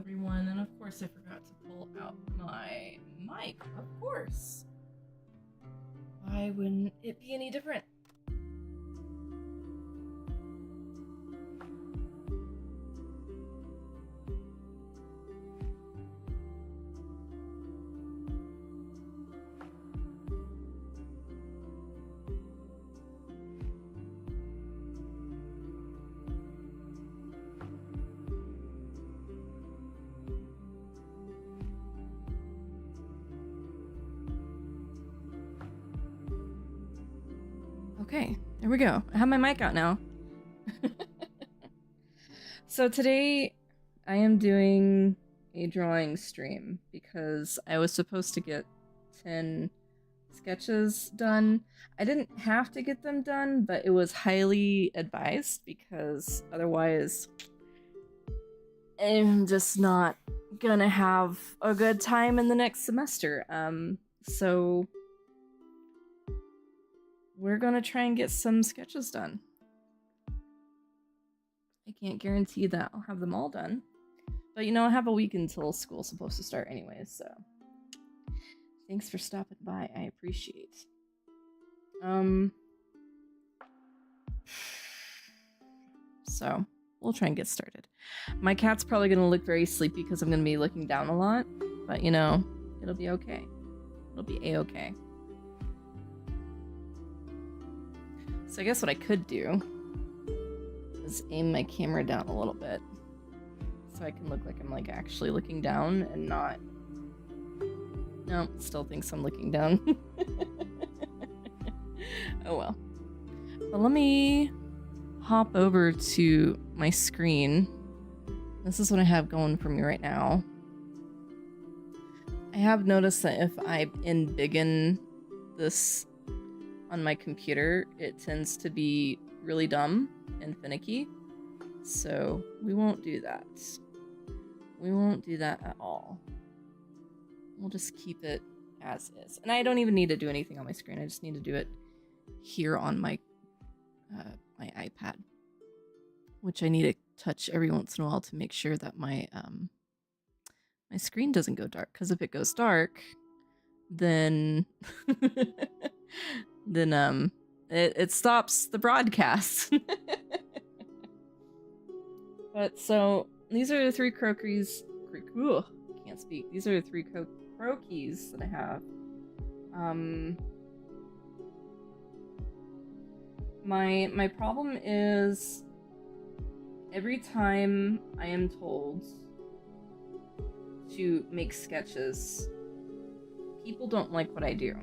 everyone, and of course I forgot to pull out my mic, of course. Why wouldn't it be any different? Okay, there we go. I have my mic out now. So today I am doing a drawing stream because I was supposed to get 10 sketches done. I didn't have to get them done, but it was highly advised because otherwise I'm just not gonna have a good time in the next semester. So we're gonna try and get some sketches done. I can't guarantee that I'll have them all done, but you know, I have a week until school's supposed to start anyways, so thanks for stopping by. I appreciate. So we'll try and get started. My cat's probably gonna look very sleepy because I'm gonna be looking down a lot, but you know, it'll be okay. It'll be a-okay. So I guess what I could do is aim my camera down a little bit so I can look like I'm like actually looking down and not... No, still thinks I'm looking down. Oh well. But let me hop over to my screen. This is what I have going for me right now. I have noticed that if I embiggen this on my computer, it tends to be really dumb and finicky. So we won't do that. We won't do that at all. We'll just keep it as is. And I don't even need to do anything on my screen. I just need to do it here on my my iPad, which I need to touch every once in a while to make sure that my my screen doesn't go dark. Because if it goes dark, then then it stops the broadcast. But so these are the three croakies. Can't speak. These are the three croakies that I have. My problem is every time I am told to make sketches, people don't like what I do.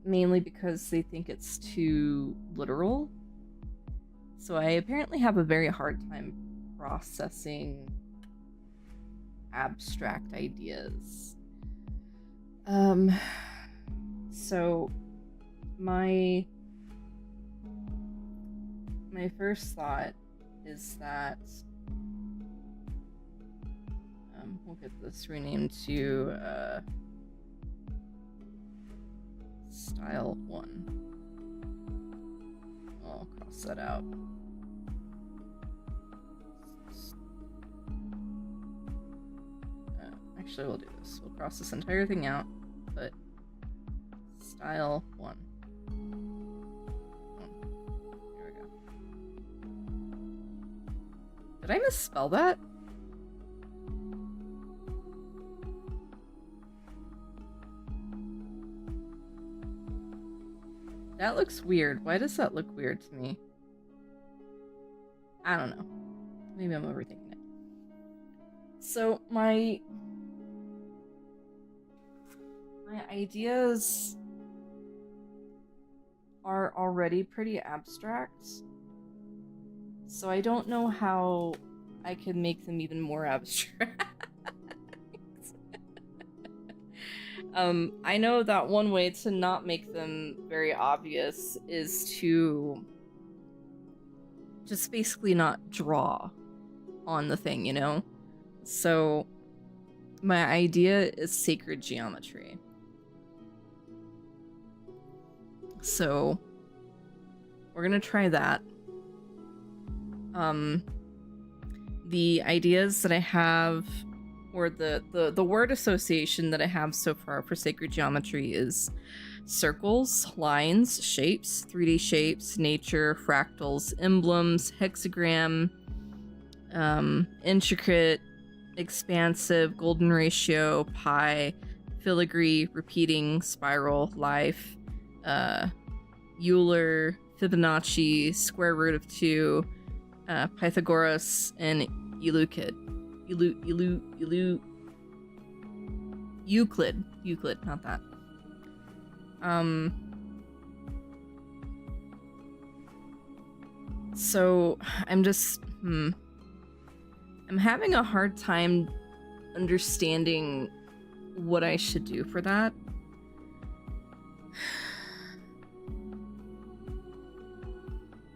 Mainly because they think it's too literal. So I apparently have a very hard time processing abstract ideas. So my first thought is that we'll get this renamed to Style 1. I'll cross that out. Actually, we'll do this. We'll cross this entire thing out, but Style 1. Here we go. Did I misspell that? That looks weird. Why does that look weird to me? I don't know. Maybe I'm overthinking it. So my ideas are already pretty abstract. So I don't know how I could make them even more abstract. I know that one way to not make them very obvious is to just basically not draw on the thing, you know? So my idea is sacred geometry. So we're gonna try that. the ideas that I have, or the word association that I have so far for sacred geometry is circles, lines, shapes, 3D shapes, nature, fractals, emblems, hexagram, intricate, expansive, golden ratio, pi, filigree, repeating, spiral, life, Euler, Fibonacci, square root of 2, Pythagoras, and Euclid. Euclid, not that. So I'm just, I'm having a hard time understanding what I should do for that.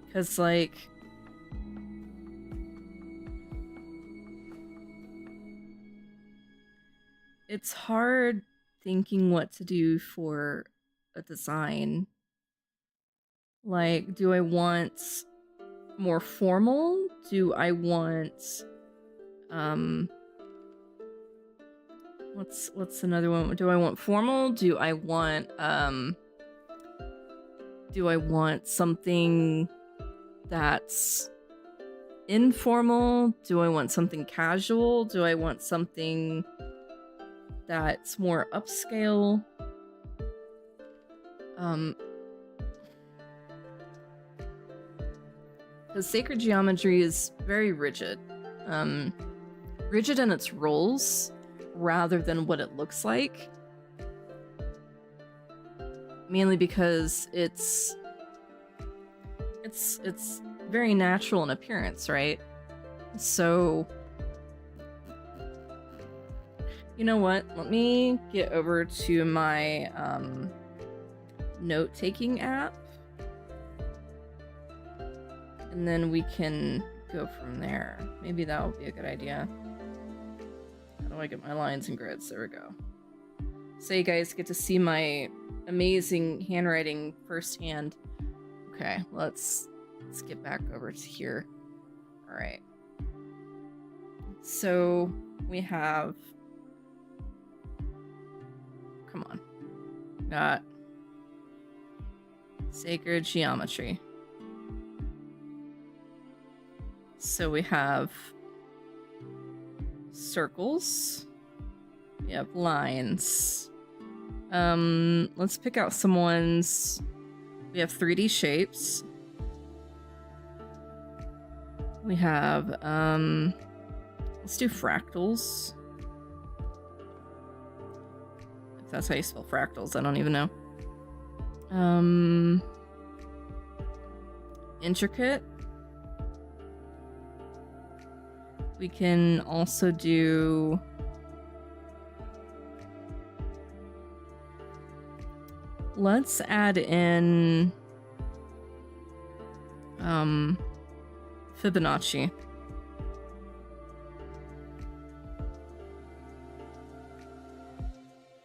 Because, like, it's hard thinking what to do for a design. Like, do I want more formal? Do I want, what's another one? Do I want formal? Do I want something that's informal? Do I want something casual? Do I want something that's more upscale? Because sacred geometry is very rigid. Rigid in its roles rather than what it looks like. Mainly because it's very natural in appearance, right? So, you know what? Let me get over to my note-taking app, and then we can go from there. Maybe that would be a good idea. How do I get my lines and grids? There we go. So you guys get to see my amazing handwriting firsthand. Okay, let's get back over to here. All right. So we have, come on, got sacred geometry. So we have circles. We have lines. Let's pick out some ones. We have 3D shapes. We have, let's do fractals. If that's how you spell fractals, I don't even know. Intricate. We can also do let's add in Fibonacci.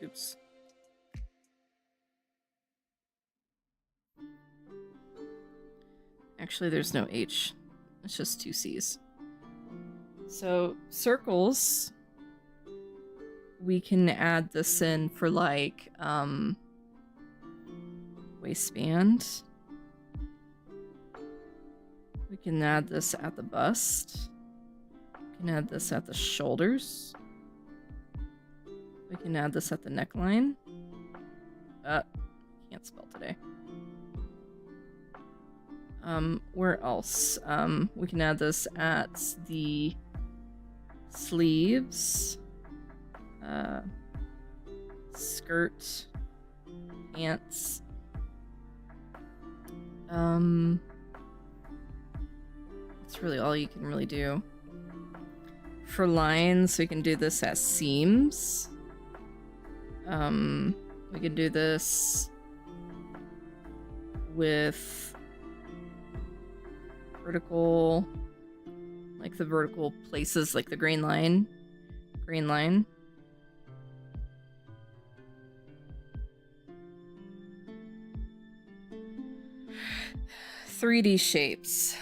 Oops. Actually, there's no H. It's just 2 C's. So, circles, we can add this in for, like, waistband. We can add this at the bust. We can add this at the shoulders. We can add this at the neckline. Can't spell today. Where else? We can add this at the sleeves, skirt, pants. That's really all you can really do. For lines, we can do this as seams. We can do this with vertical, like the vertical places, like the green line. 3D shapes.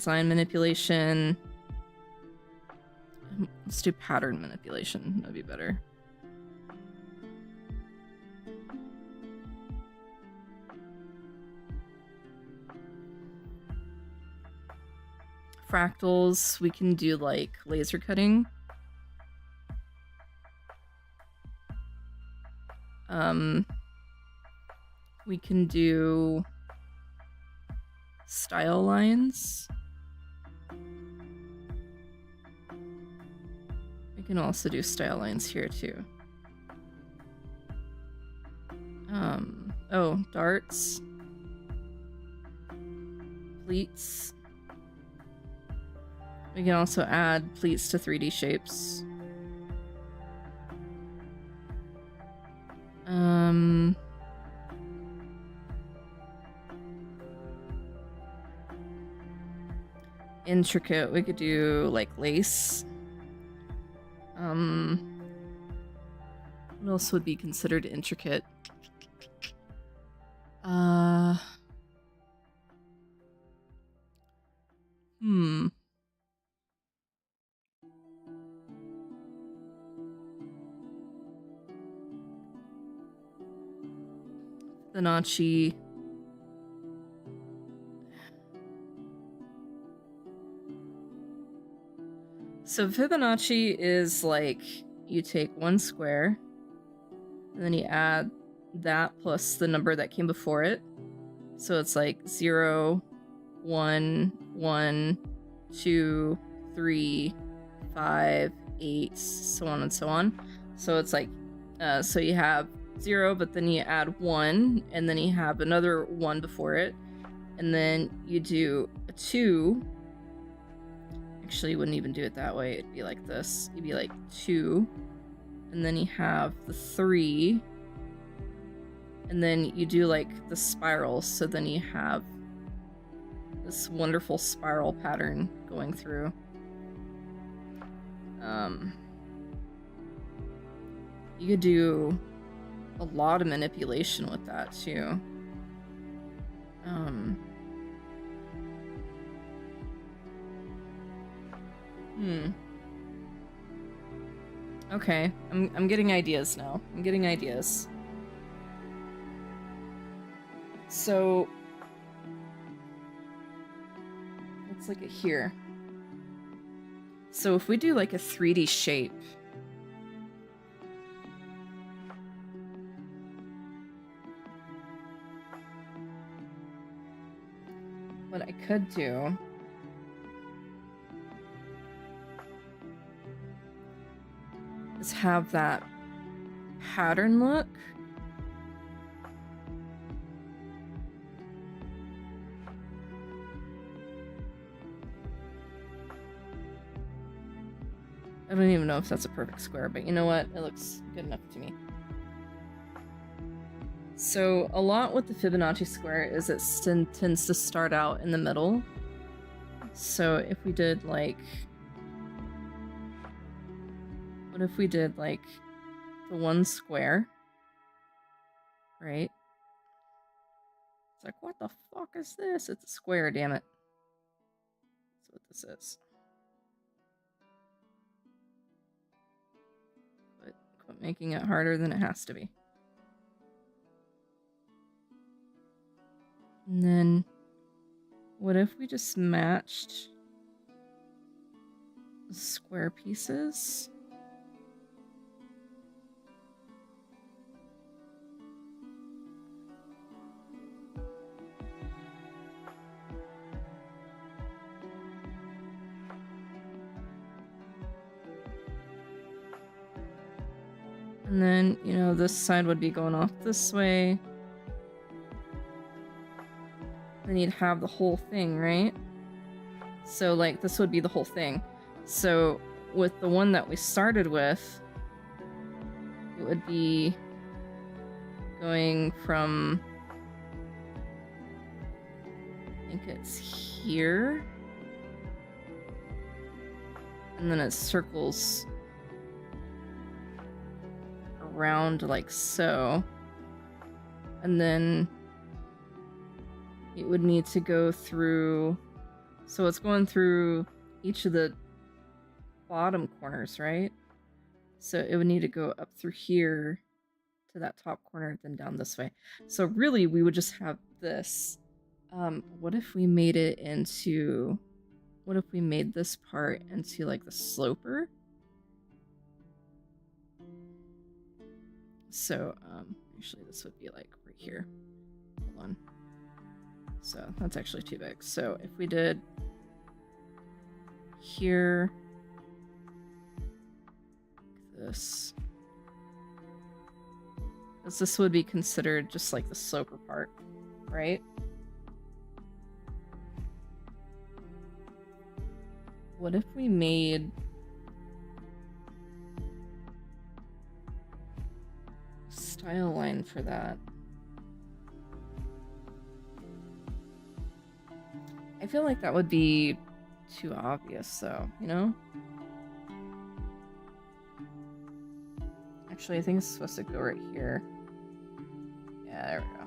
design manipulation. Let's do pattern manipulation. That'd be better. Fractals, we can do like laser cutting. We can do style lines. We can also do style lines here too. Oh, darts. Pleats. We can also add pleats to 3D shapes. Intricate, we could do like lace. What else would be considered intricate? Fibonacci. So Fibonacci is like you take one square and then you add that plus the number that came before it. So it's like 0, 1, 1, 2, 3, 5, 8, so on and so on. So it's like, so you have 0, but then you add 1, and then you have another 1 before it, and then you do a 2. Actually, you wouldn't even do it that way. It'd be like this. You'd be like 2, and then you have the 3, and then you do like the spirals, so then you have this wonderful spiral pattern going through. You could do a lot of manipulation with that too. Okay, I'm getting ideas now. I'm getting ideas. So let's look at here. So if we do like a 3D shape, what I could do is have that pattern look. I don't even know if that's a perfect square, but you know what? It looks good enough to me. So a lot with the Fibonacci square is it tends to start out in the middle. So if we did like, what if we did like the one square, right? It's like, what the fuck is this? It's a square, damn it. That's what this is. But quit making it harder than it has to be. And then, what if we just matched the square pieces? And then, you know, this side would be going off this way. Then you'd have the whole thing, right? So, like, this would be the whole thing. So, with the one that we started with, it would be going from, I think it's here. And then it circles around like so. And then it would need to go through So it's going through each of the bottom corners, right? So it would need to go up through here to that top corner, then down this way. So really, we would just have this. What if we made it into... What if we made this part into, like, the sloper? So, actually, this would be, like, right here. Hold on. So, that's actually too big. So, if we did... Here... This... This would be considered just, like, the sloper part, right? What if we made... style line for that? I feel like that would be too obvious, though, you know? Actually, I think it's supposed to go right here. Yeah, there we go.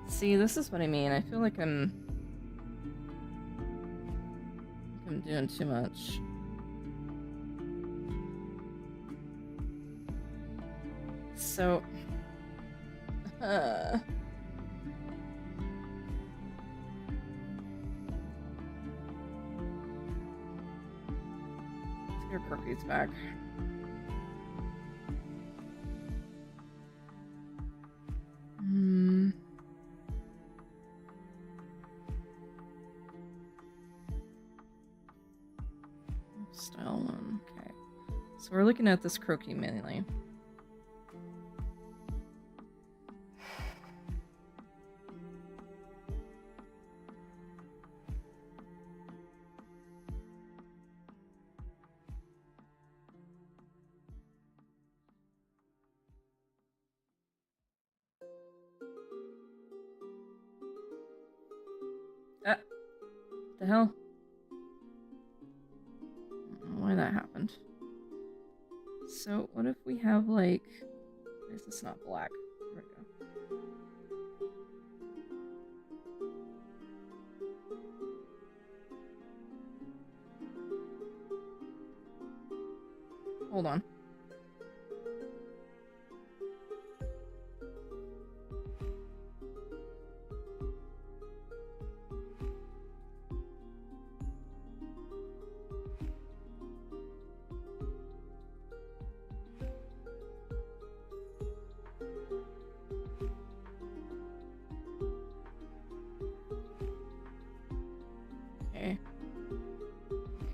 See, this is what I mean. I feel like I'm doing too much. So, let's get our cookies back. Style one, okay. So we're looking at this croquis mainly. The hell? I don't know why that happened. So what if we have, like... Why is this not black? There we go. Hold on.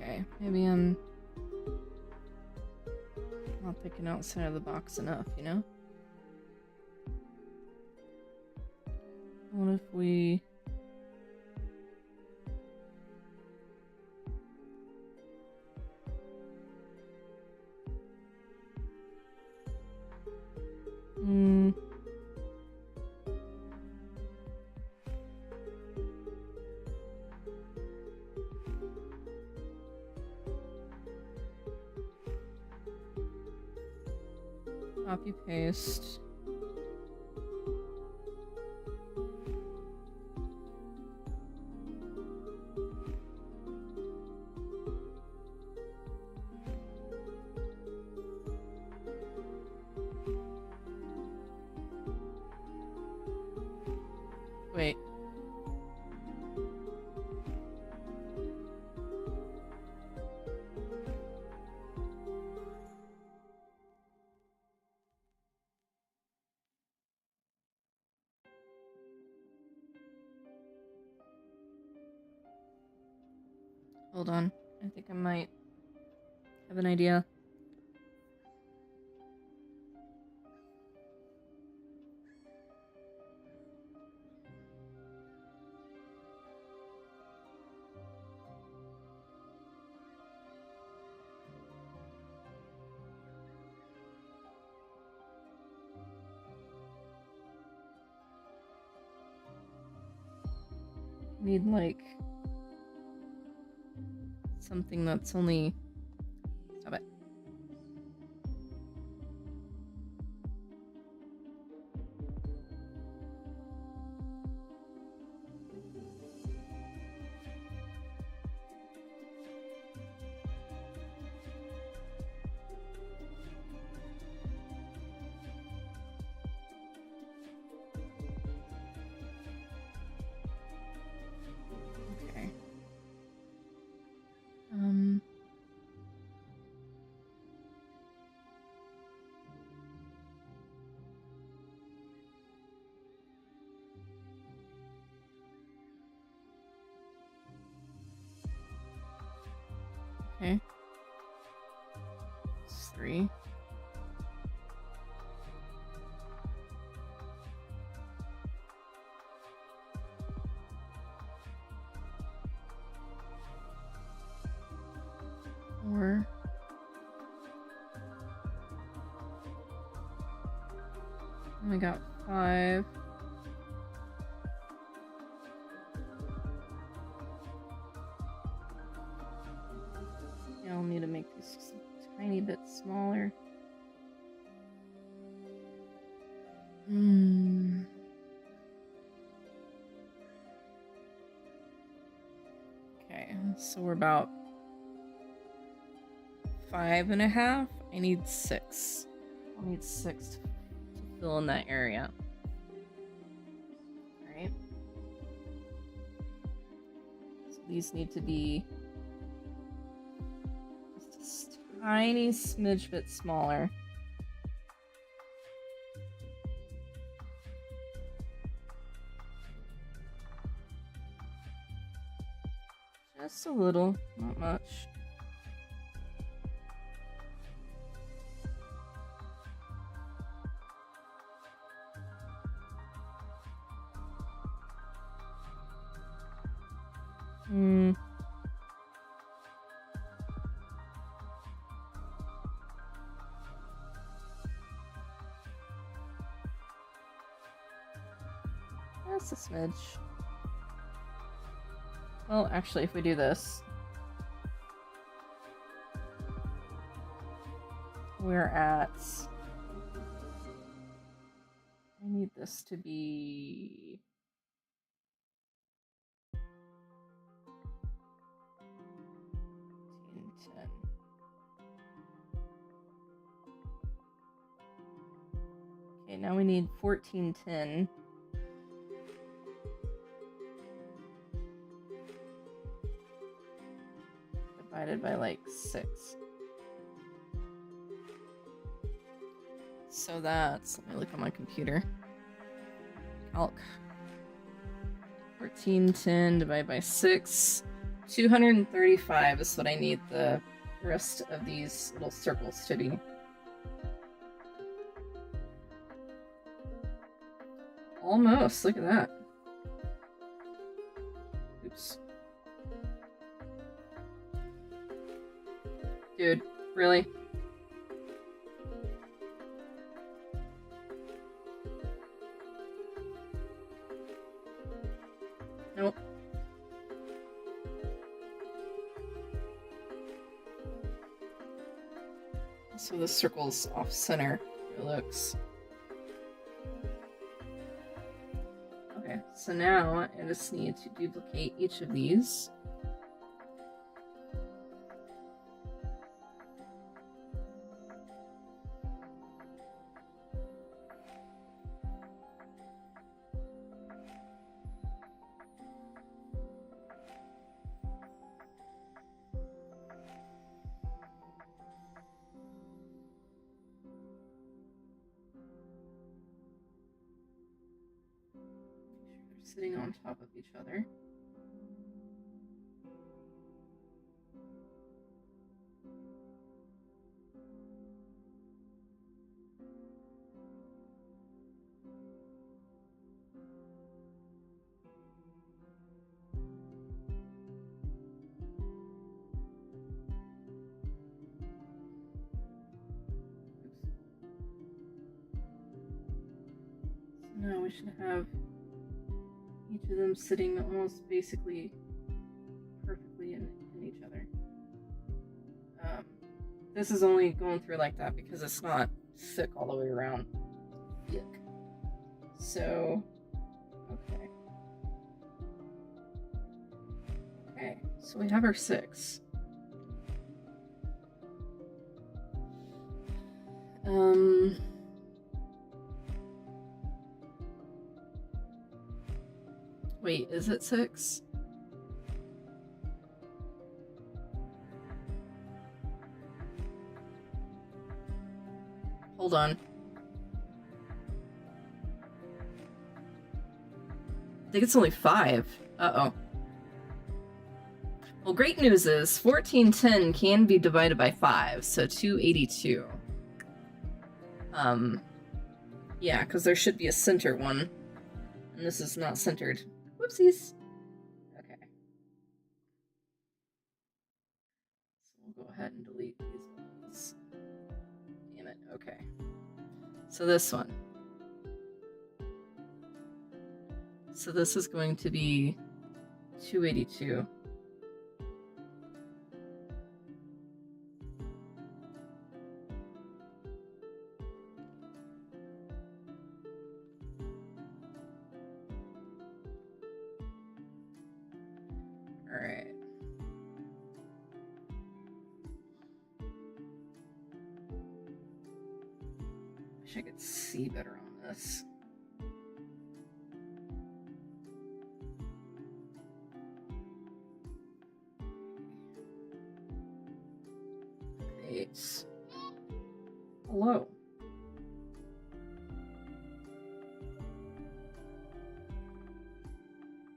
Okay, maybe I'm not thinking outside of the box enough, you know? What if we... Copy paste. Wait. Hold on. I think I might have an idea. Need, like, something that's only... Stop it. Okay. It's 3. Four. And we got 5. Yeah, I'll need to make these just a tiny bit smaller. Okay, so we're about 5.5. I need 6. I'll need 6 to fill in that area. Alright. So these need to be just a tiny smidge bit smaller. Just a little, not much. That's a smidge. Well, actually, if we do this, we're at... I need this to be... 10. Okay, now we need 1410. Divided by like 6. So that's, let me look on my computer. Calc. 1410 divided by 6. 235 is what I need the rest of these little circles to be. Almost, look at that. Oops. Dude, really? Nope. So the circle's off center, it looks. Okay, so now I just need to duplicate each of these. Sitting on top of each other. So now we should have each of them sitting almost basically perfectly in each other. This is only going through like that because it's not thick all the way around. Yuck. So, okay. Okay, so we have our 6. Wait, is it 6? Hold on. I think it's only 5. Uh-oh. Well, great news is 1410 can be divided by 5, so 282. Yeah, because there should be a center one. And this is not centered. Whoopsies. Okay. So we'll go ahead and delete these ones. Damn it. Okay. So this one. So this is going to be 282. Alright. Wish I could see better on this. Great. Hello.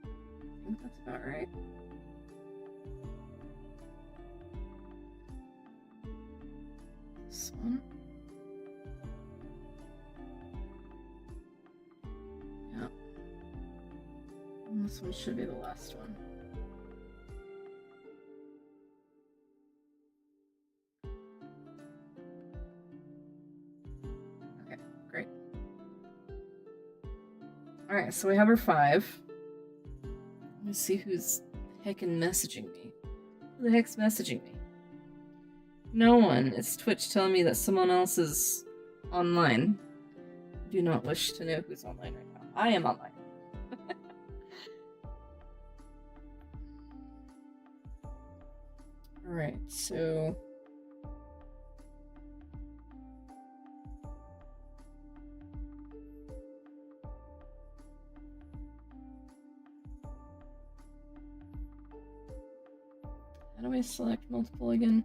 I think that's about right. This one. Yeah. And this one should be the last one. Okay, great. Alright, so we have our 5. Let me see who's heckin' messaging me. Who the heck's messaging me? No one. It's Twitch telling me that someone else is online. I do not wish to know who's online right now. I am online. Alright, so... how do I select multiple again?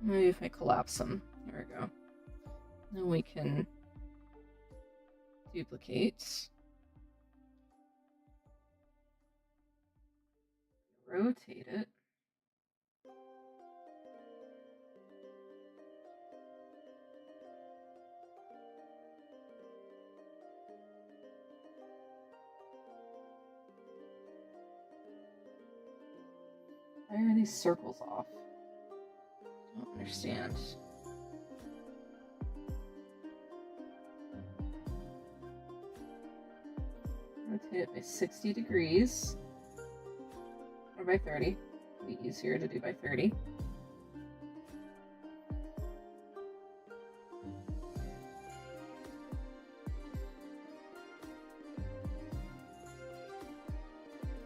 Maybe if I collapse them. There we go. Then we can duplicate. Rotate it. Why are these circles off? I don't understand. Rotate it by 60 degrees. Or by 30. It'll be easier to do by 30.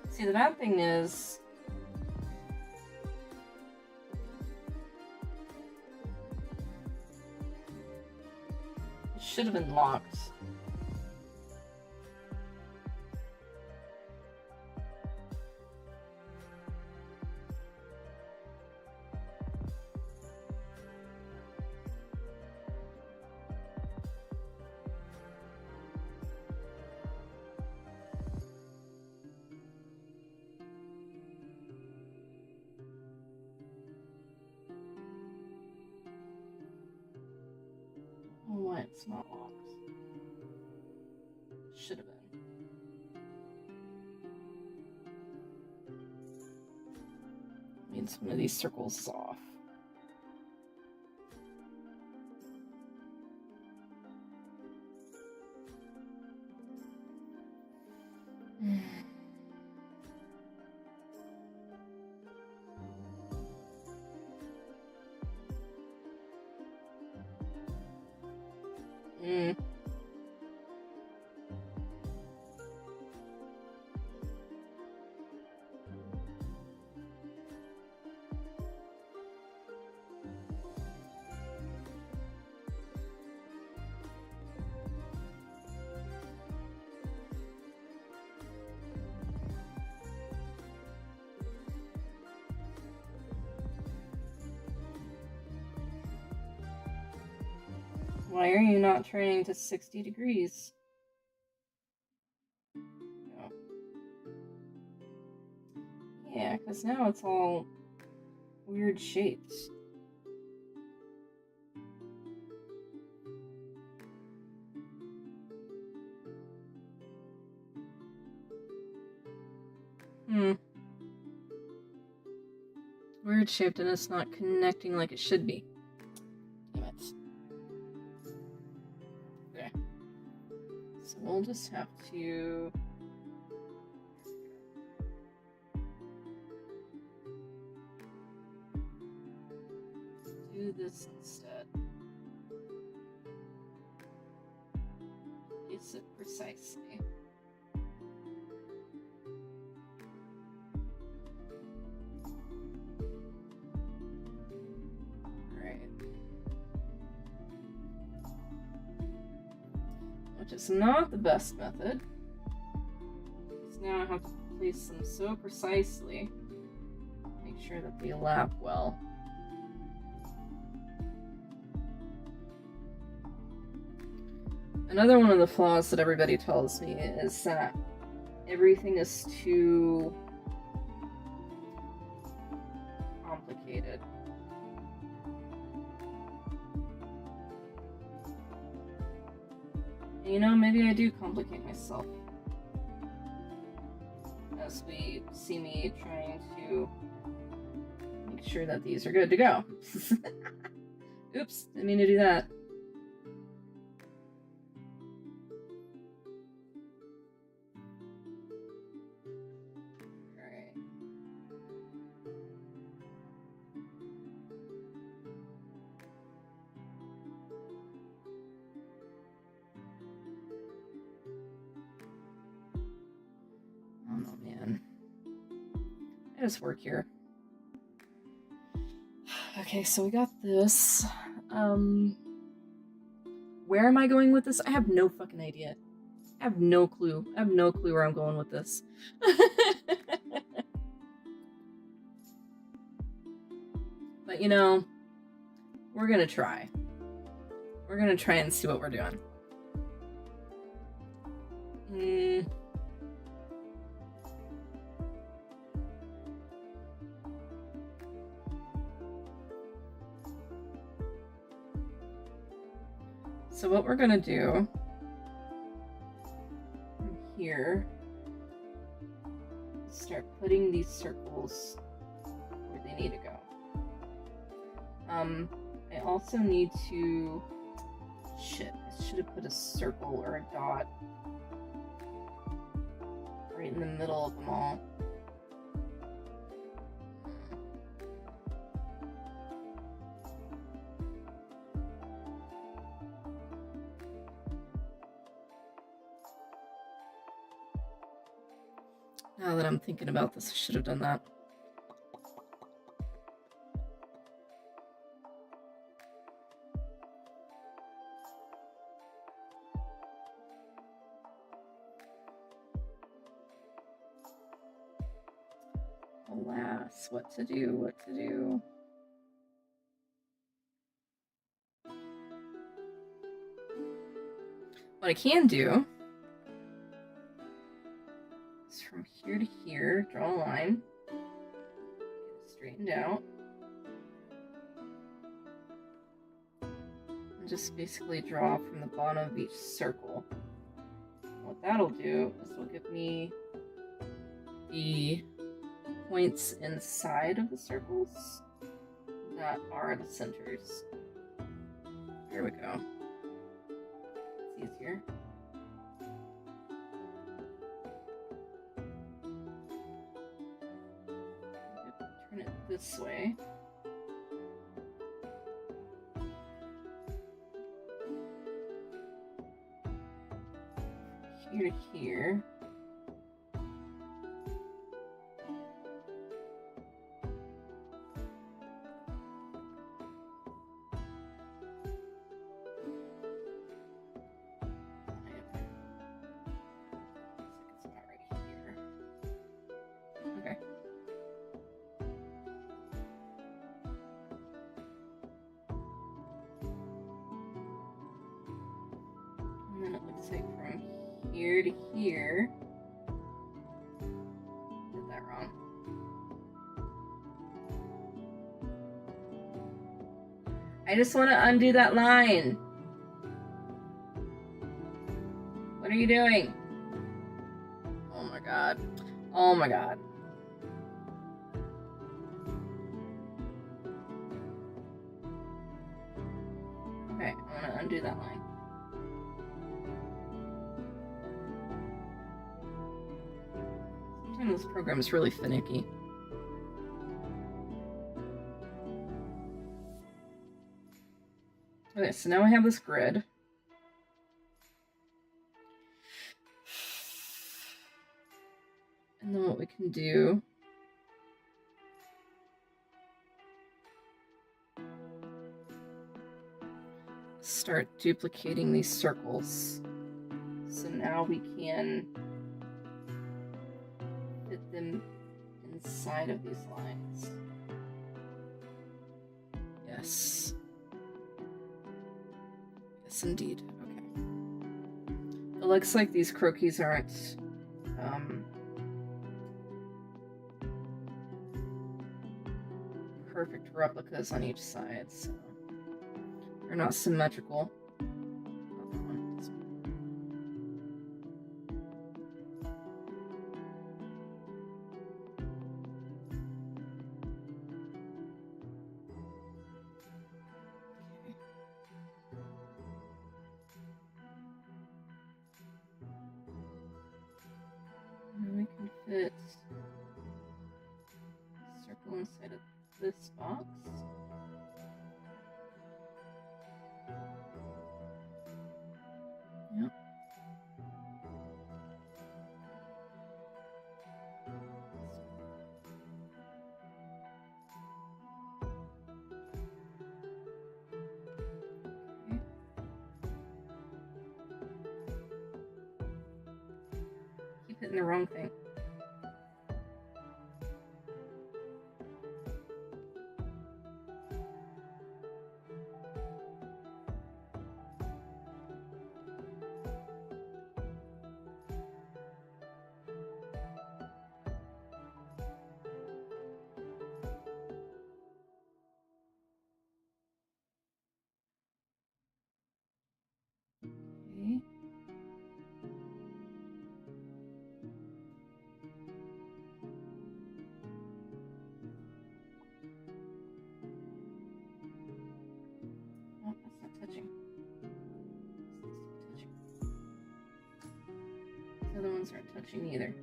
See, the bad thing is... it should have been locked. Why it's not locked? Should have been. Means one of these circles is off. Why are you not turning to 60 degrees? No. Yeah, because now it's all weird shapes. Weird shaped and it's not connecting like it should be. Damn it. Okay. So we'll just have to... do this instead. Place it precisely. Which is not the best method. Because now I have to place them so precisely. Make sure that they lap well. Another one of the flaws that everybody tells me is that everything is too complicated. You know, maybe I do complicate myself. As we see me trying to make sure that these are good to go. Oops, didn't mean to do that. Alright. Oh man. I just work here. Okay, so we got this. Where am I going with this? I have no fucking idea. I have no clue. I have no clue where I'm going with this. But you know, we're gonna try. We're gonna try and see what we're doing. So what we're gonna do from here is start putting these circles where they need to go. I also need to... Shit, I should have put a circle or a dot right in the middle of them all. Now that I'm thinking about this, I should have done that. Alas, what to do, what to do. What I can do is from here to here, draw a line, get it straightened out, and just basically draw from the bottom of each circle. What that'll do is it'll give me the points inside of the circles that are the centers. There we go. It's easier. Turn it this way. Here to here. Looks like from here to here. Did that wrong. I just want to undo that line. What are you doing? Oh my god. Oh my god. Okay, I'm gonna undo that line. Sometimes this program is really finicky. Okay, so now I have this grid. And then what we can do is start duplicating these circles. So now we can fit them inside of these lines. Yes. Yes, indeed. Okay. It looks like these croquis aren't perfect replicas on each side, so they're not symmetrical. We can fit a circle inside of this box. Yep. Okay. Keep hitting the wrong thing. Okay. Oh, that's not touching. This needs to be touching. The other ones aren't touching either.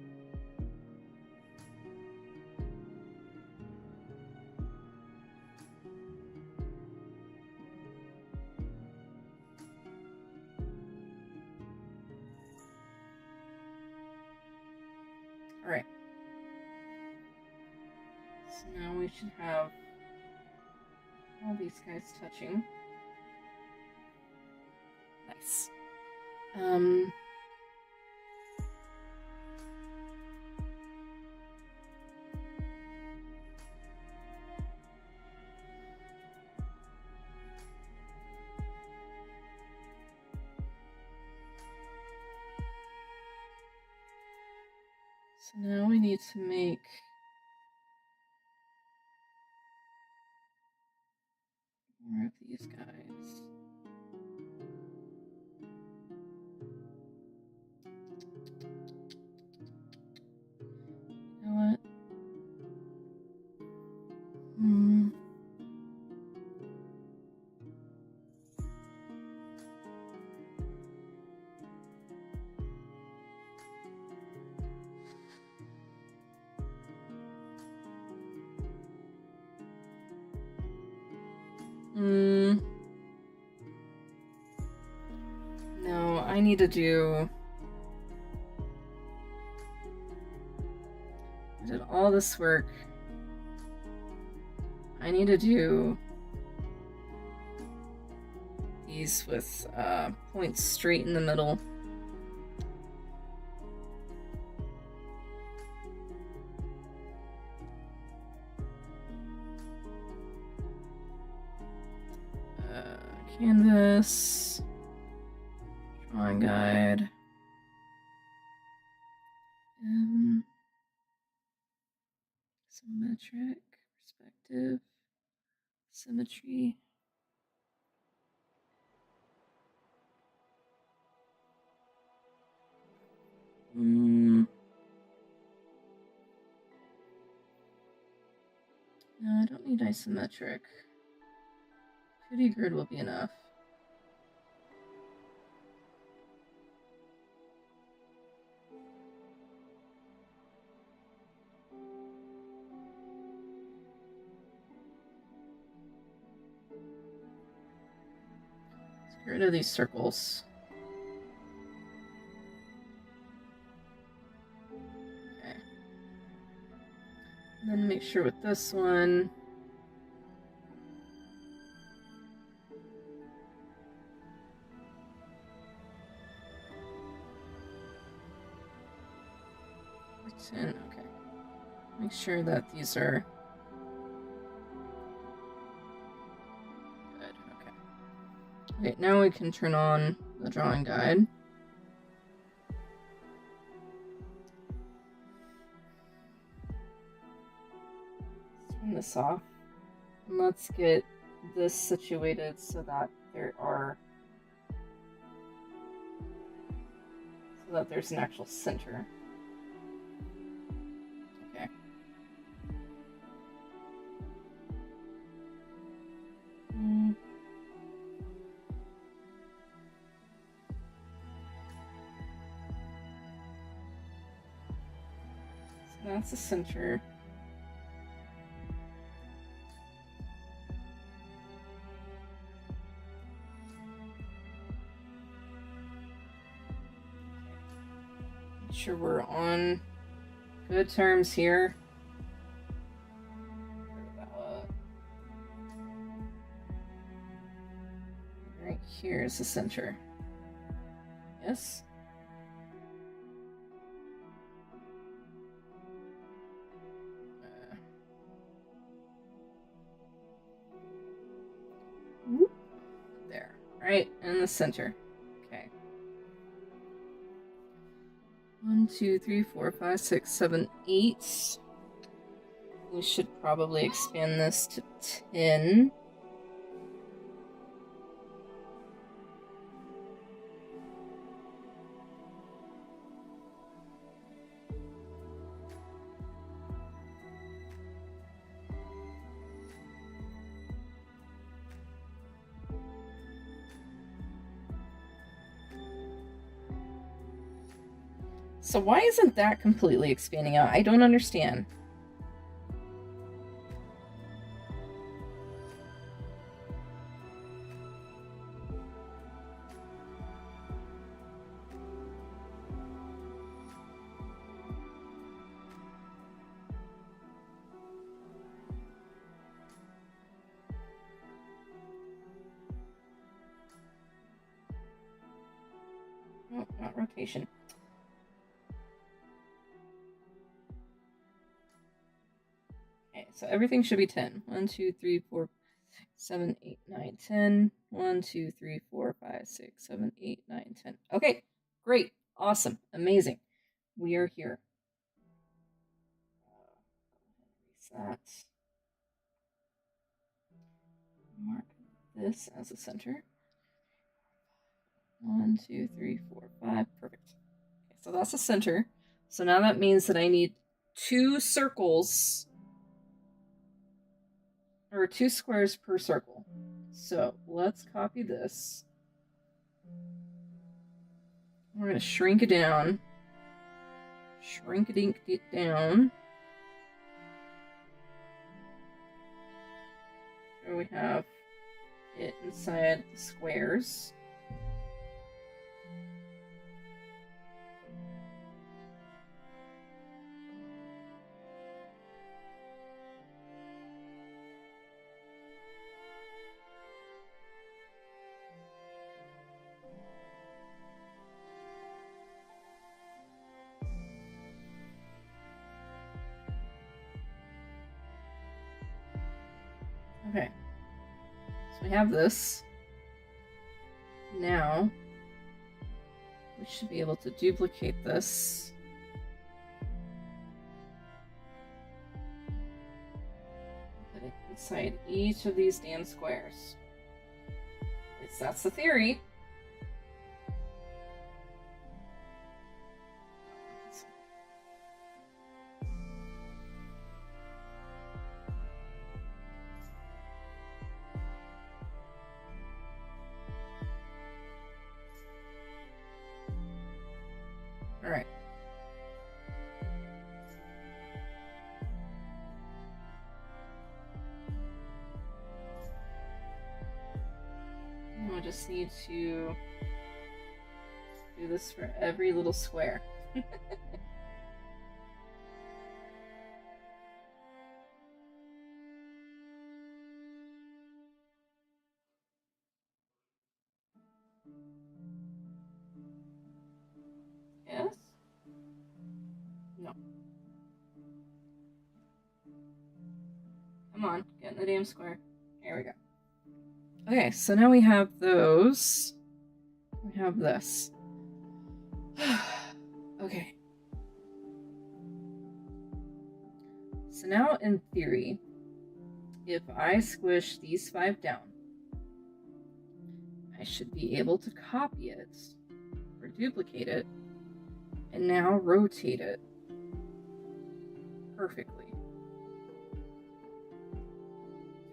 Alright. So now we should have all these guys touching. Nice. So now we need to make more of these guys. You know what? No, I need to do... I did all this work. I need to do these with points straight in the middle. Canvas, drawing drawing guide. Symmetric, perspective, symmetry. No, I don't need isometric. 2D grid will be enough. Let's get rid of these circles. Okay. And then make sure with this one. Okay. Make sure that these are good. Okay. Okay, now we can turn on the drawing guide. Let's turn this off. And let's get this situated so that there's an actual center. Okay. So that's the center. Make sure we're on good terms here. Right here is the center. Yes. There. Right in the center. Okay. 1, 2, 3, 4, 5, 6, 7, 8. We should probably expand this to 10. So why isn't that completely expanding out? I don't understand. No, not rotation. Okay, so everything should be 10. 1, 2, 3, 4, 7, 8, 9, 10. 1, 2, 3, 4, 5, 6, 7, 8, 9, 10. Okay, great. Awesome. Amazing. We are here. That. Mark this as a center. 1, 2, 3, 4, 5. Perfect. Okay, so that's the center. So now that means that I need 2 circles, or 2 squares per circle. So let's copy this. We're going to shrink it down. Shrink it down. Here we have it inside the squares. Okay, so we have this. Now, should be able to duplicate this. Put it inside each of these damn squares. At least that's the theory. All right. I just need to do this for every little square. Yes? No. Come on, get in the damn square. Here we go. Okay, so now we have those. We have this. Okay. So now, in theory, if I squish these 5 down, I should be able to copy it, or duplicate it, and now rotate it perfectly.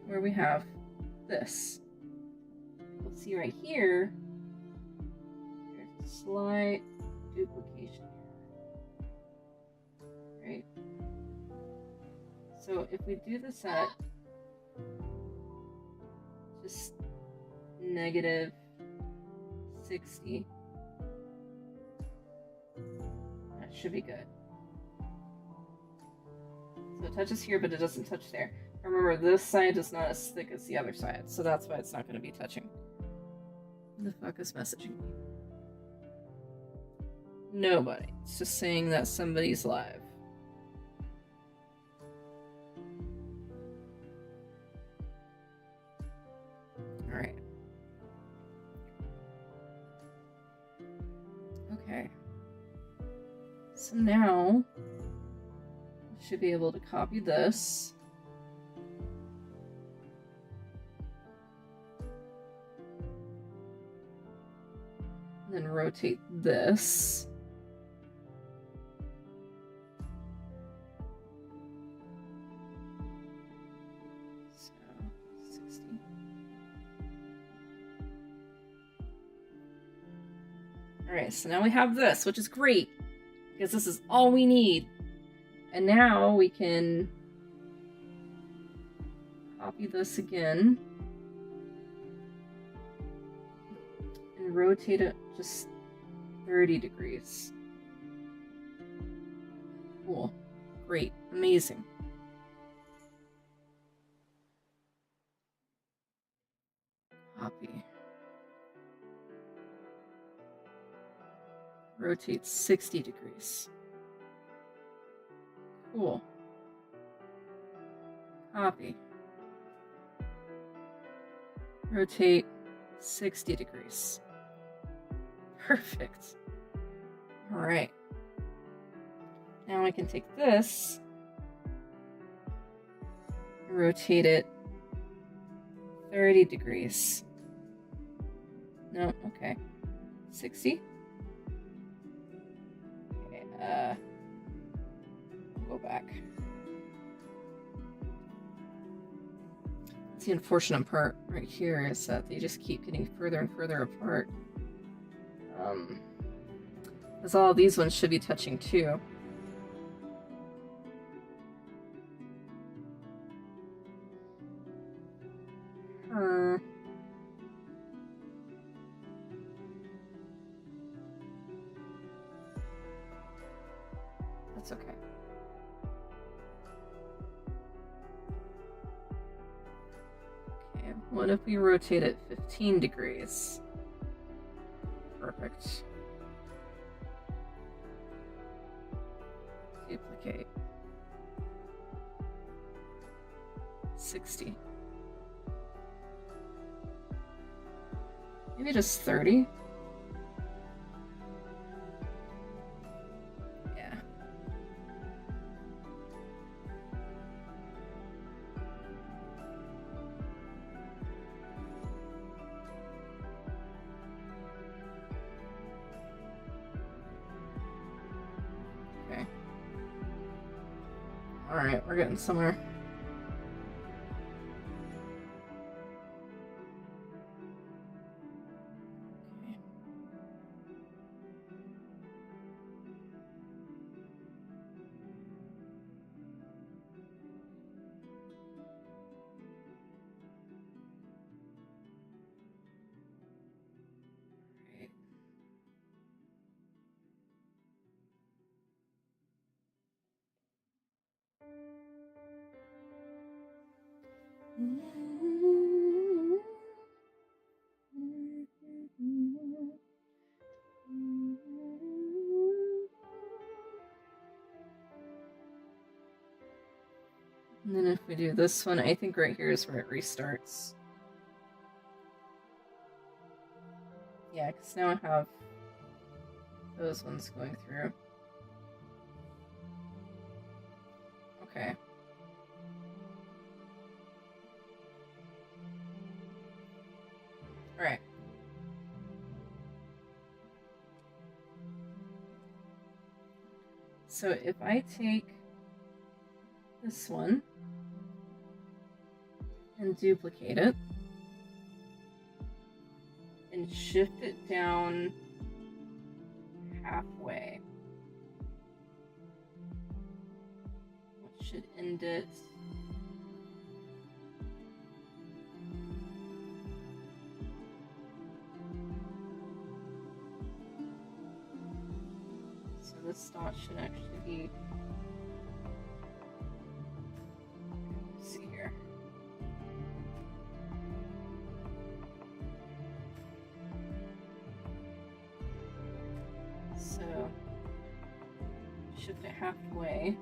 Where we have this. You'll see right here, there's a slight duplication here. Right? So if we do this at just negative 60, that should be good. So it touches here, but it doesn't touch there. Remember, this side is not as thick as the other side, so that's why it's not going to be touching. Who the fuck is messaging me? Nobody. It's just saying that somebody's live. Alright. Okay. So now, I should be able to copy this. Then rotate this. So, 60. Alright, so now we have this, which is great, because this is all we need. And now we can copy this again. And rotate it just 30 degrees. Cool. Great. Amazing. Copy. Rotate 60 degrees. Cool. Copy. Rotate 60 degrees. Perfect. All right. Now I can take this and rotate it 30 degrees. No, okay. 60. Okay, go back. The unfortunate part right here is that they just keep getting further and further apart. Because all of these ones should be touching too. That's okay. Okay, what if we rotate it 15 degrees? Perfect. Duplicate. 60. Maybe just 30. we're getting somewhere. And then if we do this one, I think right here is where it restarts. Yeah, because now I have those ones going through. Okay. Alright. So if I take this one and duplicate it and shift it down halfway, which should end it so this dot should actually be, let's see here. So shift it halfway.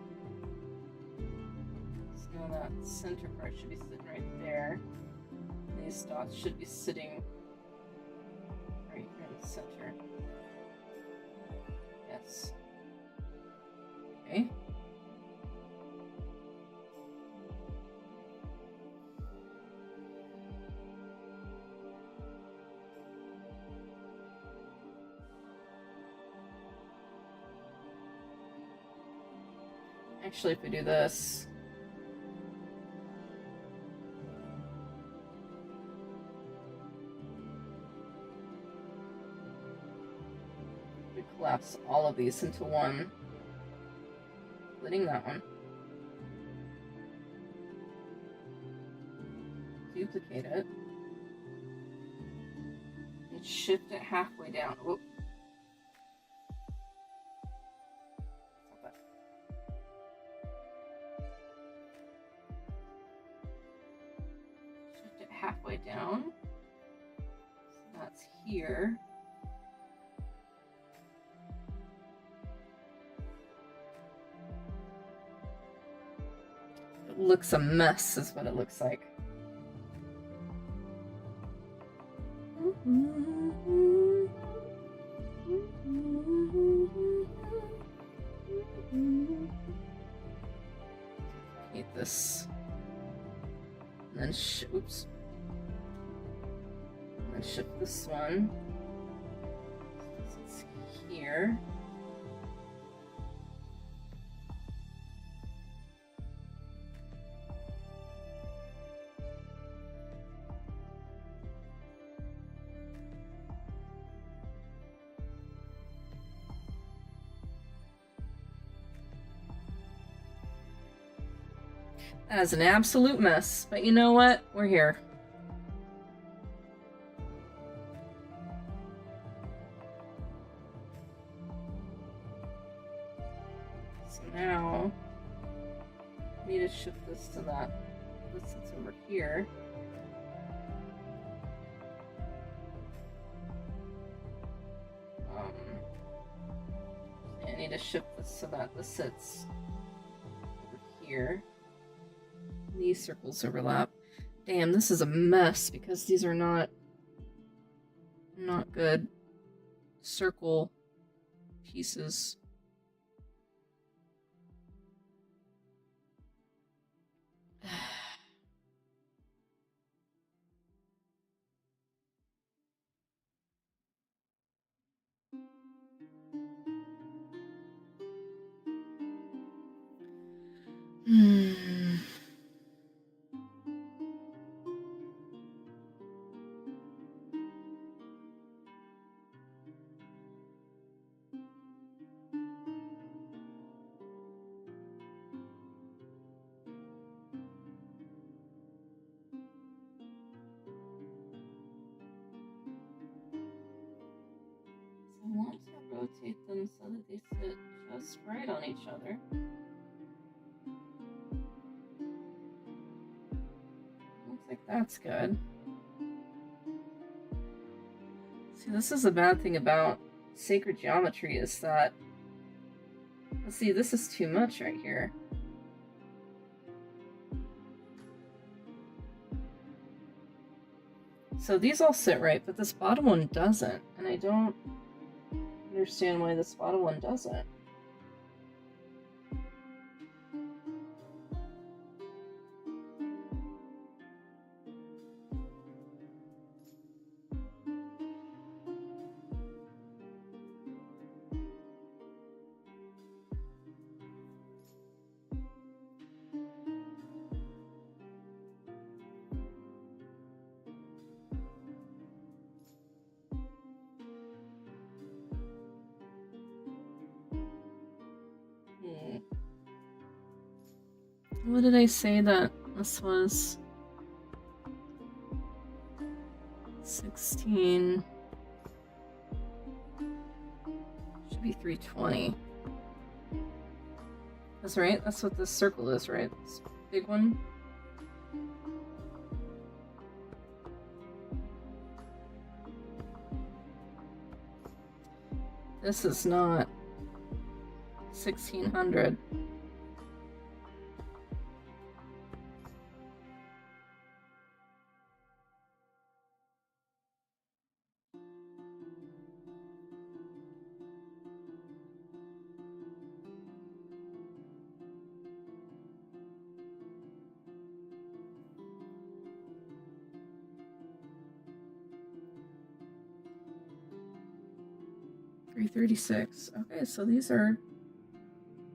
So now that center part should be sitting right there. These dots should be sitting right here in the center. Yes. Okay. Actually, if we do this, we collapse all of these into one, including that one. Duplicate it and shift it halfway down. Whoop. Shift it halfway down. So that's here. It looks a mess, is what it looks like. Hate this. And then oops. And then shift this one. So it's here. That is an absolute mess, but you know what? We're here. So now, I need to shift this to that. This sits over here. I need to shift this so that this sits over here. These circles overlap. Damn, this is a mess because these are not good circle pieces. want to rotate them so that they sit just right on each other. Looks like that's good. See, this is a bad thing about sacred geometry is that, let's see, this is too much right here. So these all sit right, but this bottom one doesn't, and I don't understand why this bottom one doesn't. What did I say that this was? 16. Should be 320. That's right, that's what this circle is, right? This big one. This is not 1600. .336. Okay, so these are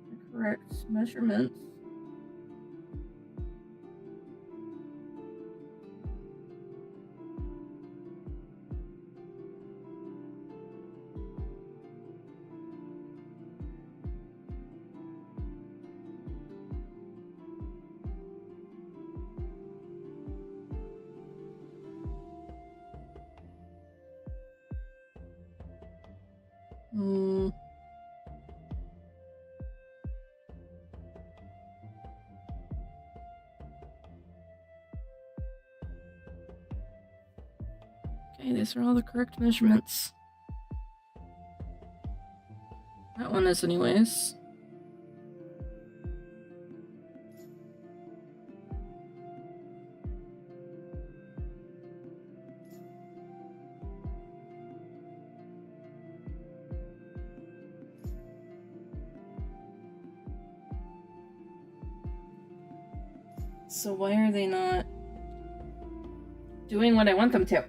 the correct measurements. Okay, these are all the correct measurements. That one is anyways. So why are they not doing what I want them to? Are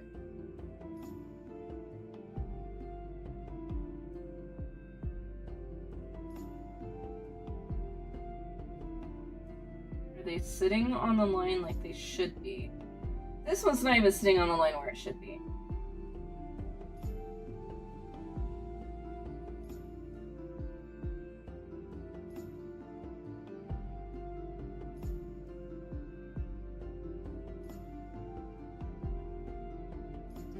they sitting on the line like they should be? This one's not even sitting on the line where it should be.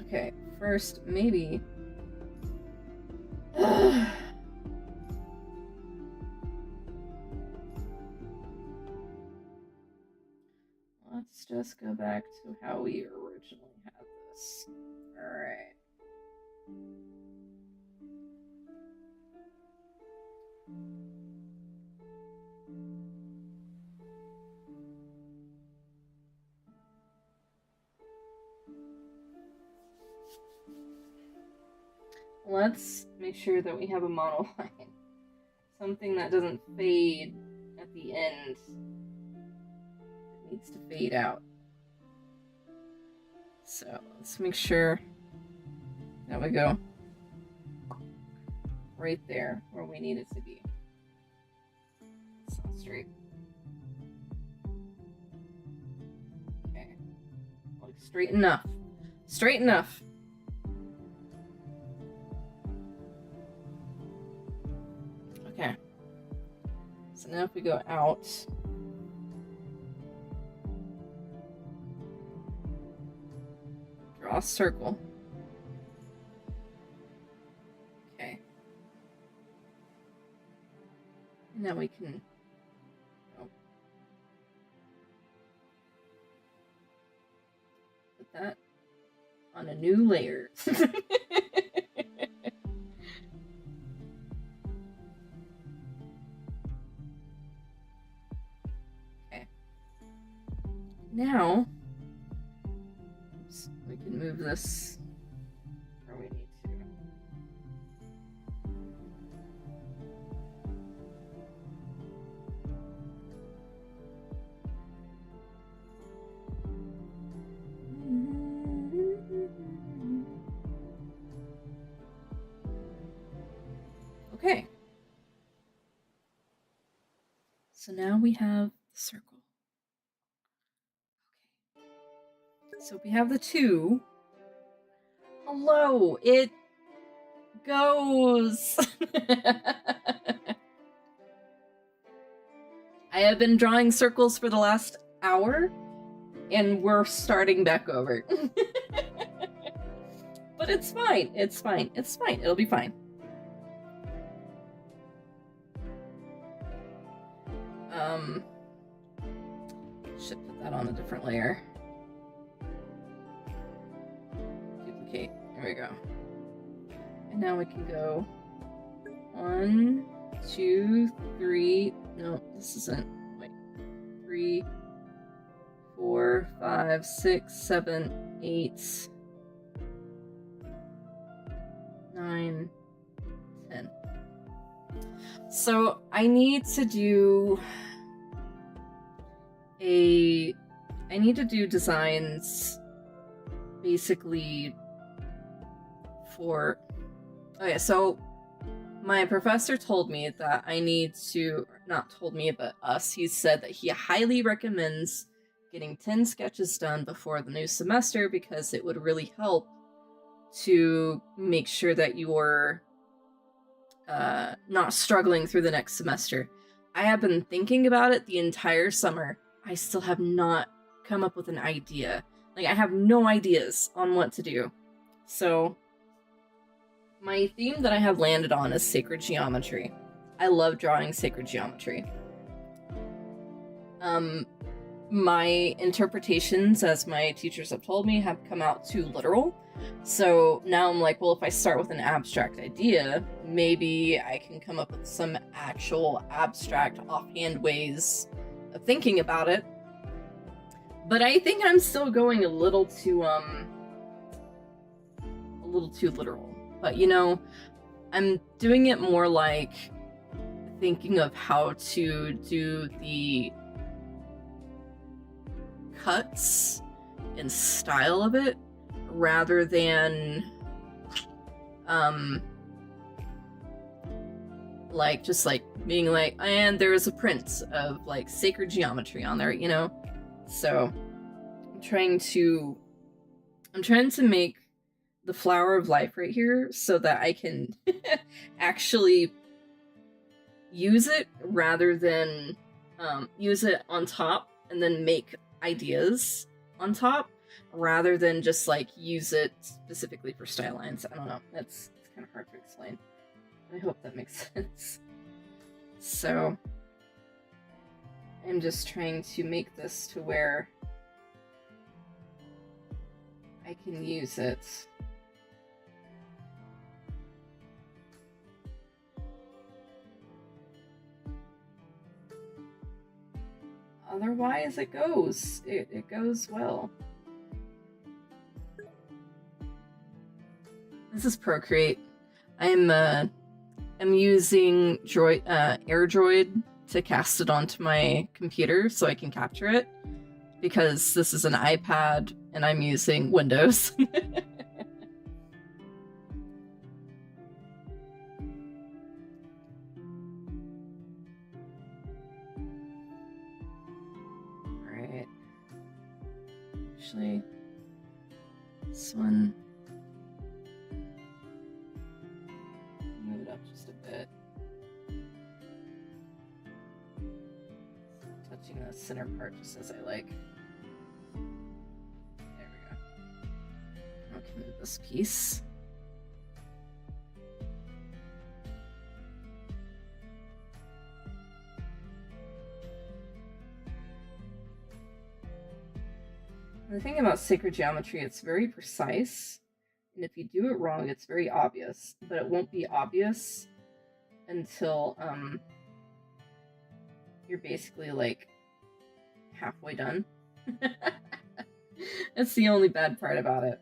Okay, first, maybe. Let's just go back to how we originally had this. Alright. Let's make sure that we have a monoline. Something that doesn't fade at the end. It needs to fade out. So let's make sure that we go right there where we need it to be. It's not straight. Okay. Like straight enough. Straight enough. Okay. So now if we go out, draw a circle. Okay. now we can... Oh. Put that on a new layer. Okay. Now, oops, we can move this where we need to. Okay. So now we have the circle. Okay. So we have the 2. Hello, it goes. I have been drawing circles for the last hour, and we're starting back over. But it's fine. It's fine. It's fine. It'll be fine. Should put that on a different layer. Duplicate. There we go. And now we can go 1, 2, 3. No, this isn't. Wait. 3, 4, 5, 6, 7, 8, 9, 10. So I need to do designs basically for... Okay, so my professor told me that I need to, not told me, but us, he said that he highly recommends getting 10 sketches done before the new semester because it would really help to make sure that you're not struggling through the next semester. I have been thinking about it the entire summer. I still have not come up with an idea. Like, I have no ideas on what to do. So, my theme that I have landed on is sacred geometry. I love drawing sacred geometry. My interpretations, as my teachers have told me, have come out too literal. So now I'm like, well, if I start with an abstract idea, maybe I can come up with some actual abstract offhand ways of thinking about it. But I think I'm still going a little too literal. But, you know, I'm doing it more like thinking of how to do the cuts and style of it rather than like just like being like, and there's a print of like sacred geometry on there, you know. So I'm trying to make the flower of life right here so that I can actually use it rather than use it on top and then make ideas on top rather than just like use it specifically for style lines. I don't know. It's kind of hard to explain. I hope that makes sense. So I'm just trying to make this to where I can use it. Otherwise, it goes. It goes well. This is Procreate. I'm using AirDroid to cast it onto my computer so I can capture it, because this is an iPad and I'm using Windows. Alright. Actually, this one... move it up just a bit. Touching the center part just as I like. There we go. I can move this piece. The thing about sacred geometry, it's very precise, and if you do it wrong, it's very obvious, but it won't be obvious until you're basically like halfway done. That's the only bad part about it.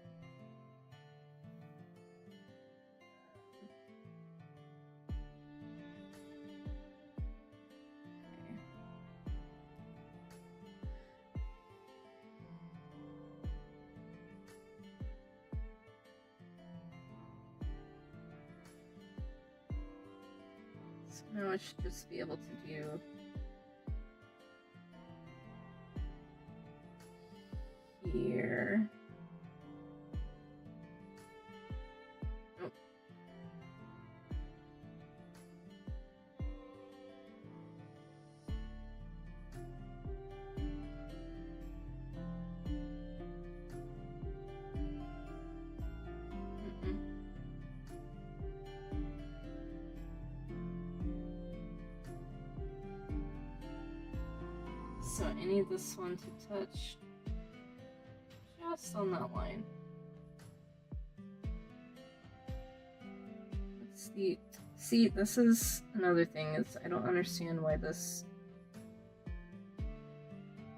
So now I should just be able to do here. Oh. So I need this one to touch just on that line. Let's see, this is another thing, is I don't understand why this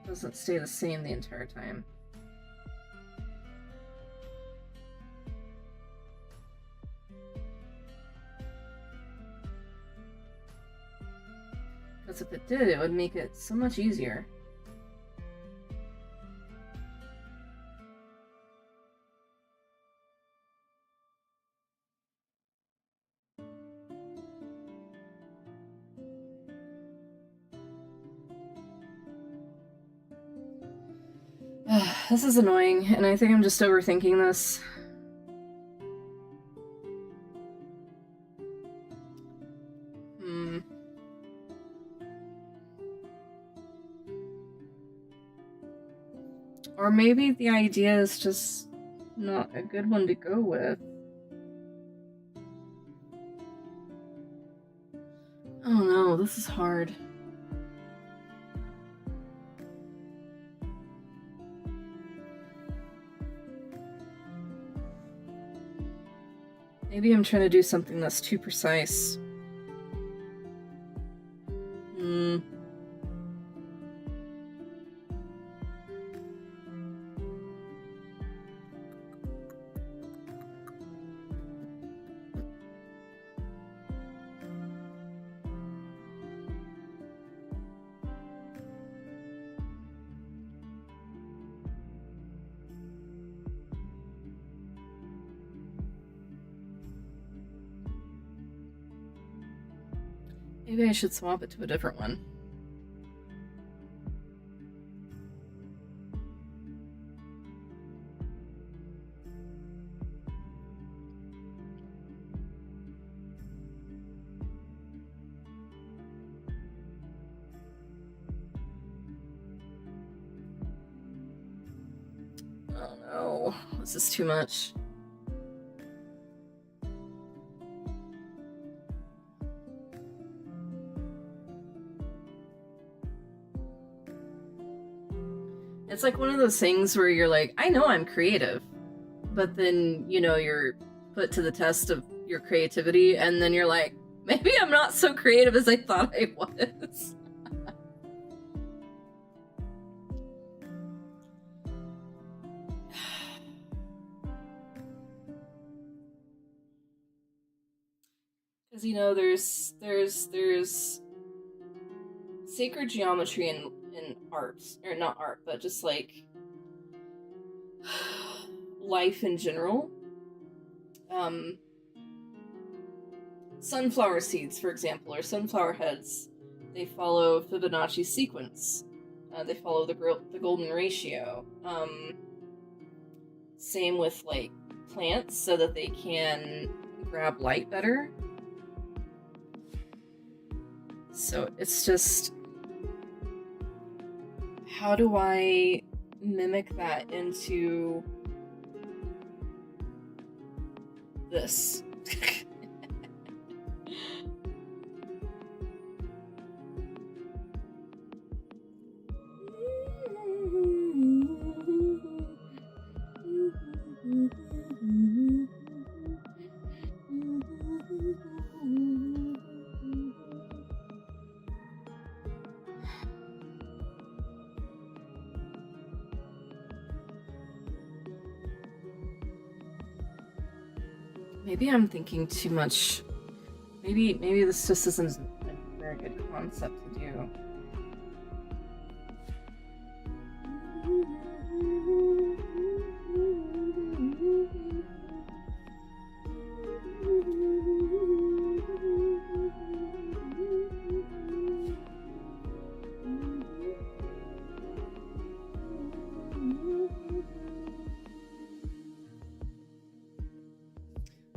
doesn't stay the same the entire time. Because if it did, it would make it so much easier. This is annoying, and I think I'm just overthinking this. Or maybe the idea is just not a good one to go with. Oh no, this is hard. Maybe I'm trying to do something that's too precise. Maybe I should swap it to a different one. Oh no, this is too much. It's like one of those things where you're like, I know I'm creative, but then, you know, you're put to the test of your creativity, and then you're like, maybe I'm not so creative as I thought I was. Because, you know, there's sacred geometry in art, or not art, but just like life in general. Sunflower seeds, for example, or sunflower heads, they follow Fibonacci's sequence. They follow the golden ratio. Same with like plants, so that they can grab light better. So it's just, how do I mimic that into this? Maybe I'm thinking too much. Maybe this just isn't a very good concept to do.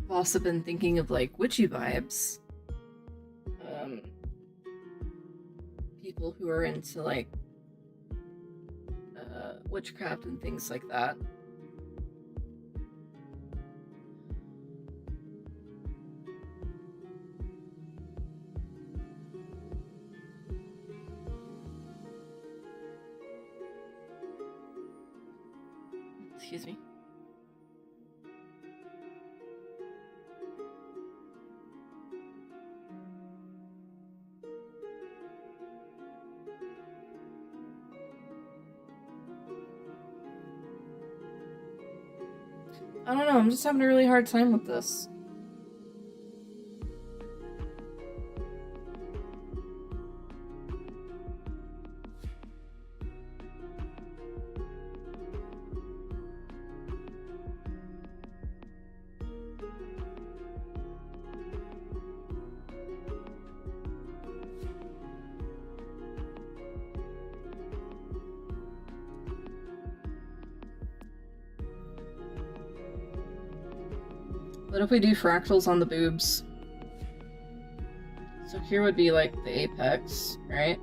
I've also been thinking of like witchy vibes. People who are into like witchcraft and things like that. Excuse me. I don't know, I'm just having a really hard time with this. What if we do fractals on the boobs? So here would be like the apex, right?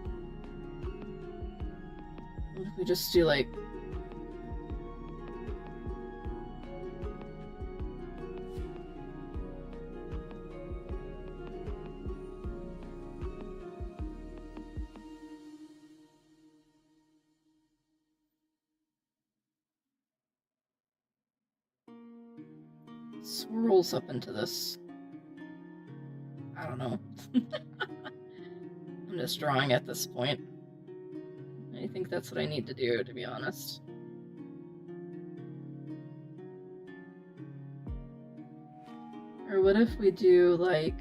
What if we just do like... swirls up into this. I don't know. I'm just drawing at this point. I think that's what I need to do, to be honest. Or what if we do like...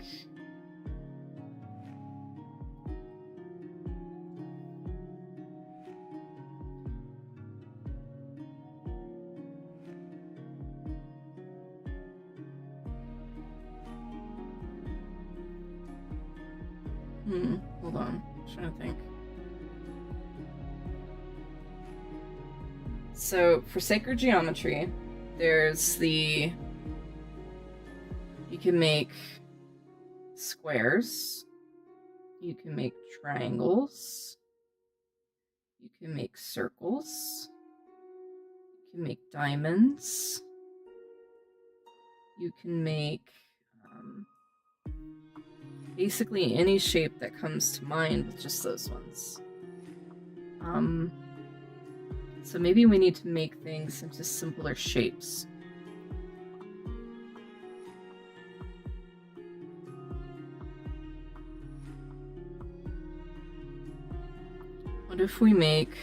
hold on. I'm trying to think. So, for sacred geometry, there's the... You can make squares. You can make triangles. You can make circles. You can make diamonds. You can make... basically any shape that comes to mind with just those ones. So maybe we need to make things into simpler shapes. What if we make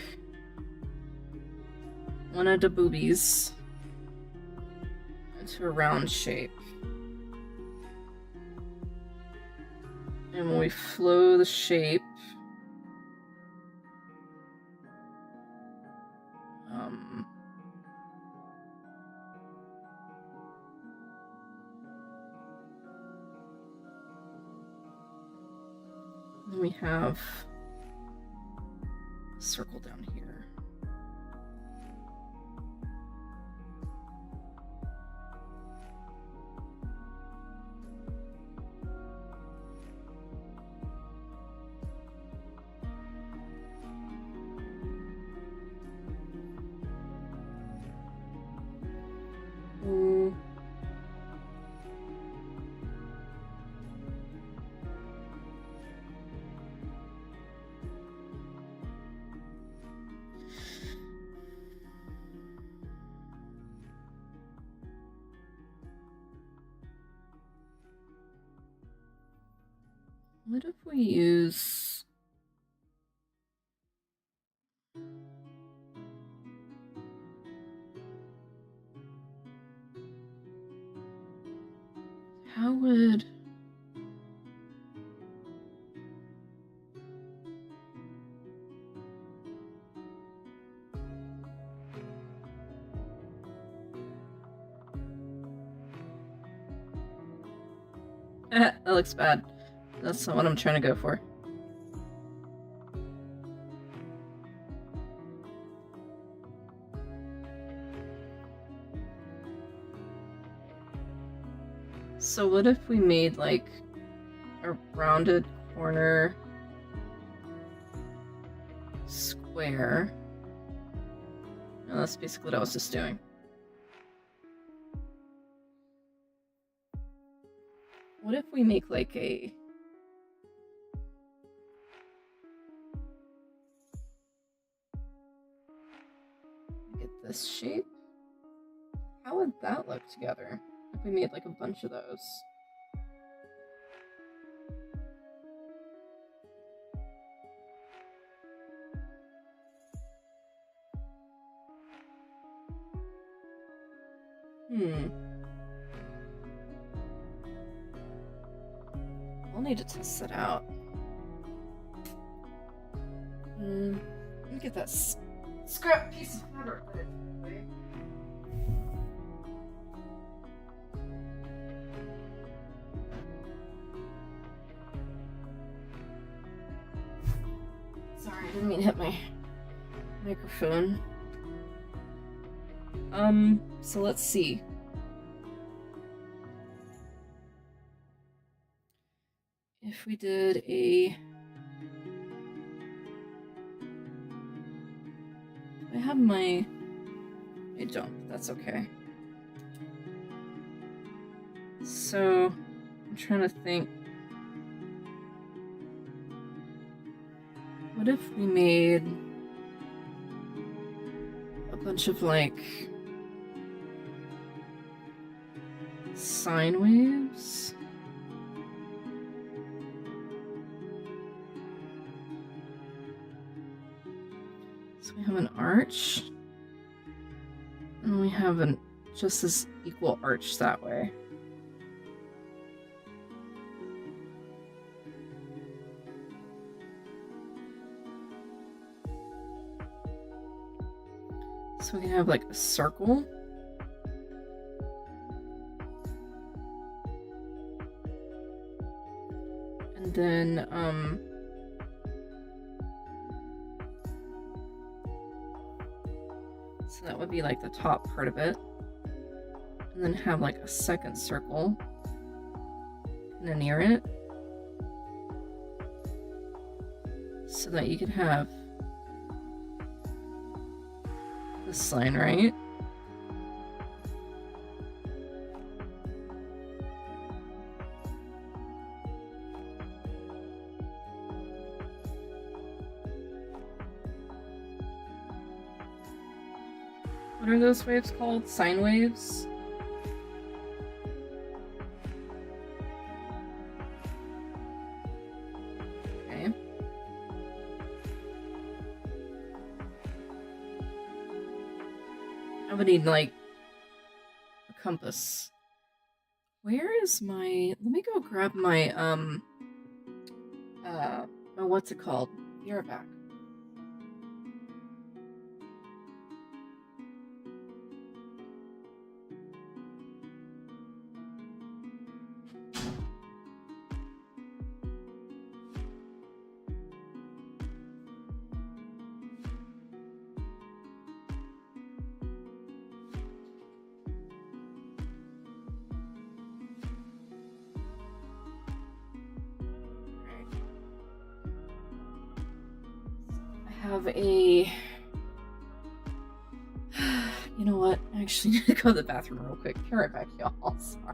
one of the boobies into a round shape? And when we flow the shape, then we have a circle down here. What if we use... How would... that looks bad. That's not what I'm trying to go for. So what if we made like a rounded corner square? No, that's basically what I was just doing. What if we make like a... Get this shape? How would that look together if we made like a bunch of those? I'll need to test it out. Let me get that scrap piece of fabric. Sorry, I didn't mean to hit my microphone. So let's see. If we did a... I have my... I don't, that's okay. So, I'm trying to think. What if we made a bunch of like sine waves? So we have an arch, and we have just this equal arch that way. So we can have like a circle. And then, so that would be like the top part of it. And then have like a second circle kind of near it. So that you could have this line, right? What are those waves called? Sine waves? Okay. I would need like a compass. Where is my... Let me go grab my what's it called? Be right back. Have a... You know what? I actually need to go to the bathroom real quick. Be right back, y'all. Sorry.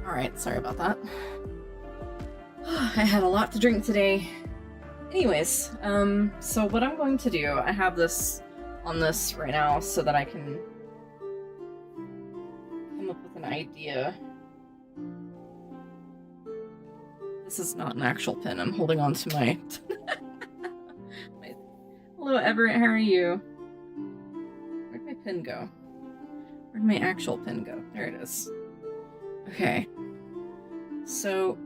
Alright, sorry about that. I had a lot to drink today. Anyways, so what I'm going to do, I have this on this right now so that I can come up with an idea. This is not an actual pen. I'm holding on to my... Hello, Everett. How are you? Where'd my pen go? Where'd my actual pen go? There it is. Okay. So,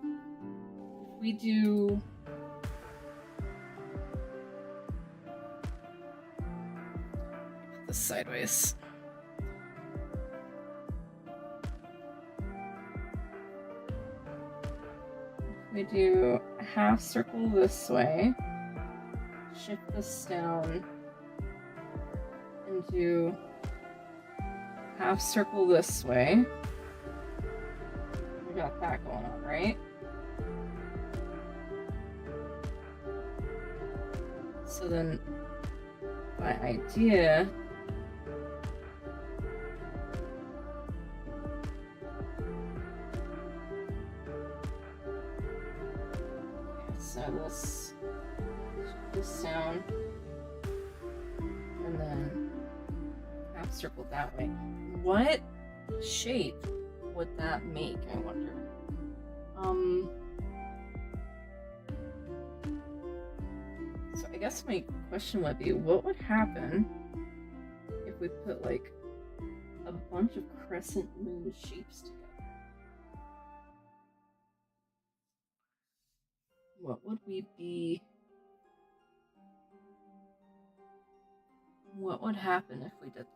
if we do... Put this sideways. We do a half circle this way, shift this down, and do half circle this way. We got that going on, right? So then, my idea so let's shift this down, and then half circle that way. What shape would that make, I wonder? So I guess my question would be, what would happen if we put like a bunch of crescent moon shapes together? What would we be? What would happen if we did that?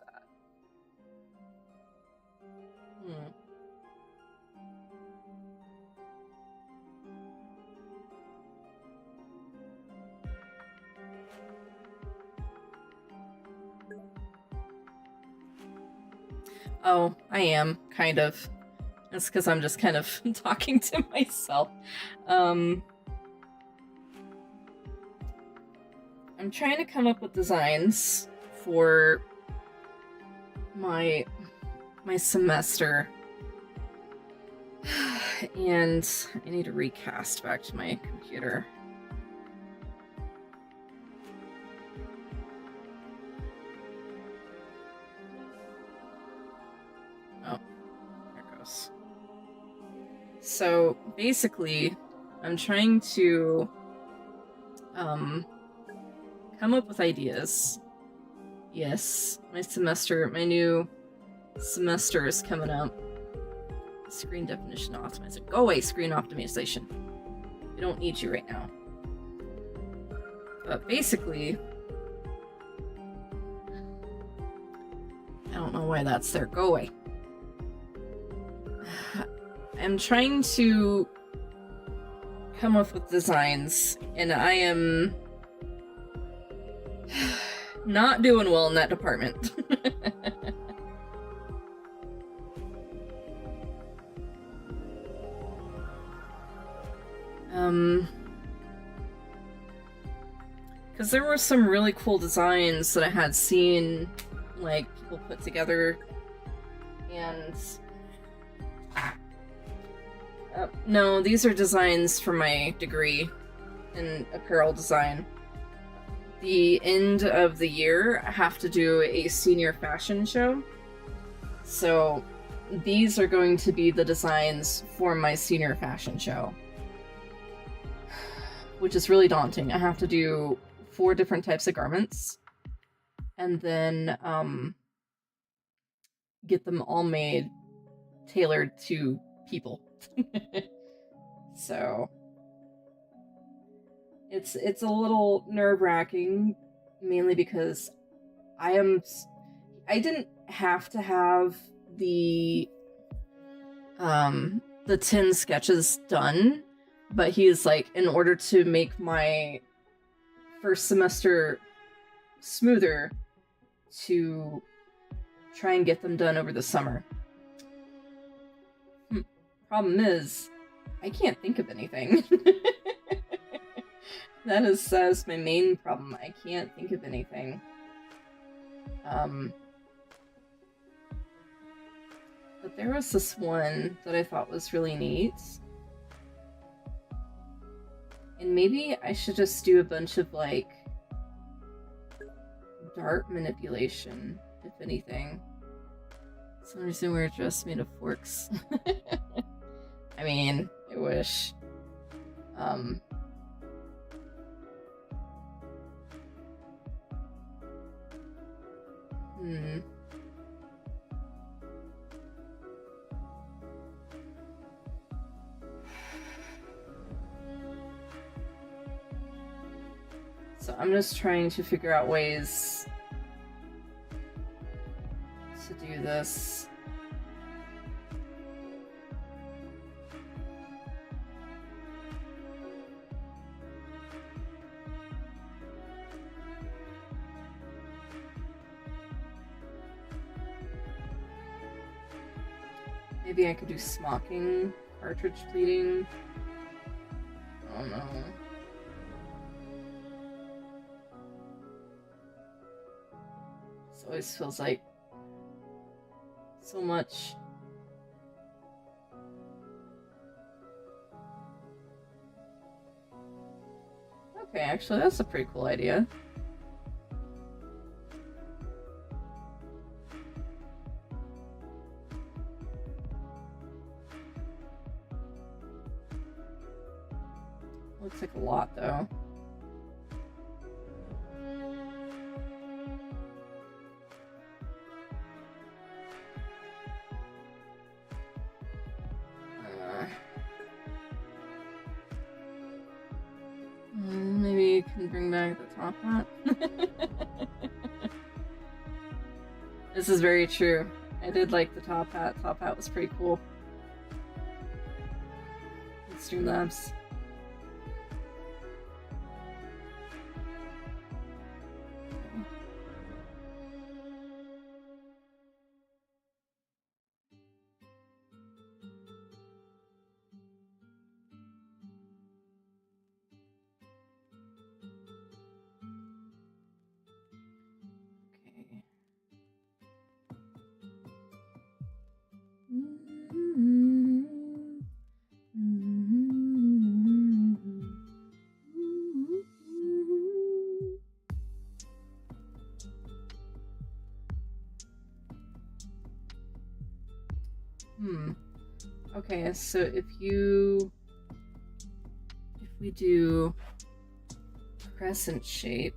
Oh, I am, kind of. That's because I'm just kind of talking to myself. I'm trying to come up with designs for my semester. And I need to recast back to my computer. Oh, there it goes. So basically, I'm trying to come up with ideas. Yes, my new semester is coming up. Screen definition optimizer. Go away, screen optimization. We don't need you right now. But basically, I don't know why that's there. Go away. I'm trying to come up with designs, and I am not doing well in that department. Because there were some really cool designs that I had seen, like, people put together, and... no, these are designs for my degree in apparel design. The end of the year, I have to do a senior fashion show. So these are going to be the designs for my senior fashion show. Which is really daunting. I have to do 4 different types of garments. And then get them all made, tailored to people. So it's a little nerve-wracking, mainly because I didn't have to have the 10 sketches done, but he's like, in order to make my first semester smoother, to try and get them done over the summer. Problem is, I can't think of anything. That is my main problem. I can't think of anything. The there was this one that I thought was really neat. And maybe I should just do a bunch of, like, dart manipulation, if anything. Some reason we're just made of forks. I mean, I wish. So I'm just trying to figure out ways to do this. Maybe I could do smocking, cartridge pleating. I don't know. This always feels like so much. Okay, actually, that's a pretty cool idea. Looks like a lot, though. Maybe you can bring back the top hat. This is very true. I did like the top hat. Top hat was pretty cool. Streamlabs. Okay, so if we do crescent shape,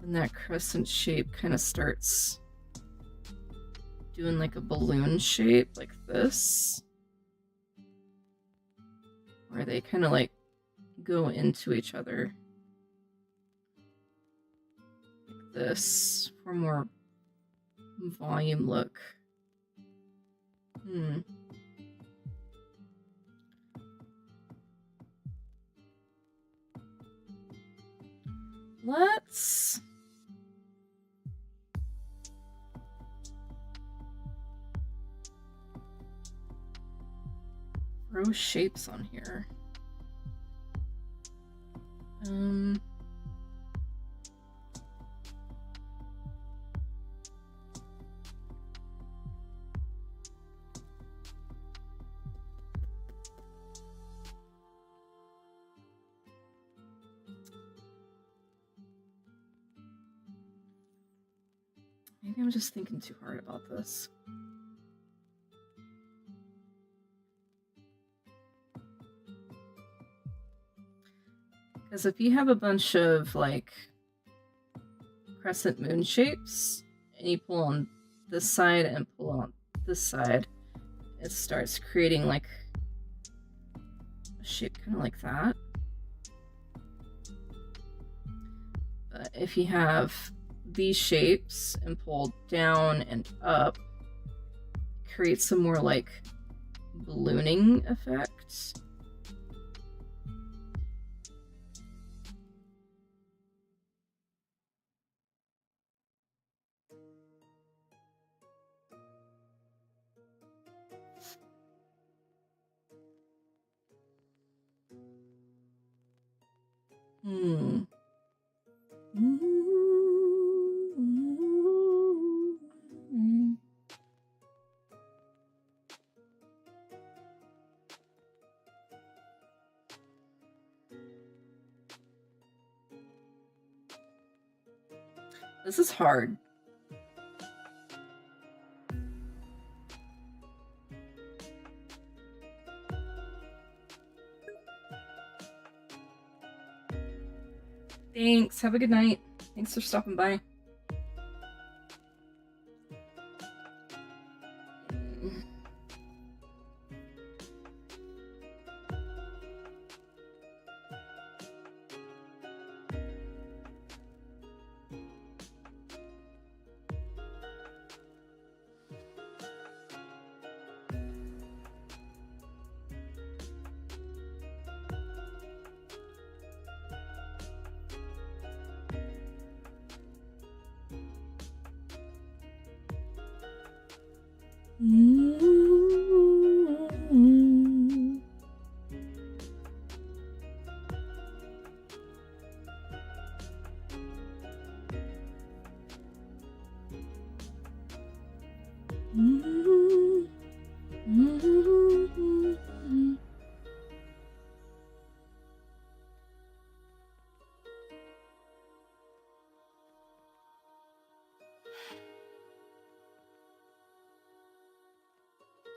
then that crescent shape kind of starts doing like a balloon shape like this, where they kind of like go into each other like this for more volume look. Let's throw shapes on here. Maybe I'm just thinking too hard about this. Because if you have a bunch of like crescent moon shapes and you pull on this side and pull on this side, it starts creating like a shape kind of like that. But if you have these shapes and pull down and up, create some more like ballooning effects. This is hard. Thanks. Have a good night. Thanks for stopping by.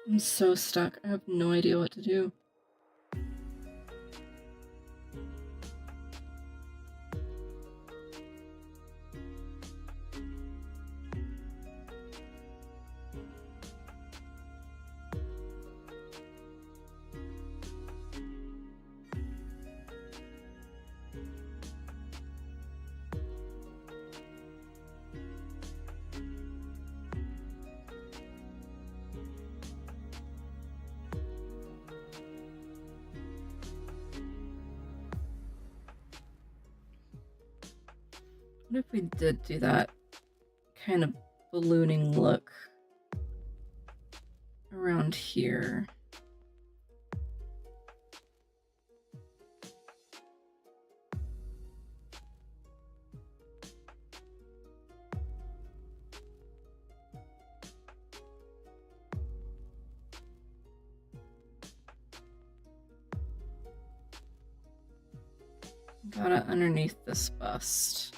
I'm so stuck. I have no idea what to do. What if we did do that kind of ballooning look around here? Got it underneath this bust.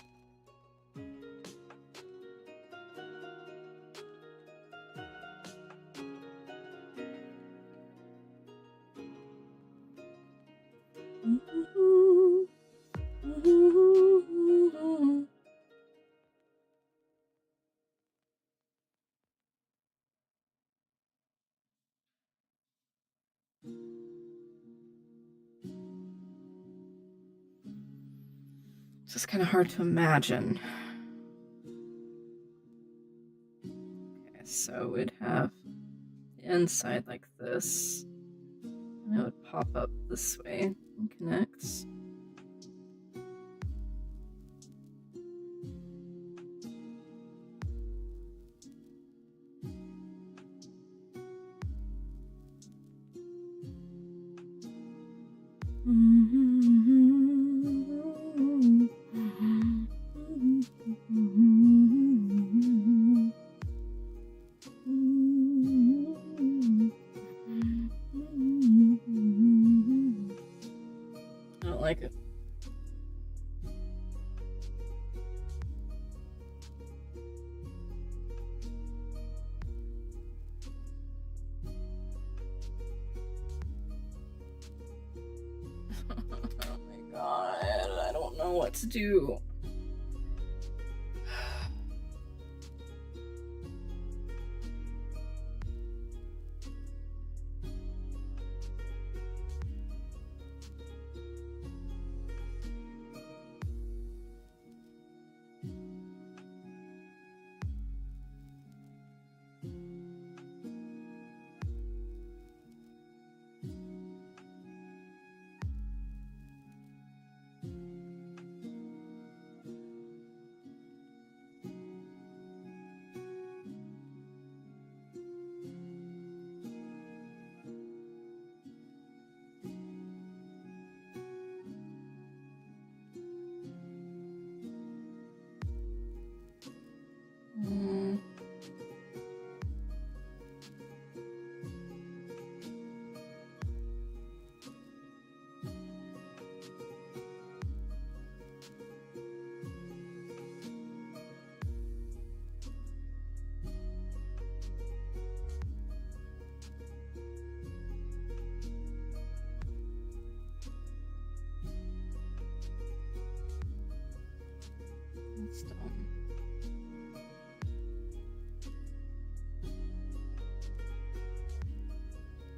It's just kind of hard to imagine. Okay, so we'd have the inside like this, and it would pop up this way and connects. I don't like it. Oh my god, I don't know what to do.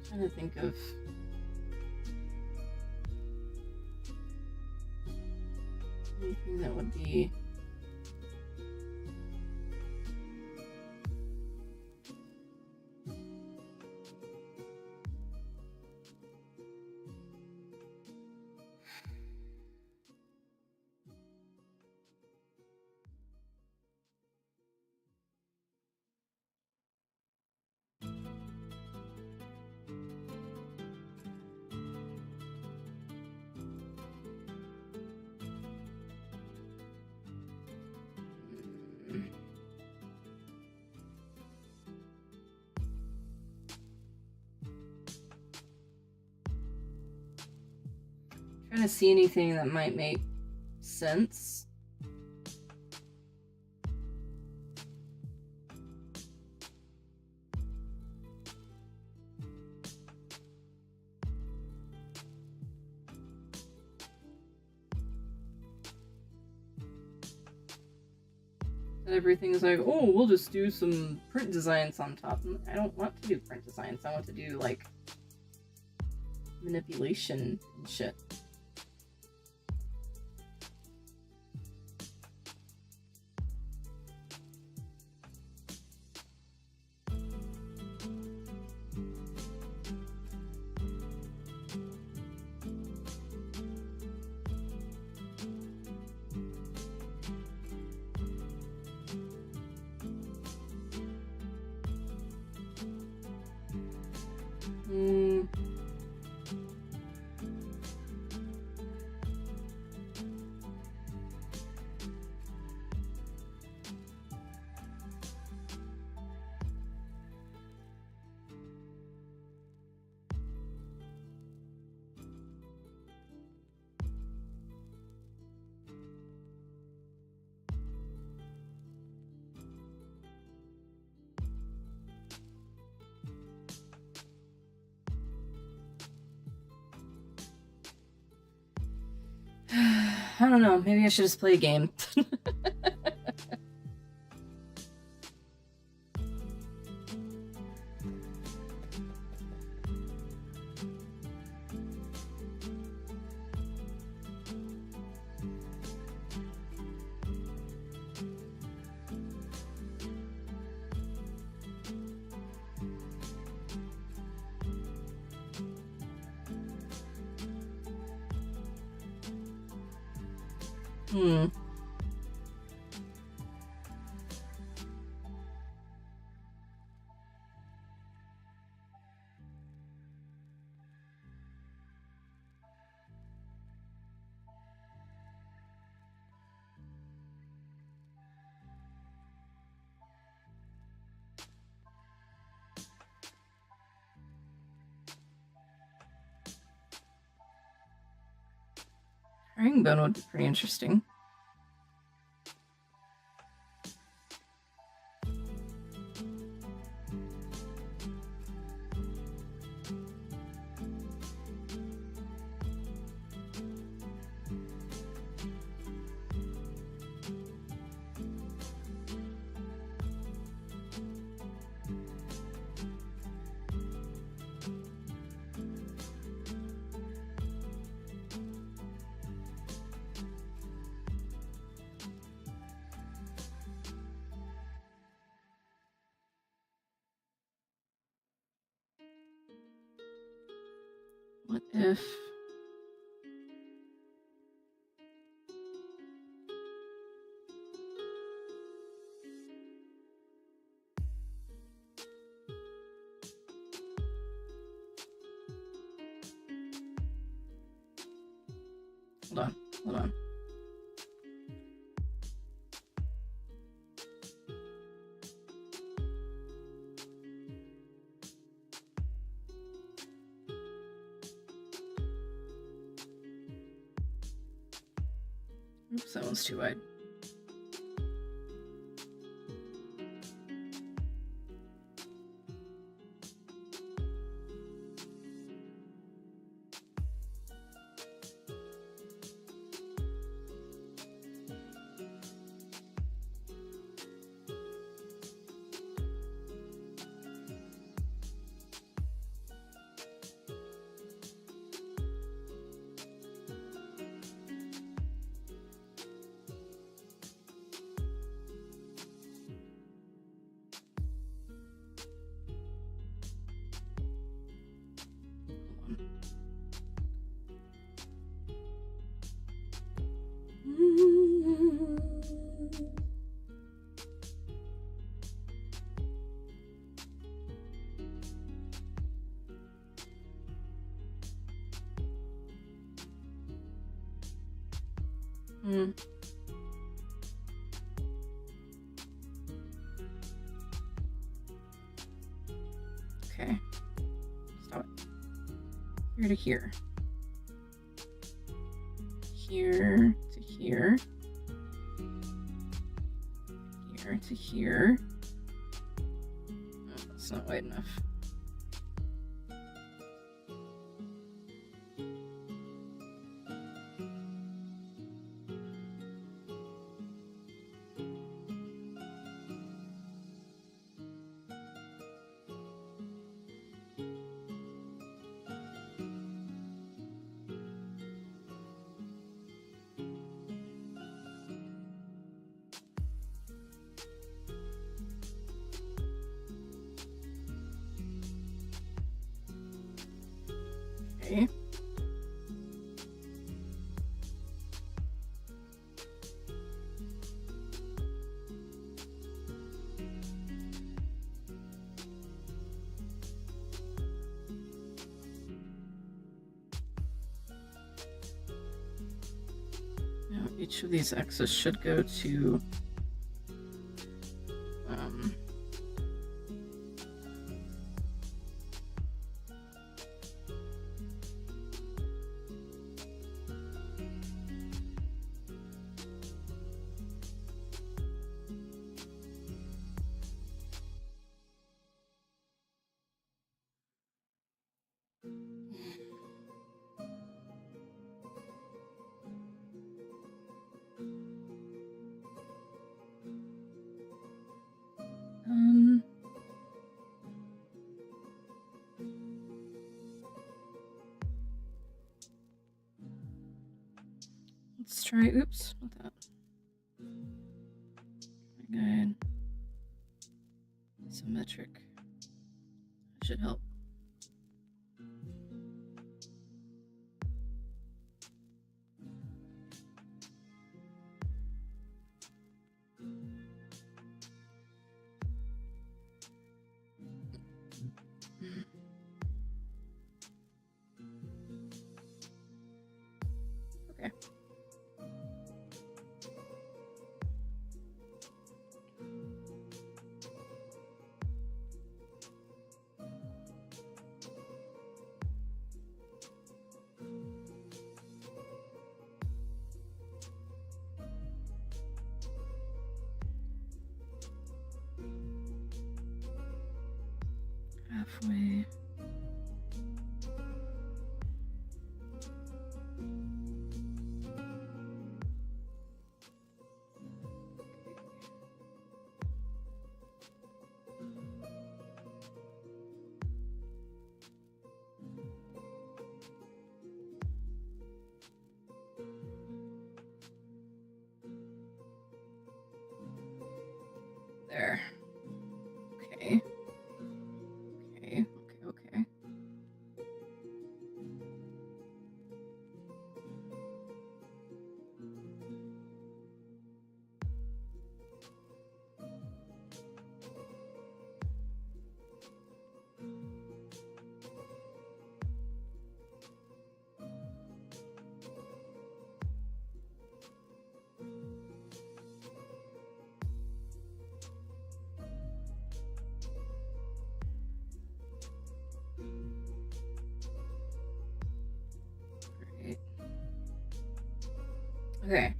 Trying to think of anything that would be trying to see anything that might make sense. Everything's like, oh, we'll just do some print designs on top. I don't want to do print designs. I want to do, like, manipulation and shit. I don't know. Maybe I should just play a game. Herringbone would be pretty interesting. What if... Hold on. Oops, that one's too wide. Okay. Stop it. Here to here. Here to here. Here to here. Oh, that's not wide enough. Okay. Now each of these X's should go to let's try, oops, not that. Good. Symmetric. That should help. Okay. Halfway. There. Okay. Okay, okay, okay. Great. Okay.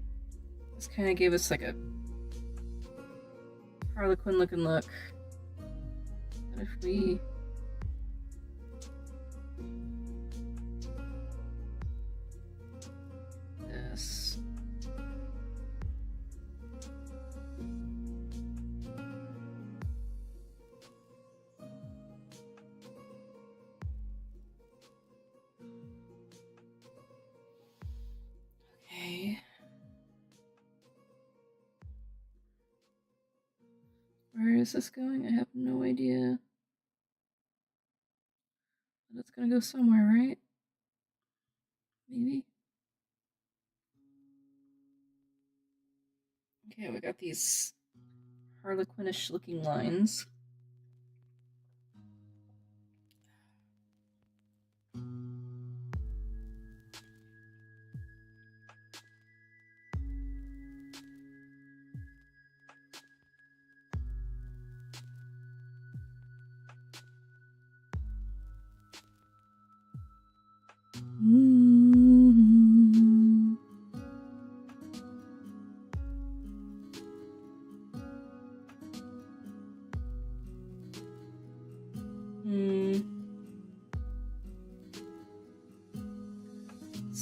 This kind of gave us like a Harlequin looking look. But if we this. Okay. Where is this going? I have no idea. But it's gonna go somewhere, right? Maybe? Okay, we got these Harlequinish looking lines.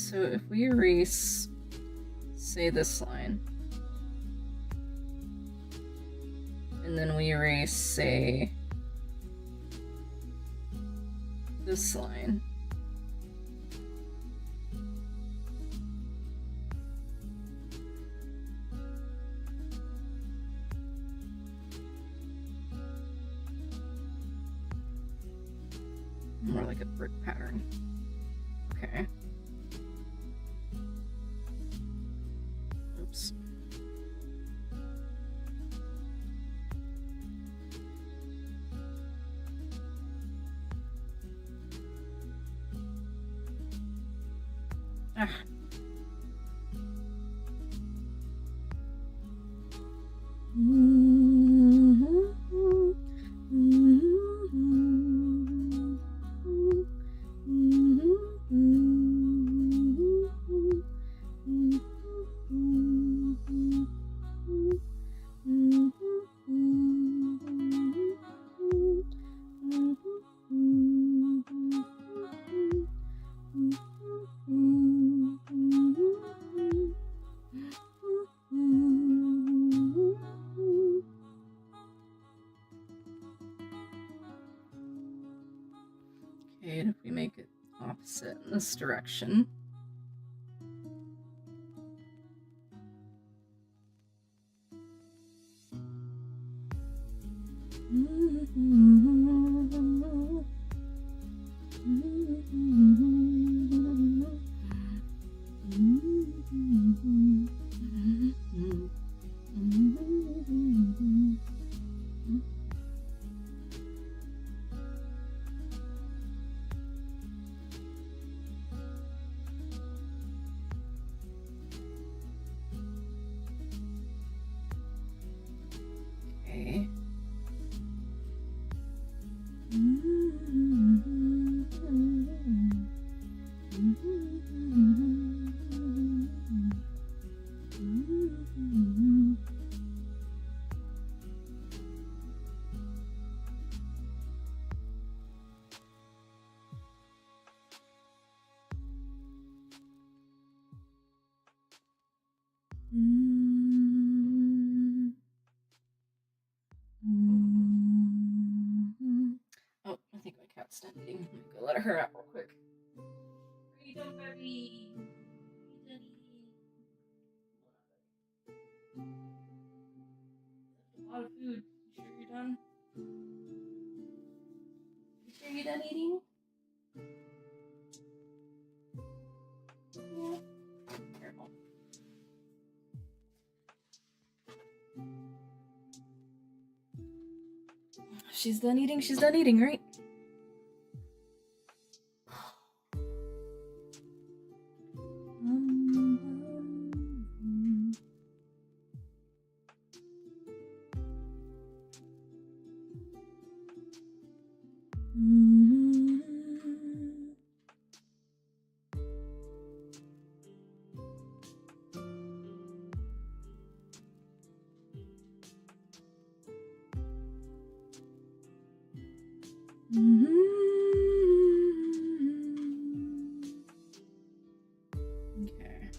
So if we erase, say, this line, and then we erase, say, this line, more like a brick pattern. Okay. Oops. Ah. Okay, and if we make it opposite in this direction. Okay. Oh, I think my cat's done eating. I'm gonna go let her out real quick. Are you done, baby? Are you done eating? That's a lot of food. You sure you're done? You sure you're done eating? Yeah. Careful. She's done eating, right? Okay.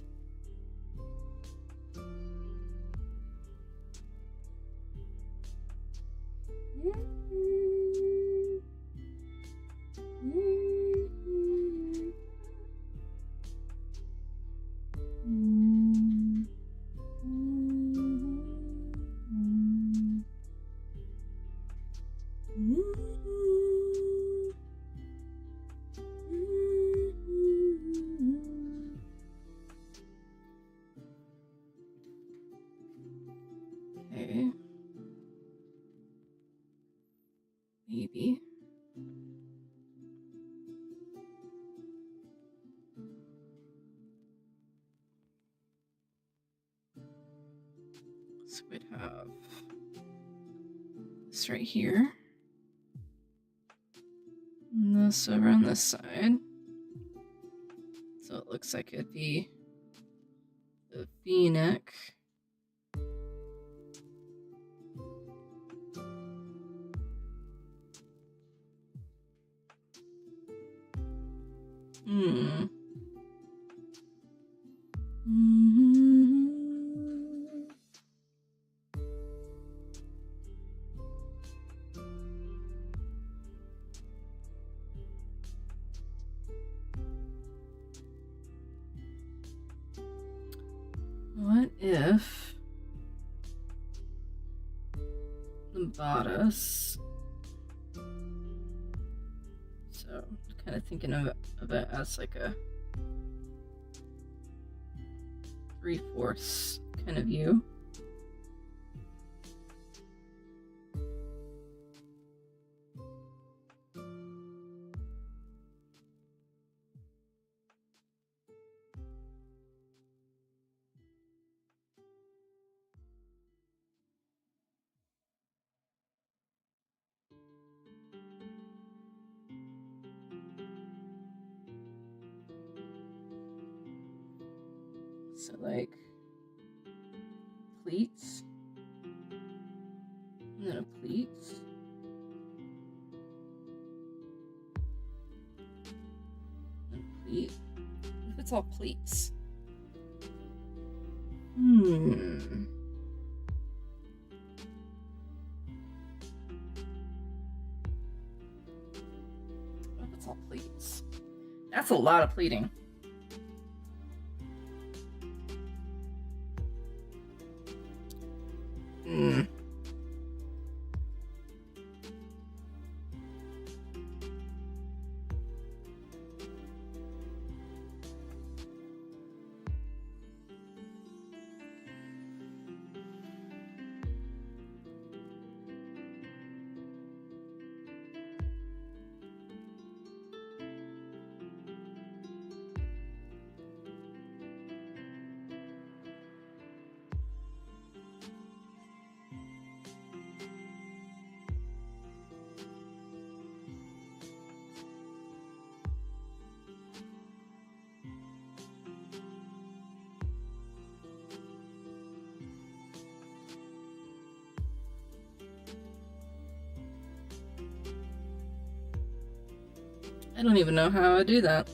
Okay. Maybe. So we'd have this right here. And this over on this side. So it looks like it'd be the V-neck. if the bodice, so kind of thinking of it as like a 3/4 kind of view. So like pleats, and then a pleats, and a pleat. What if it's all pleats? What if it's all pleats? That's a lot of pleating. I don't even know how I do that.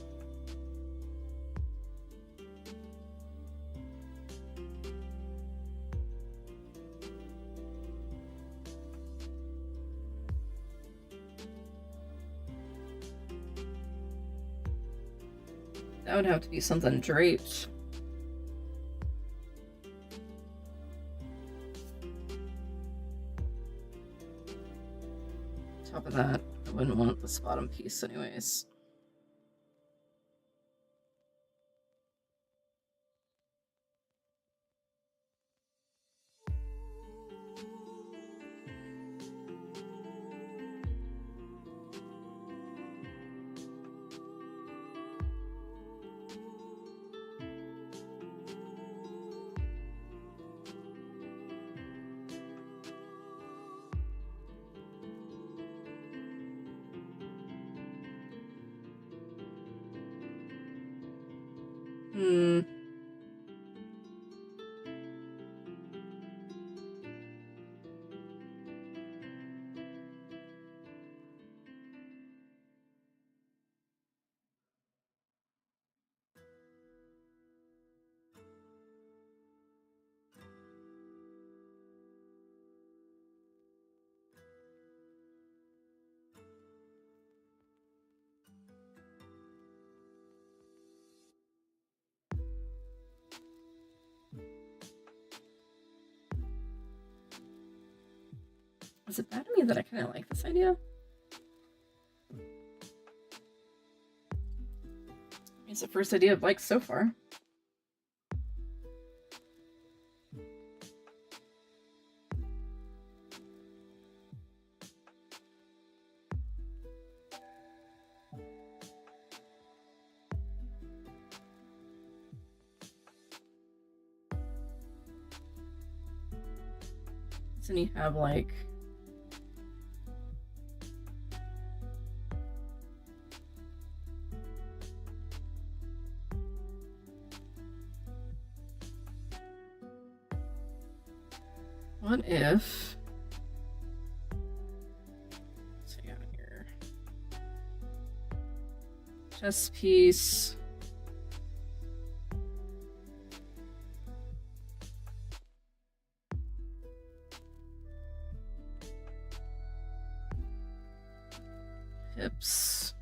That would have to be something draped. Top of that, I wouldn't want this bottom piece anyways. Is it bad to me that I kind of like this idea? It's the first idea I've liked so far. Then you have like what if let's see out here. Chest piece. Hips.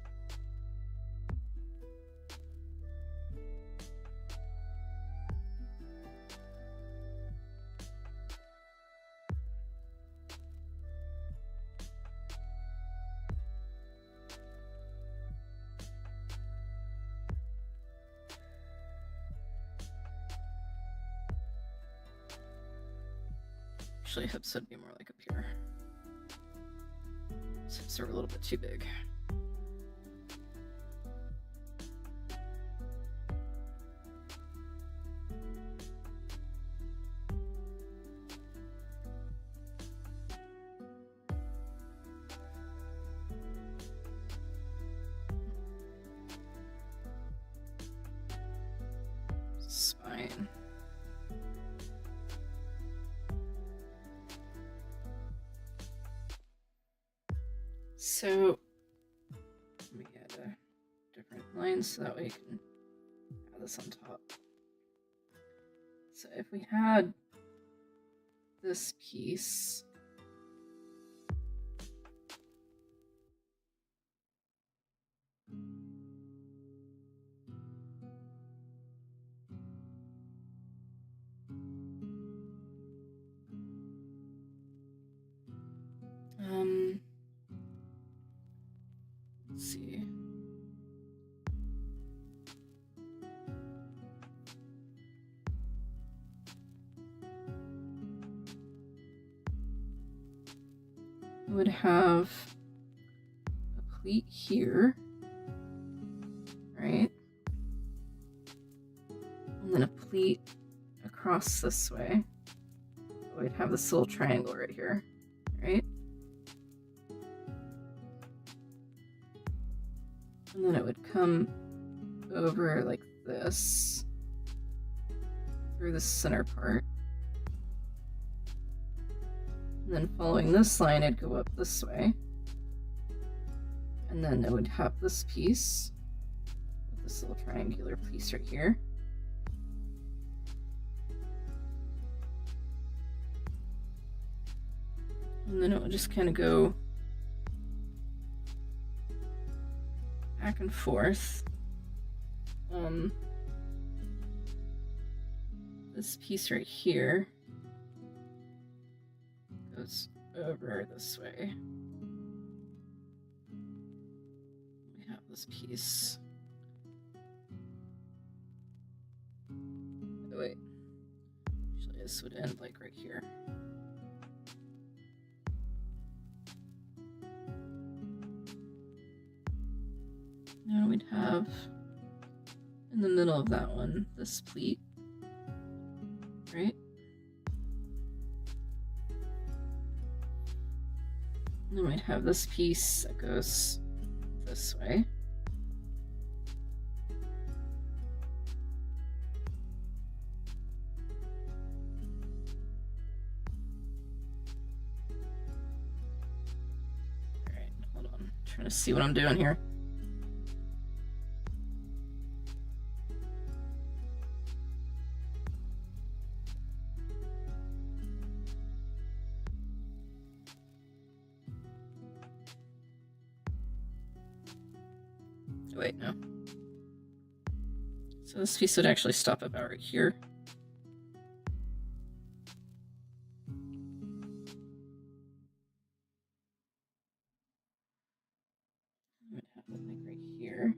Actually, hips would be more like up here. His hips are a little bit too big. Spine. So let me add a different line so that way you can add this on top. So if we had this piece, let's see. We would have a pleat here, right? And then a pleat across this way. We'd have this little triangle right here, right? And then it would come over like this through the center part. And then following this line, it'd go up this way. And then it would have this piece, with this little triangular piece right here. And then it would just kind of go back and forth. This piece right here goes over this way. We have this piece. Oh, wait. Actually, this would end like right here. Now we'd have in the middle of that one this pleat, right? And then we'd have this piece that goes this way. All right, hold on. I'm trying to see what I'm doing here. Wait, no. So this piece would actually stop about right here. I would have it like right here.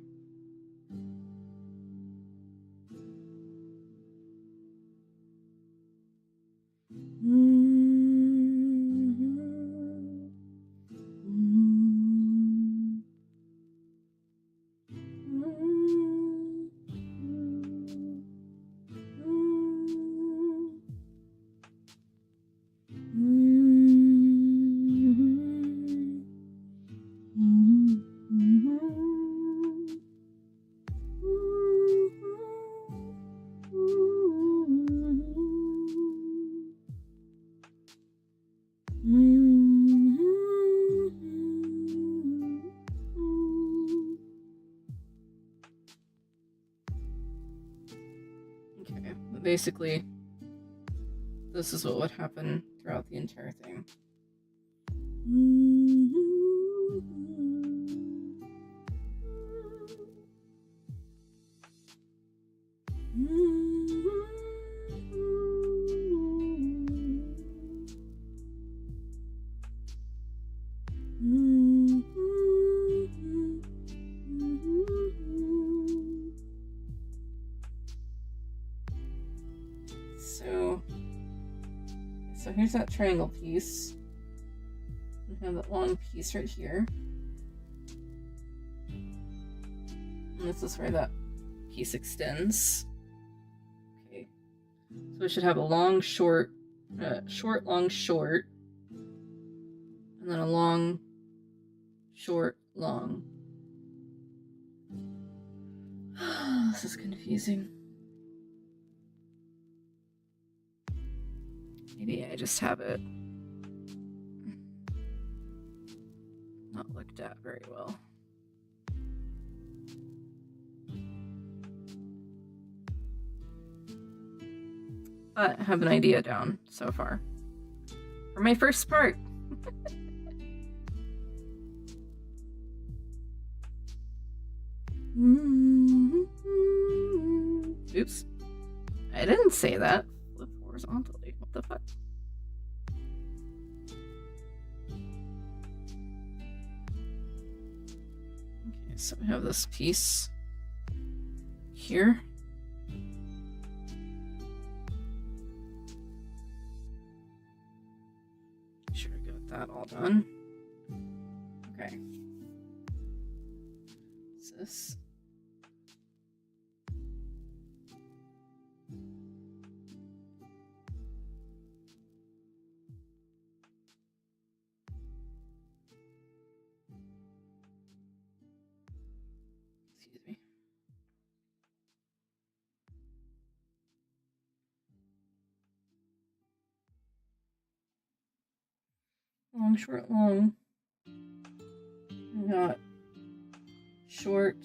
Okay, but basically, this is what would happen throughout the entire thing. So here's that triangle piece. We have that long piece right here. And this is where that piece extends. Okay. So we should have a long, short, short, long, short. And then a long, short, long. This is confusing. Maybe I just have it not looked at very well. But I have an idea down so far for my first part. Oops. I didn't say that. Flip horizontally. What the fuck? Okay, so we have this piece here. Make sure I got that all done. Okay. What's this? Excuse me. Long, short, long. We got short.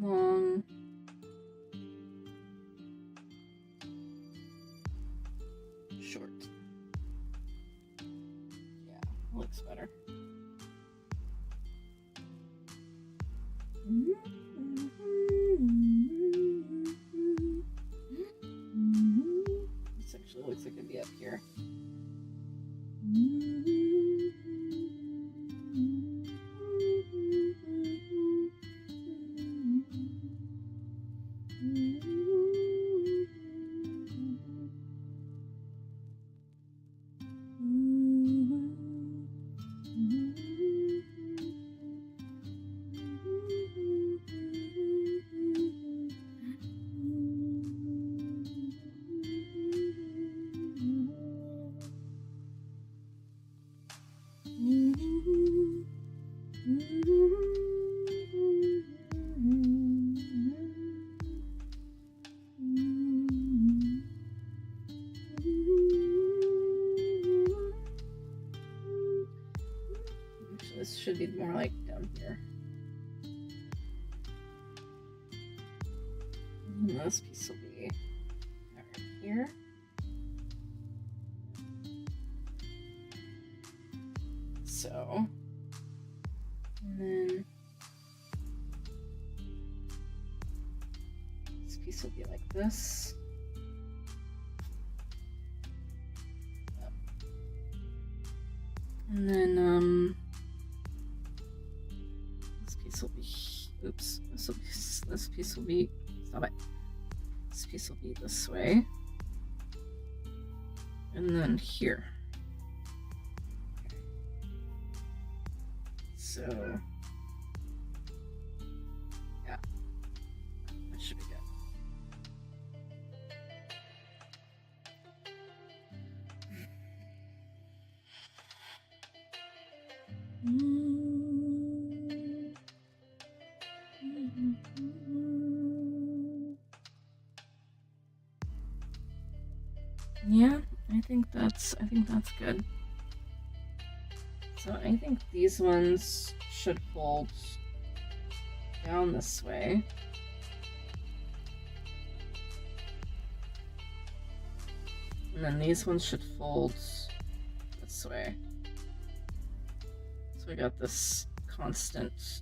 Long. Short. Yeah, looks better. This actually looks like it'd be up here. This should be more like down here. And this piece will be right here. So, and then this piece will be like this. And then this piece will be, oops, this piece will be, stop it. This piece will be this way. And then here. So, yeah, that should be good. Yeah, I think that's good. So I think these ones should fold down this way. And then these ones should fold this way. So we got this constant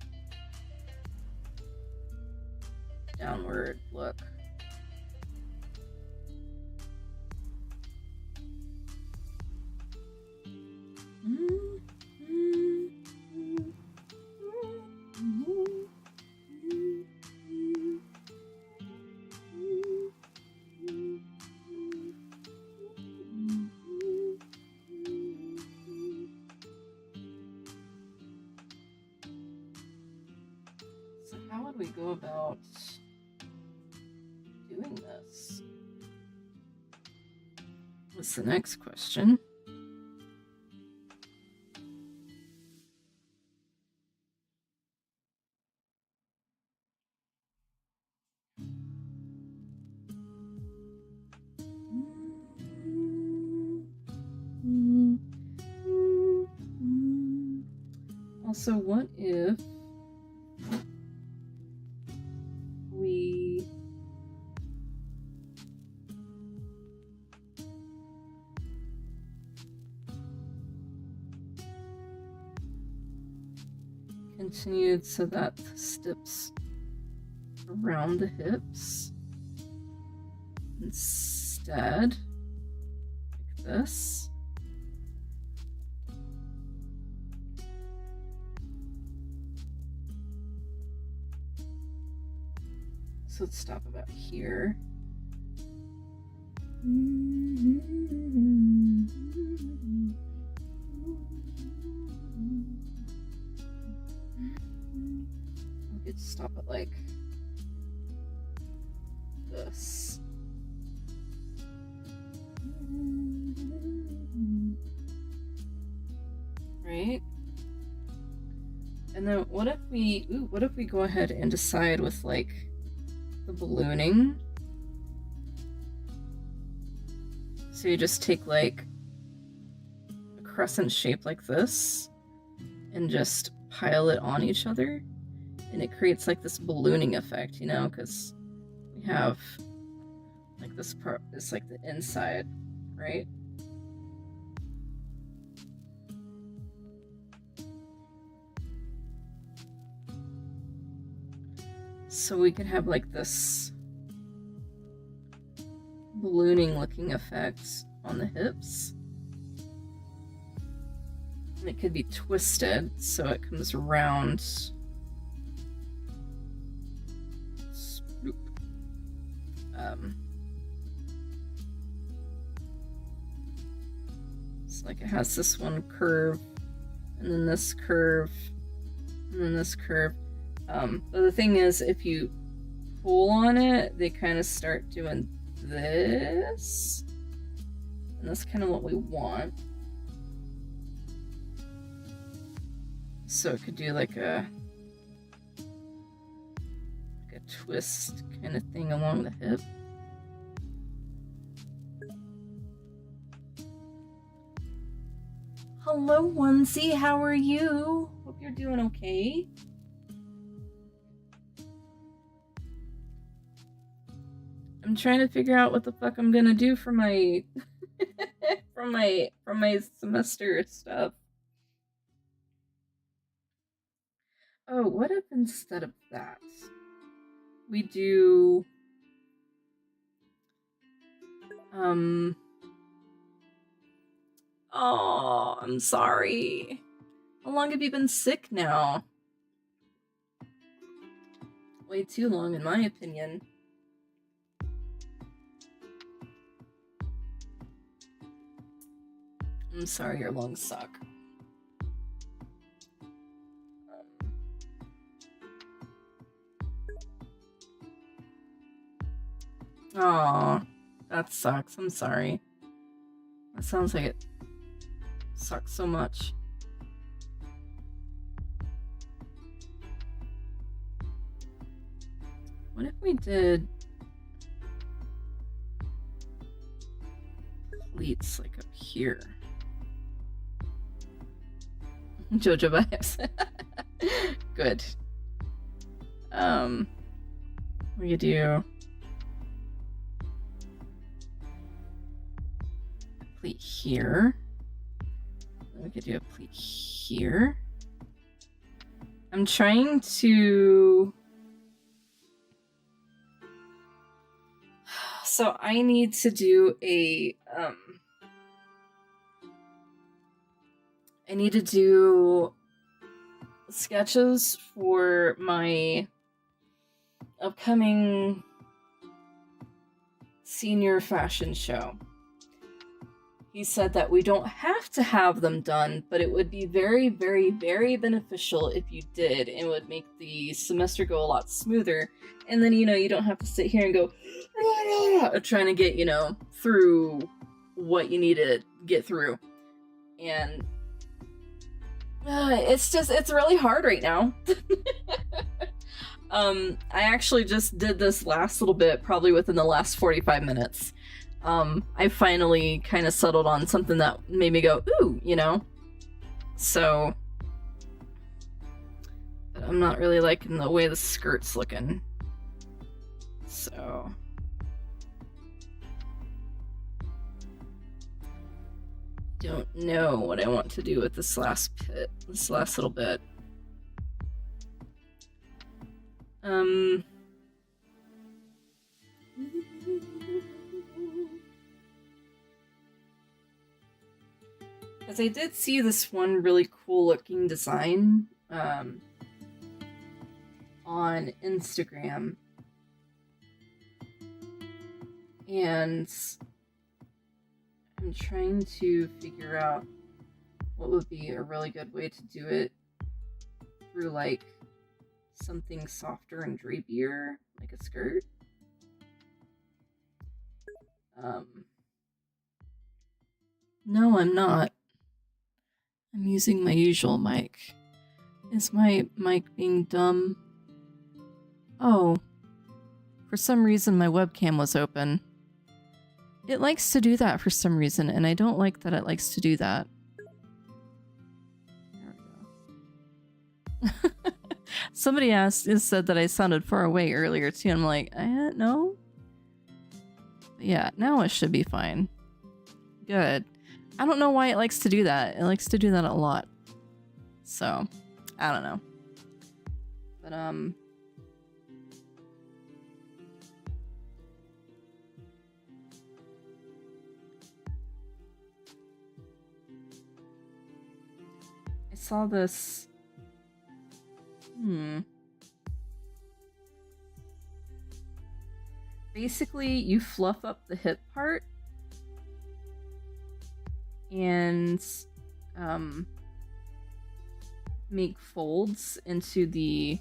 downward look. go about doing this? What's the next question? Also, what if we continued so that the steps around the hips instead, like this? So let's stop about here. We could stop at like this. Right? And then what if we go ahead and decide with like the ballooning? So you just take like a crescent shape like this and just pile it on each other, and it creates like this ballooning effect, you know, because we have like this part is like the inside, right? So we could have like this ballooning looking effect on the hips. And it could be twisted so it comes around. Swoop. So like it has this one curve, and then this curve, and then this curve. But the thing is, if you pull on it, they kind of start doing this, and that's kind of what we want. So it could do like a twist kind of thing along the hip. Hello, Onesie, how are you? Hope you're doing okay. I'm trying to figure out what the fuck I'm gonna do for my from my semester stuff. Oh, what if instead of that we do oh, I'm sorry. How long have you been sick now? Way too long, in my opinion. I'm sorry your lungs suck. Aw, that sucks. I'm sorry. That sounds like it sucks so much. What if we did pleats like up here? JoJo vibes. Good. We could do a pleat here. We could do a pleat here. I'm trying to... So I need to do a, I need to do sketches for my upcoming senior fashion show. he said that we don't have to have them done, but it would be very, very, very beneficial if you did, and would make the semester go a lot smoother. And then, you know, you don't have to sit here and go trying to get, you know, through what you need to get through. And it's really hard right now. I actually just did this last little bit, probably within the last 45 minutes. I finally kind of settled on something that made me go, ooh, you know? So, but I'm not really liking the way the skirt's looking. So. Don't know what I want to do with this last little bit. Because I did see this one really cool looking design on Instagram, and I'm trying to figure out what would be a really good way to do it through like something softer and drapier, like a skirt. No, I'm not. I'm using my usual mic. Is my mic being dumb? Oh. For some reason my webcam was open. It likes to do that for some reason, and I don't like that it likes to do that. There we go. Somebody said that I sounded far away earlier too. I'm like, no. But yeah, now it should be fine. Good. I don't know why it likes to do that. It likes to do that a lot. So, I don't know. But, I saw this. Basically, you fluff up the hip part and make folds into the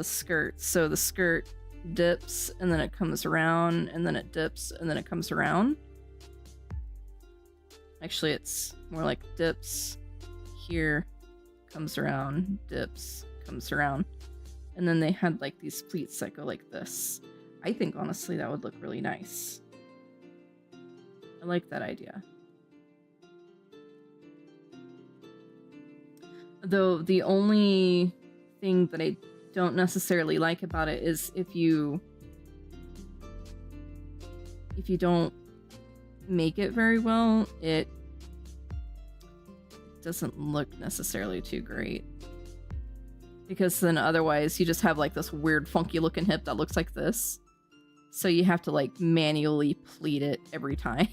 skirt. So the skirt dips and then it comes around and then it dips and then it comes around. Actually, it's more like dips here, comes around, dips, comes around. And then they had like these pleats that go like this. I think honestly that would look really nice. I like that idea. Though the only thing that I don't necessarily like about it is if you don't make it very well, it doesn't look necessarily too great. Because then otherwise you just have like this weird funky looking hip that looks like this. So you have to like manually pleat it every time.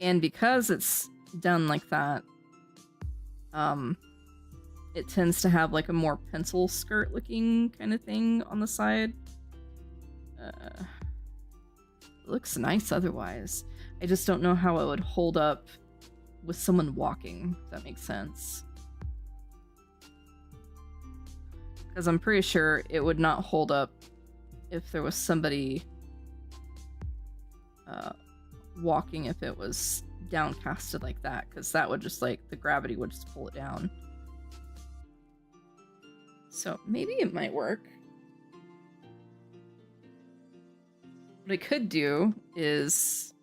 And because it's done like that, it tends to have like a more pencil skirt looking kind of thing on the side. It looks nice otherwise. I just don't know how it would hold up with someone walking, if that makes sense. Because I'm pretty sure it would not hold up if there was somebody walking if it was downcasted like that, because that would just like, the gravity would just pull it down. So maybe it might work. What I could do is,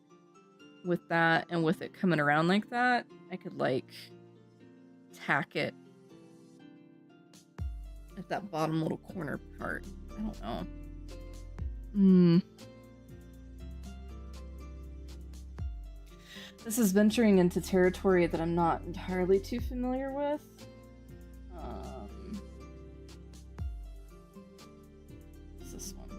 with that and with it coming around like that, I could like tack it at that bottom little corner part. I don't know. This is venturing into territory that I'm not entirely too familiar with. What's this one?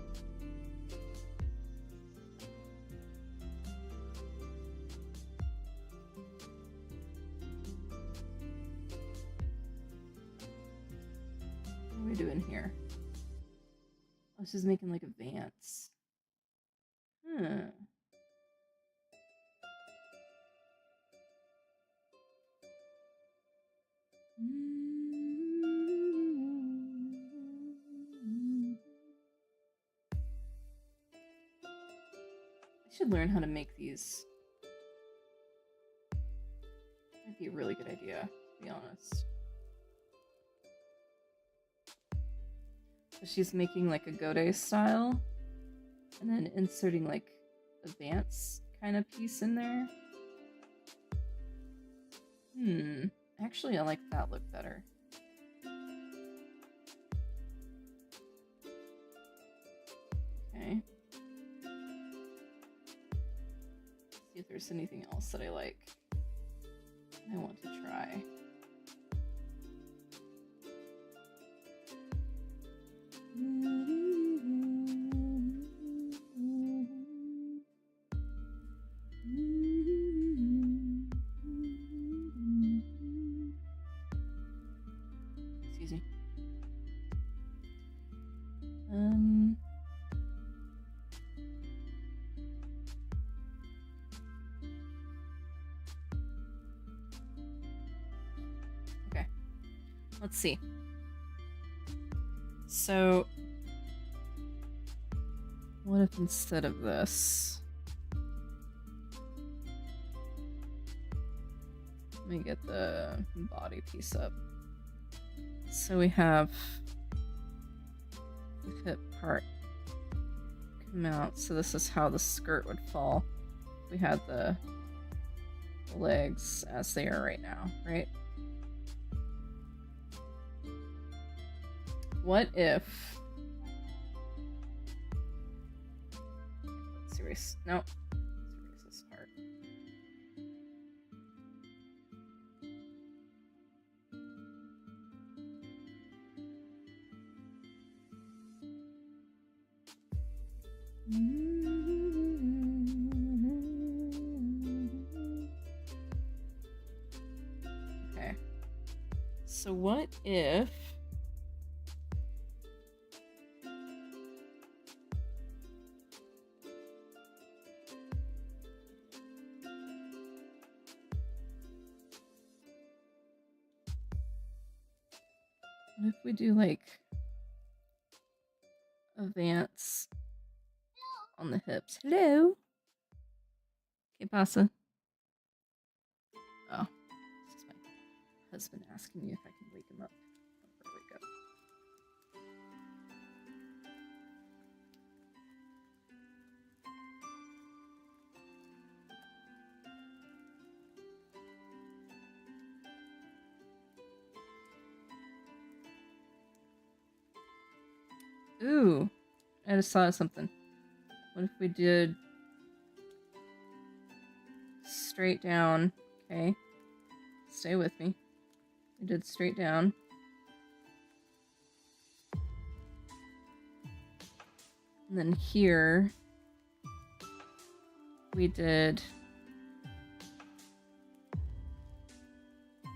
are we doing here? Oh, she's making like a Vance. I should learn how to make these. Might be a really good idea, to be honest. So she's making like a Gode style, and then inserting like a Vance kind of piece in there. Actually, I like that look better. Okay. See if there's anything else that I like. I want to try. Excuse me. Okay. Let's see. So, what if instead of this, let me get the body piece up. So we have the hip part come out. So this is how the skirt would fall. We had the legs as they are right now, right? What if... Let's erase... No. Let's erase this part. Okay. So what if... What if we do like a Vance on the hips? Hello? ¿Qué pasa? Oh, this is my husband asking me if I can wake him up. There we go. Ooh, I just thought of something. What if we did straight down? Okay, stay with me. We did straight down. And then here, we did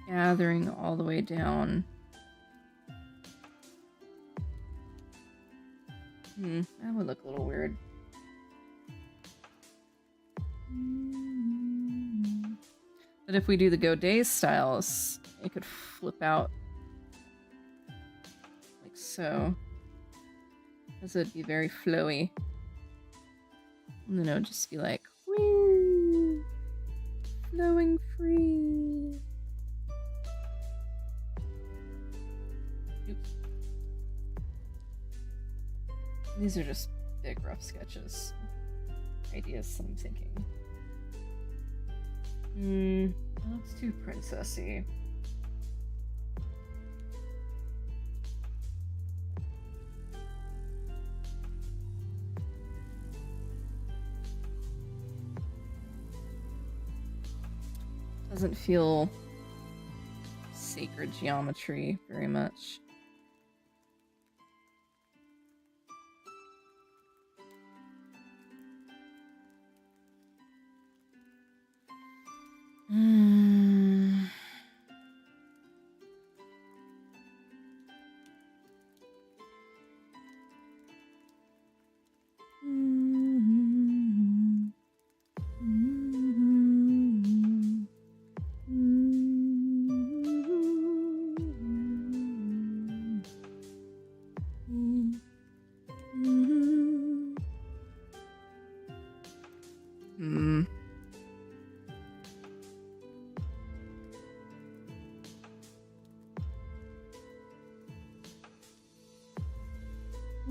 gathering all the way down. That would look a little weird. But if we do the Godet styles, it could flip out like so. Because it'd be very flowy. And then it would just be like, woo! Flowing free. Oops. These are just big rough sketches. Ideas that I'm thinking. That looks too princessy. Doesn't feel sacred geometry very much.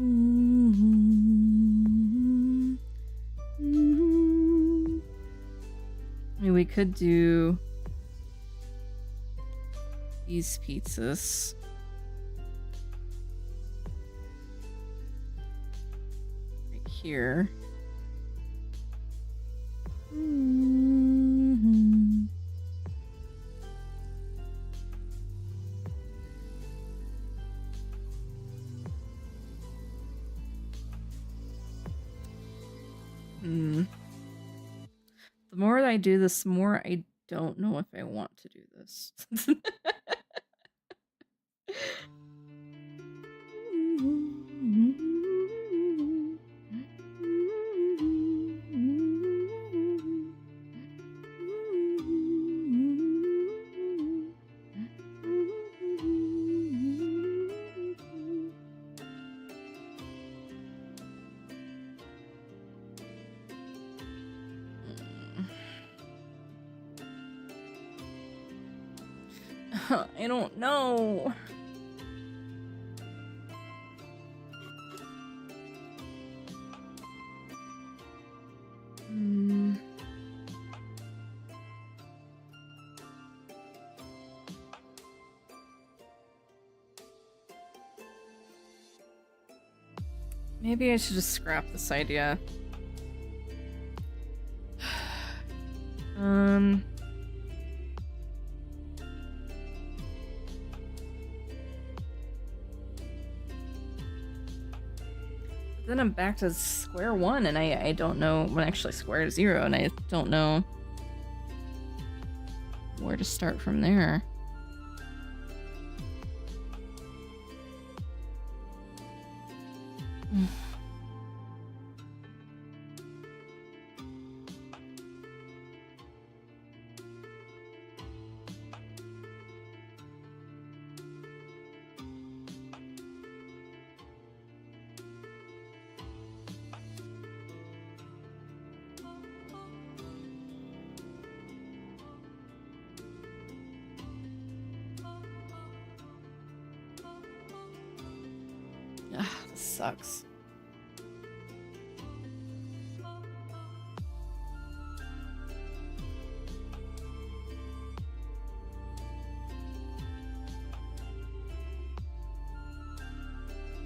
I mean, we could do these pizzas. Right here. The more I do this, the more I don't know if I want to do this. I don't know. Maybe I should just scrap this idea. Then I'm back to square one, and I don't know, well, actually square zero, and I don't know where to start from there. This sucks.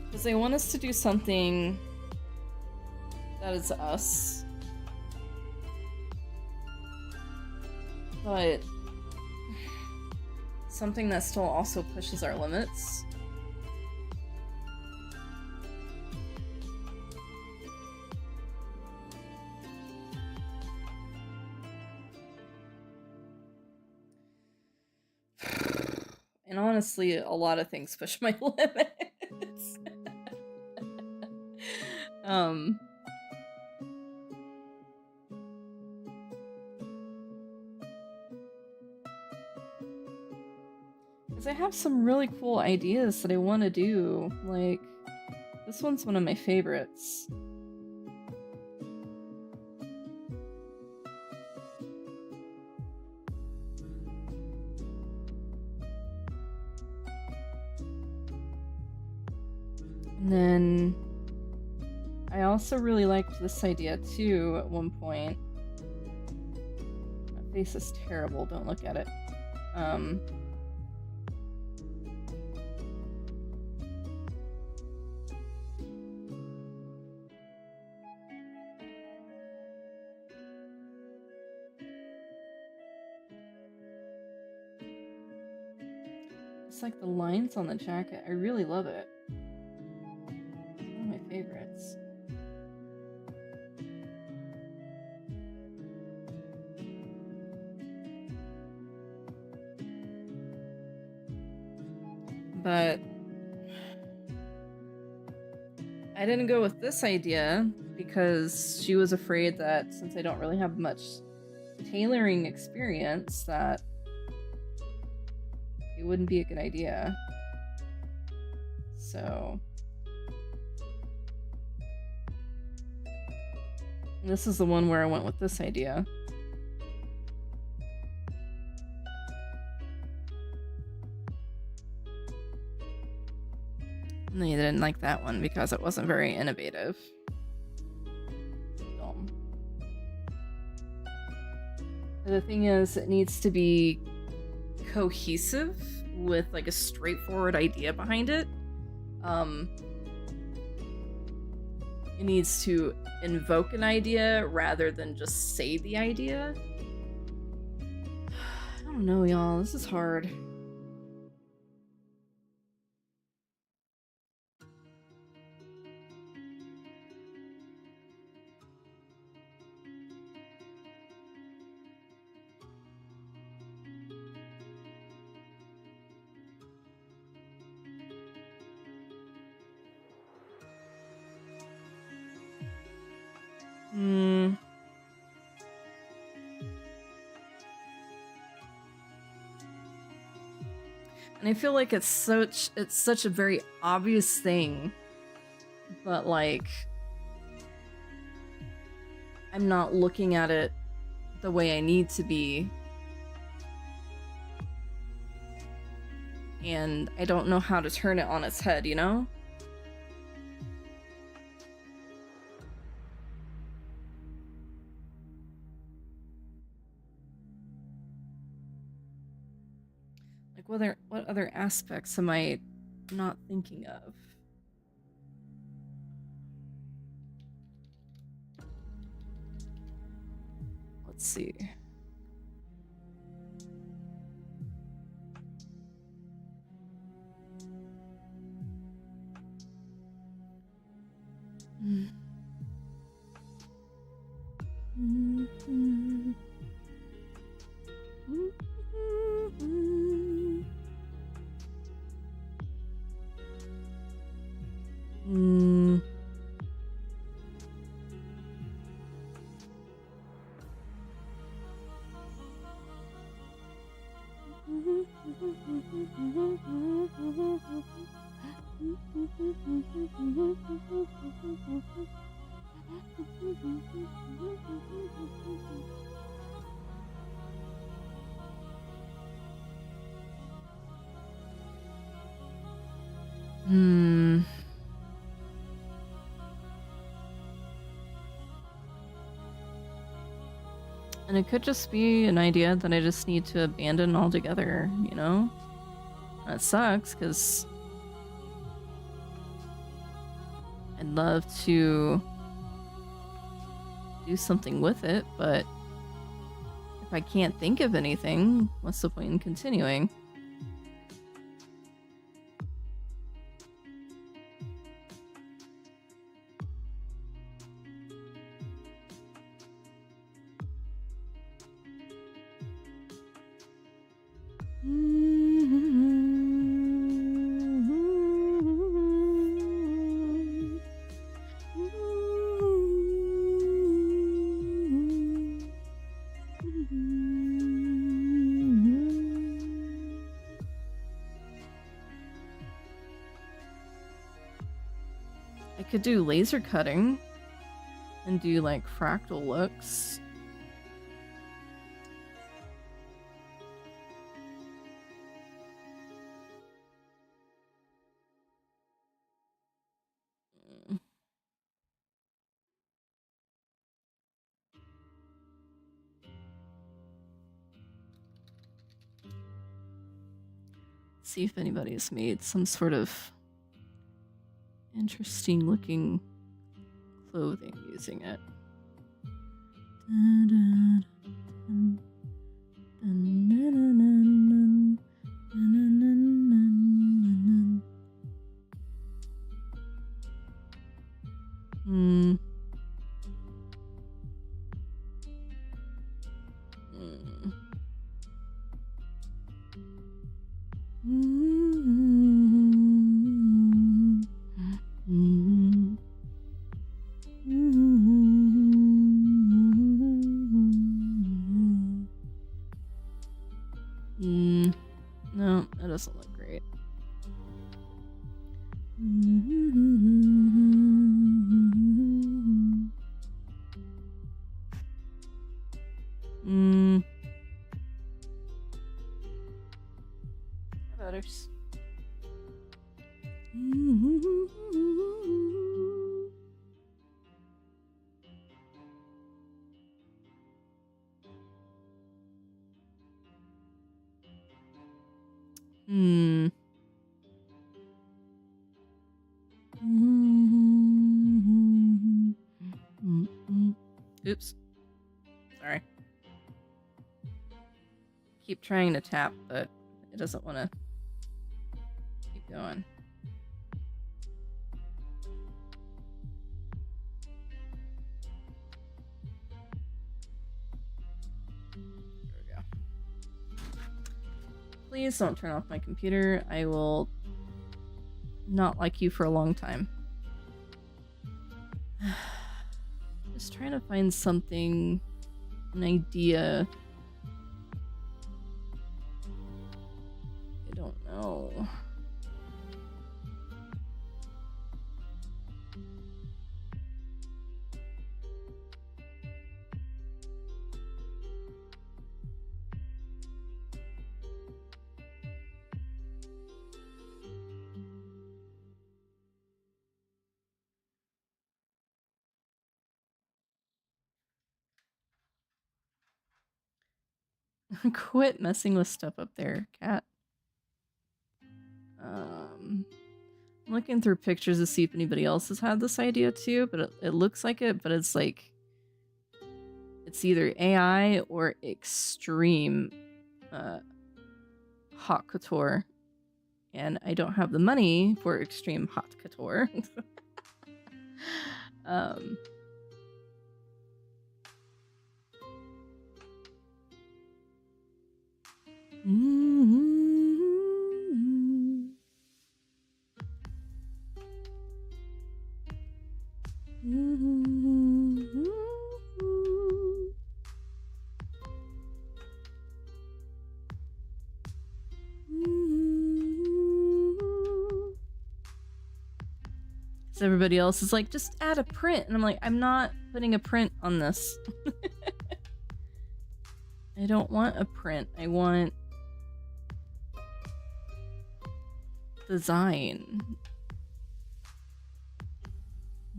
Because they want us to do something that is us. But something that still also pushes our limits. And honestly, a lot of things push my limits. Because I have some really cool ideas that I want to do. Like, this one's one of my favorites. And then I also really liked this idea too at one point. That face is terrible, don't look at it. It's like the lines on the jacket. I really love it. It's one of my favorites. But I didn't go with this idea because she was afraid that since I don't really have much tailoring experience, that it wouldn't be a good idea. So this is the one where I went with this idea. They didn't like that one because it wasn't very innovative. The thing is, it needs to be cohesive with like a straightforward idea behind it. It needs to invoke an idea rather than just say the idea. I don't know, y'all. This is hard. And I feel like it's such a very obvious thing, but like I'm not looking at it the way I need to be. And I don't know how to turn it on its head, you know? Like what other aspects am I not thinking of? Let's see. And it could just be an idea that I just need to abandon altogether, you know? That sucks, because I'd love to do something with it, but if I can't think of anything, what's the point in continuing? Could do laser cutting and do like fractal looks. See if anybody's made some sort of interesting looking clothing using it. No, that doesn't look great. Others. Hmm. Oops. Sorry. Keep trying to tap, but it doesn't want to keep going. There we go. Please don't turn off my computer. I will not like you for a long time. Just trying to find something, an idea. I don't know. Quit messing with stuff up there, cat. I'm looking through pictures to see if anybody else has had this idea too, but it looks like it, but it's like it's either AI or extreme haute couture, and I don't have the money for extreme haute couture. So everybody else is like, just add a print. And I'm like, I'm not putting a print on this. I don't want a print. I want design.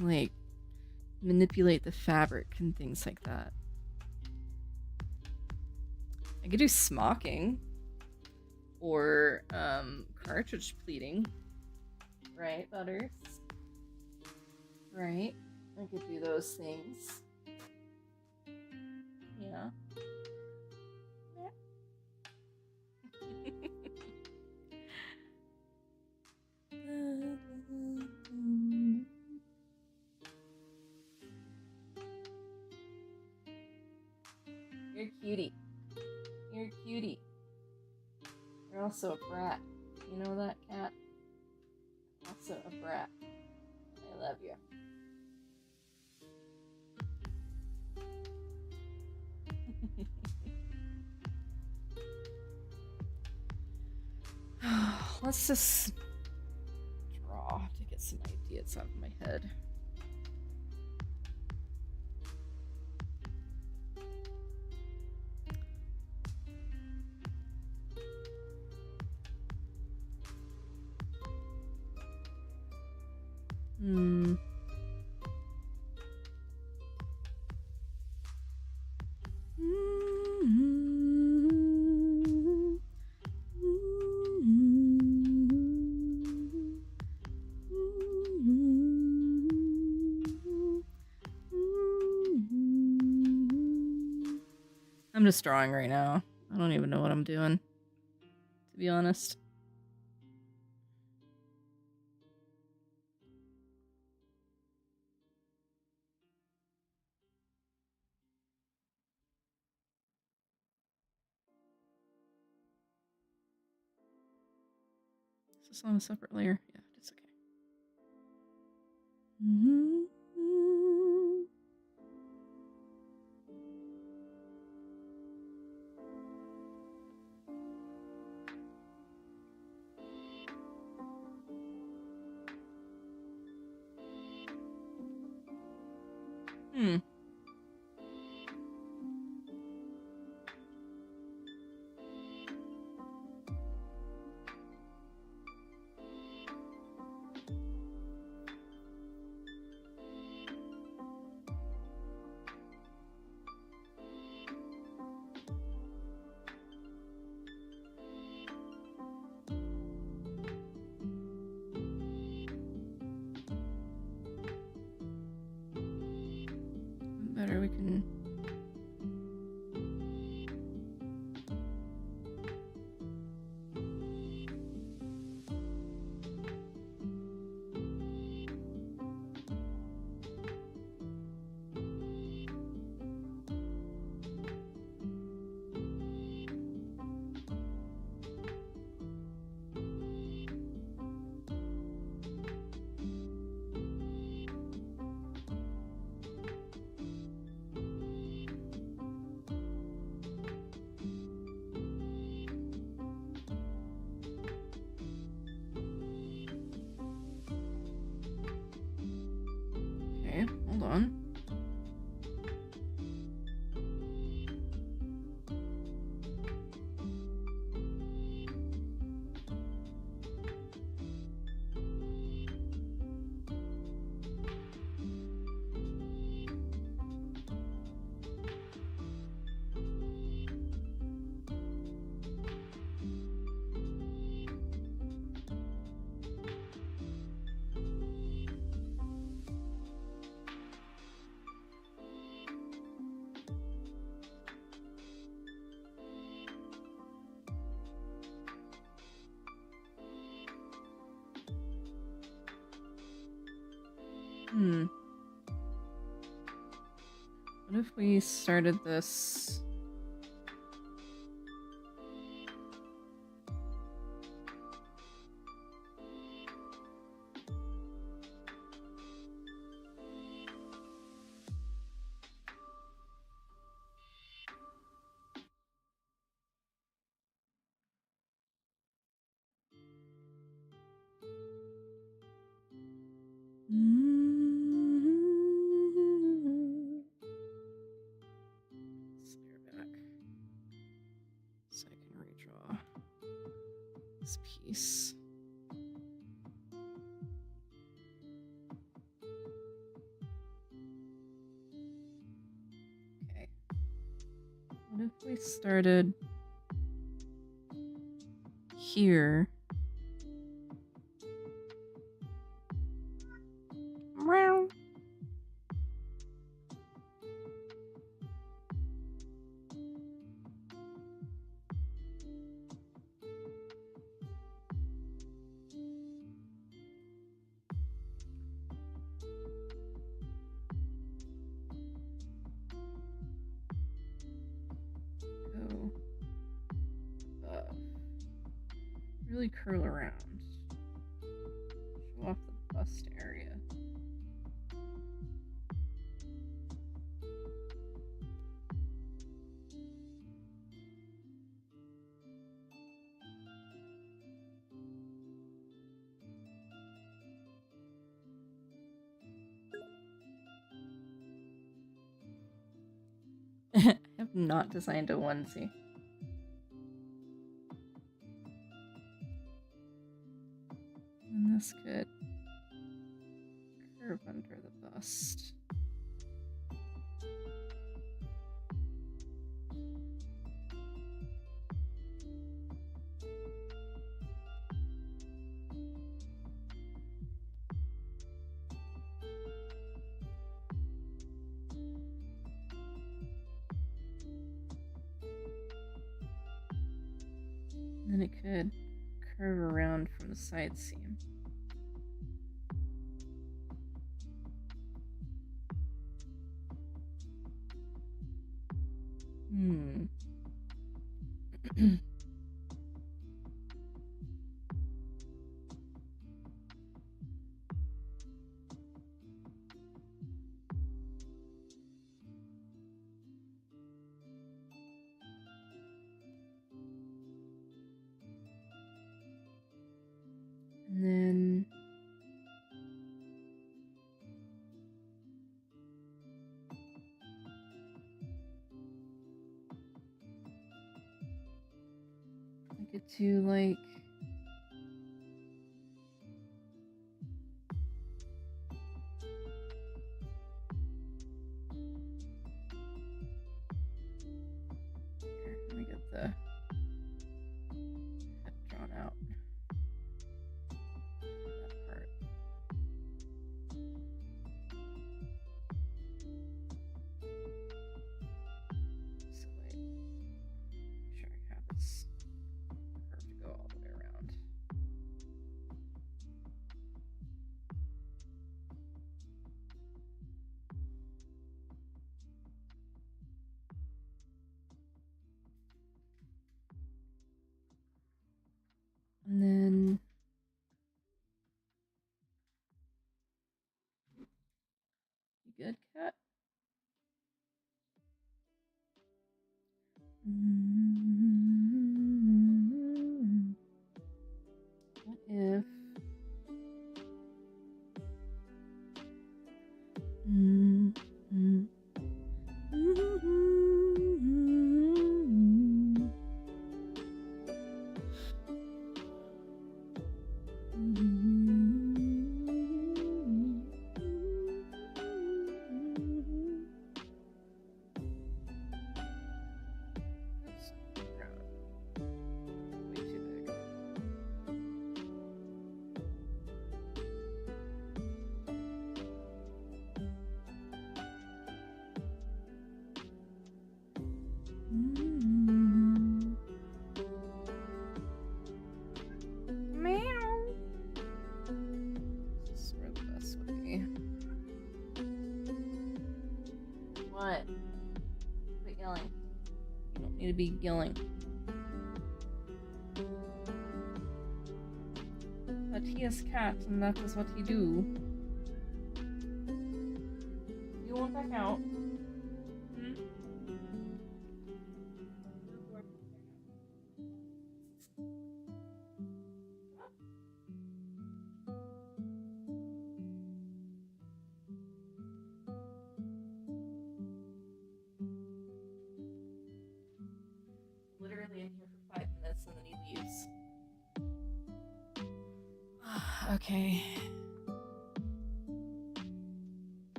Like, manipulate the fabric and things like that. I could do smocking or cartridge pleating. Right, Butters? Right? I could do those things. Yeah. You're a cutie. You're a cutie. You're also a brat. You know that, cat? Also a brat. I love you. Let's just draw to get some ideas out of my head. I'm just drawing right now. I don't even know what I'm doing, to be honest. Is this on a separate layer? Yeah, it's okay. can. Okay, hold on. What if we started this? Snare back so I can redraw this piece. Okay. What if we started here? Meow. Go above. Really curl around. Show off the bust area. I have not designed a onesie. And this could curve under the bust. And then it could curve around from the side seam. And then I could do like here, let me get the head drawn out. That part. if way too big. Meow. This is where the best would be. What? Quit yelling. You don't need to be yelling. But he is cat, and that is what he do. You want back out? Literally in here for 5 minutes and then he leaves. Okay.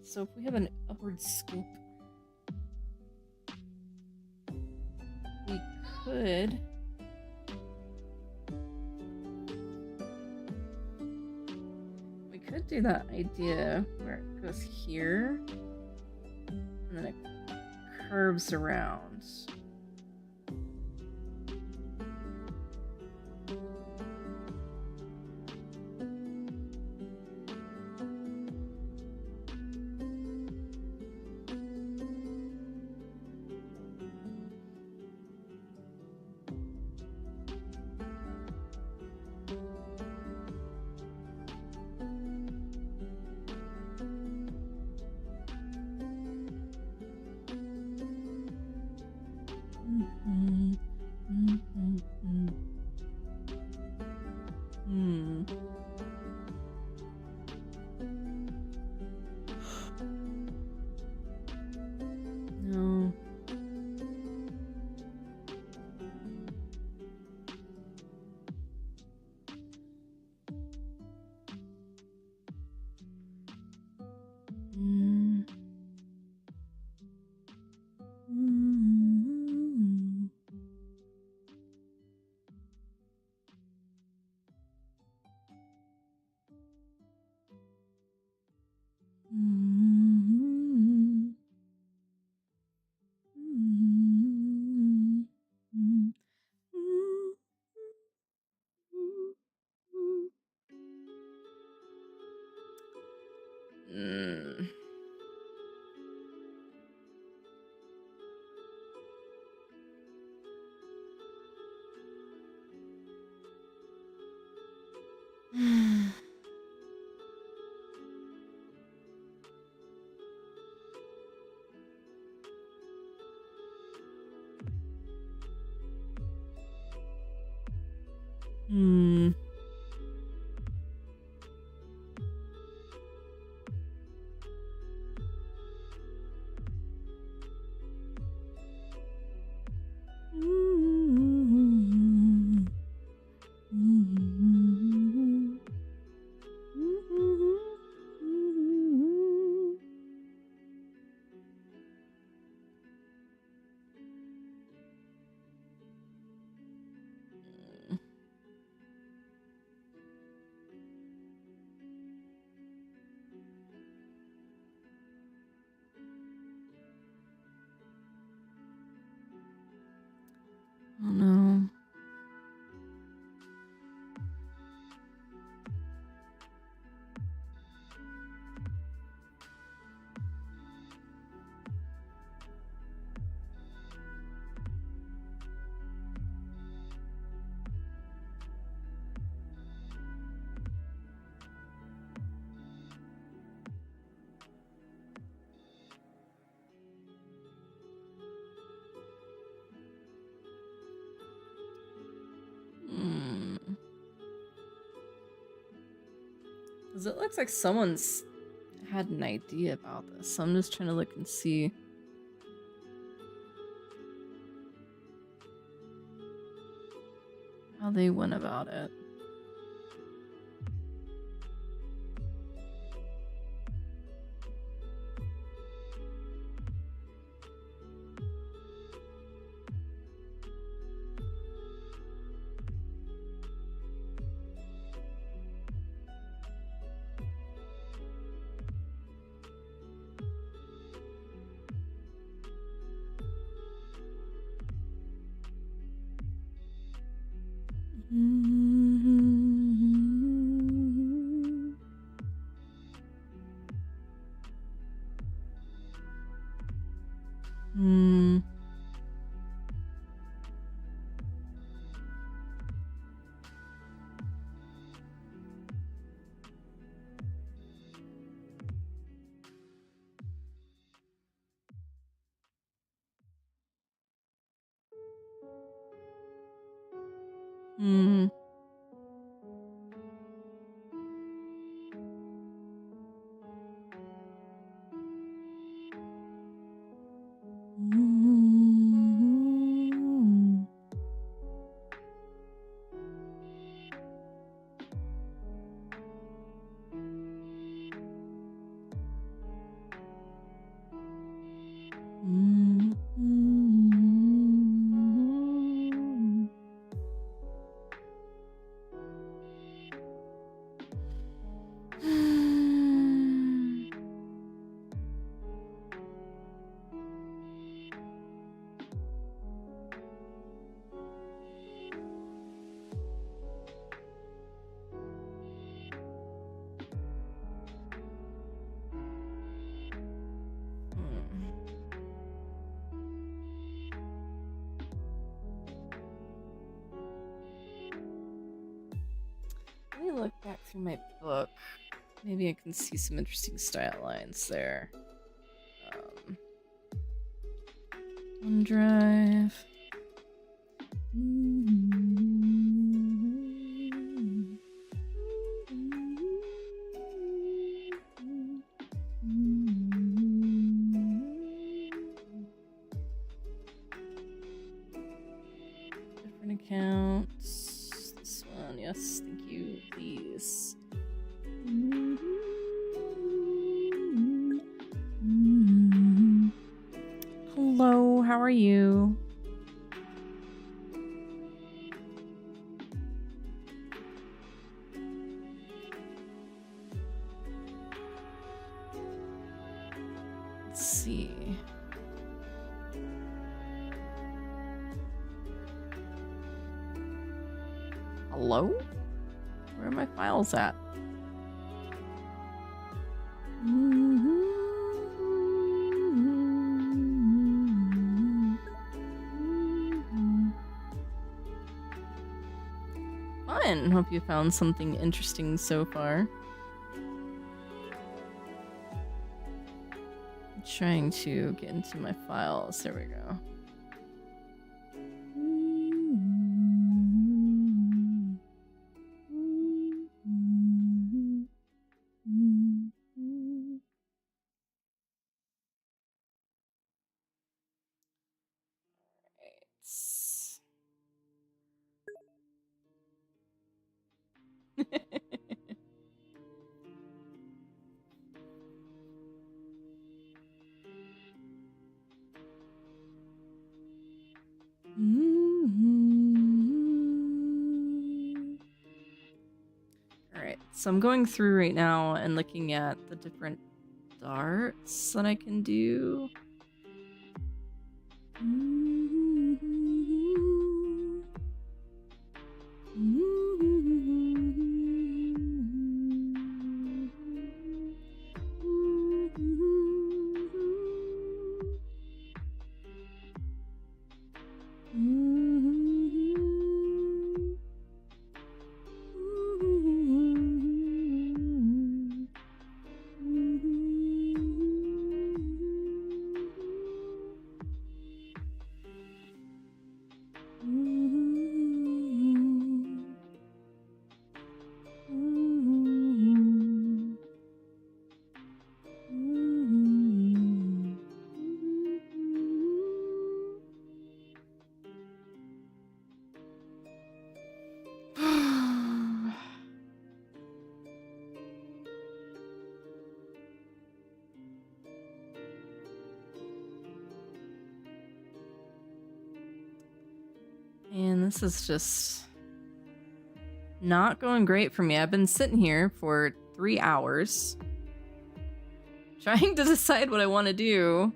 So if we have an upward scoop, we could do that idea where it goes here and then it curves around. No. Because it looks like someone's had an idea about this. So I'm just trying to look and see. How they went about it. Let me look back through my book. Maybe I can see some interesting style lines there. OneDrive. Different accounts. This one, yes, thank you, please. Hello, how are you? Let's see. Hello? Where are my files at? Fun. Hope you found something interesting so far. I'm trying to get into my files. There we go. Alright, so I'm going through right now and looking at the different darts that I can do. And this is just not going great for me. I've been sitting here for 3 hours trying to decide what I want to do.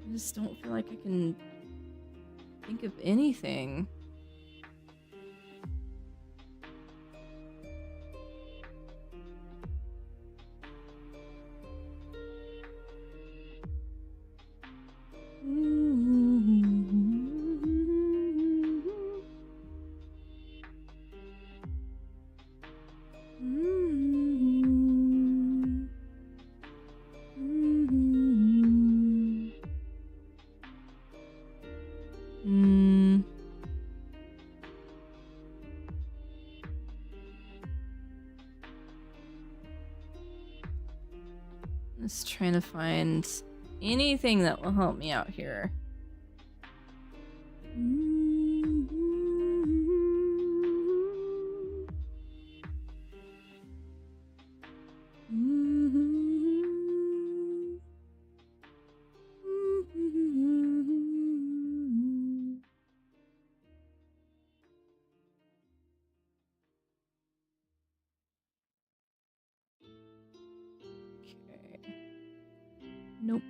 I just don't feel like I can think of anything. Just trying to find anything that will help me out here. Nope.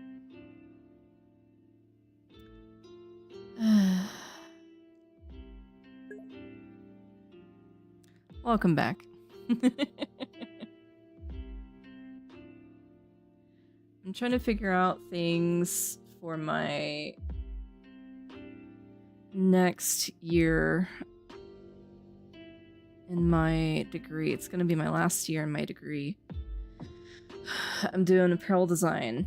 Welcome back. I'm trying to figure out things for my next year in my degree. It's going to be my last year in my degree. I'm doing apparel design.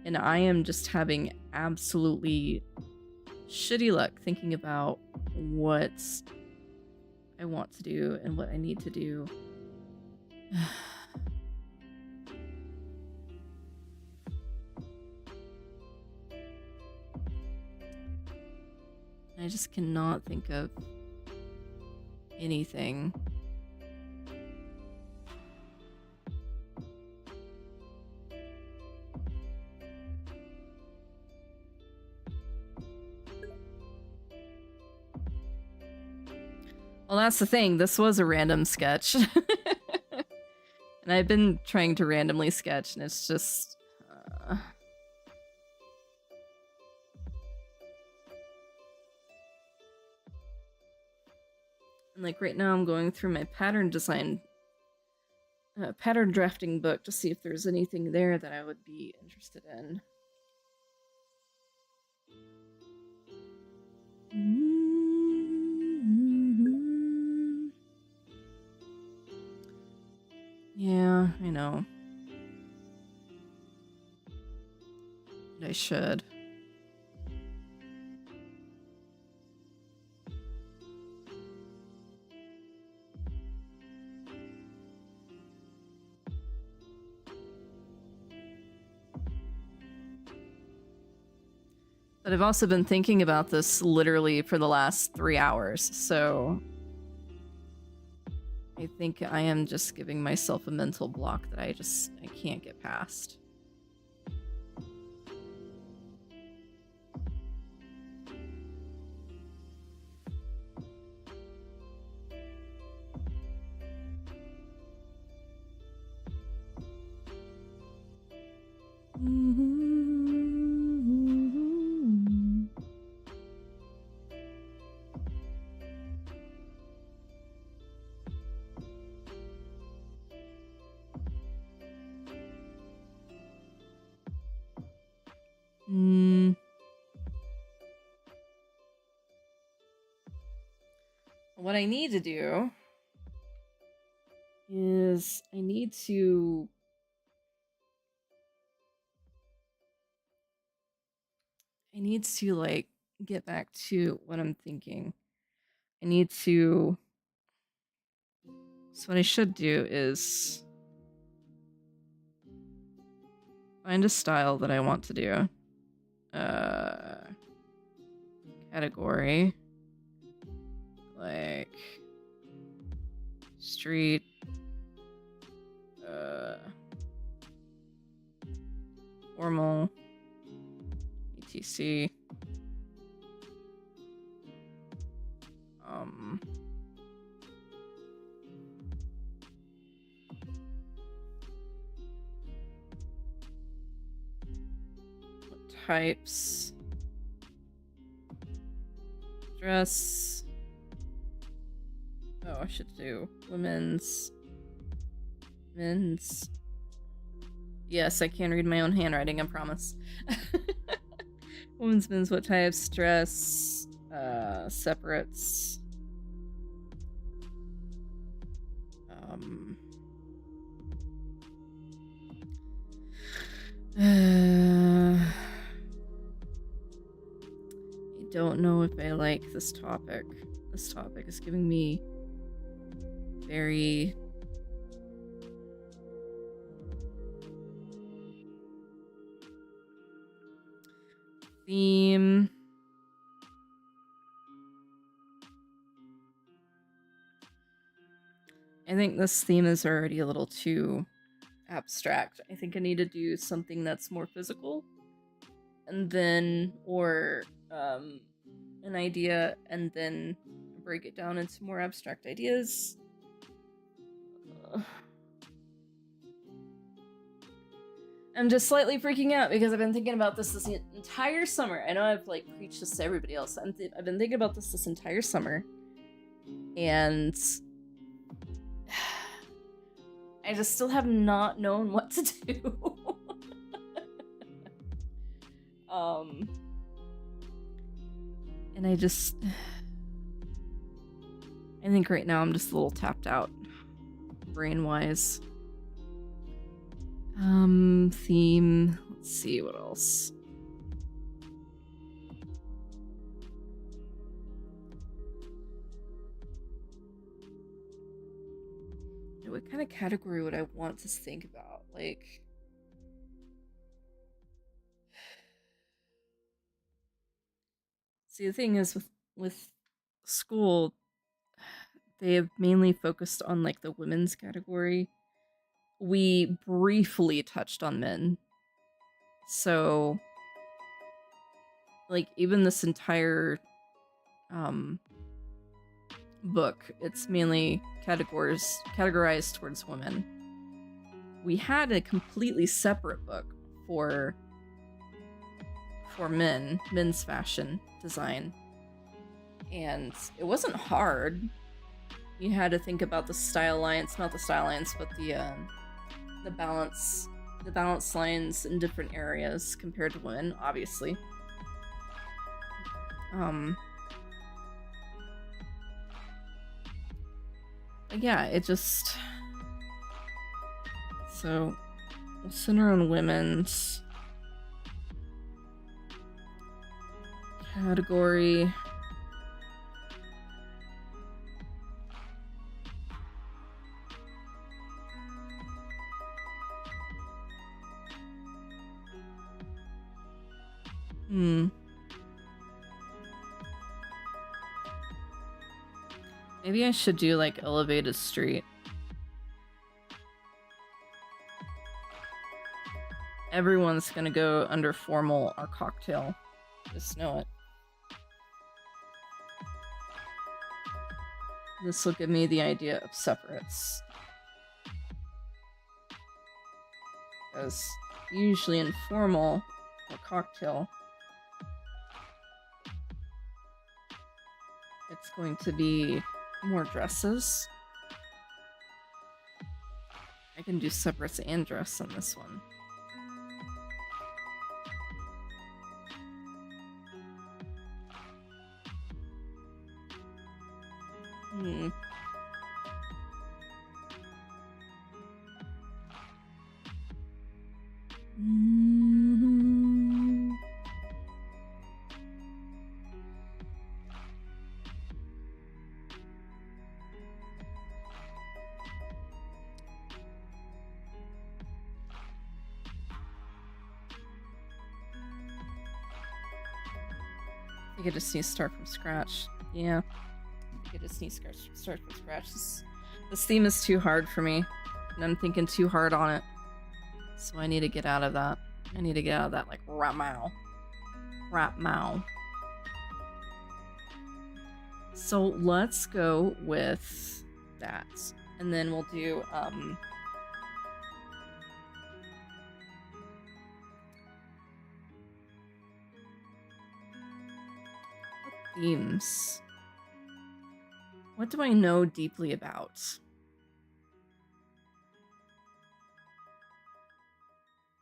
And I am just having absolutely shitty luck thinking about what I want to do and what I need to do. I just cannot think of anything. Well, that's the thing. This was a random sketch. And I've been trying to randomly sketch, and it's just... And like right now I'm going through my pattern design, pattern drafting book to see if there's anything there that I would be interested in. Yeah, I know. I should. But I've also been thinking about this literally for the last 3 hours, so I think I am just giving myself a mental block that I can't get past. What I need to do is I need to like get back to what I'm thinking. So what I should do is find a style that I want to do. Category. like street, formal, etc. What types? Dress. Oh, I should do women's, men's. Yes, I can read my own handwriting, I promise. Women's, men's, what types? Dress, separates. I don't know if I like this topic. This topic is giving me very theme. I think this theme is already a little too abstract. I think I need to do something that's more physical, and then, or an idea, and then break it down into more abstract ideas. I'm just slightly freaking out because I've been thinking about this entire summer. I know I've like preached this to everybody else. I've been thinking about this entire summer, and I just still have not known what to do. And I think right now I'm just a little tapped out, brain-wise. Theme. Let's see what else. What kind of category would I want to think about? Like, see, the thing is with school, they have mainly focused on like the women's category. We briefly touched on men. So, like, even this entire book, it's mainly categorized towards women. We had a completely separate book for men's fashion design, and it wasn't hard. You had to think about the style lines, not the style lines, but the balance lines in different areas compared to women, obviously. Yeah, it just... So, we'll center on women's category. Maybe I should do like elevated street. Everyone's gonna go under formal or cocktail. Just know it. This will give me the idea of separates. Because usually in formal or cocktail, it's going to be more dresses. I can do separates and dress on this one. I think I just need to start from scratch. Yeah. think I just need to start from scratch. This theme is too hard for me, and I'm thinking too hard on it. So I need to get out of that. I need to get out of that, like, right now. Right now. So let's go with that. And then we'll do, themes. What do I know deeply about?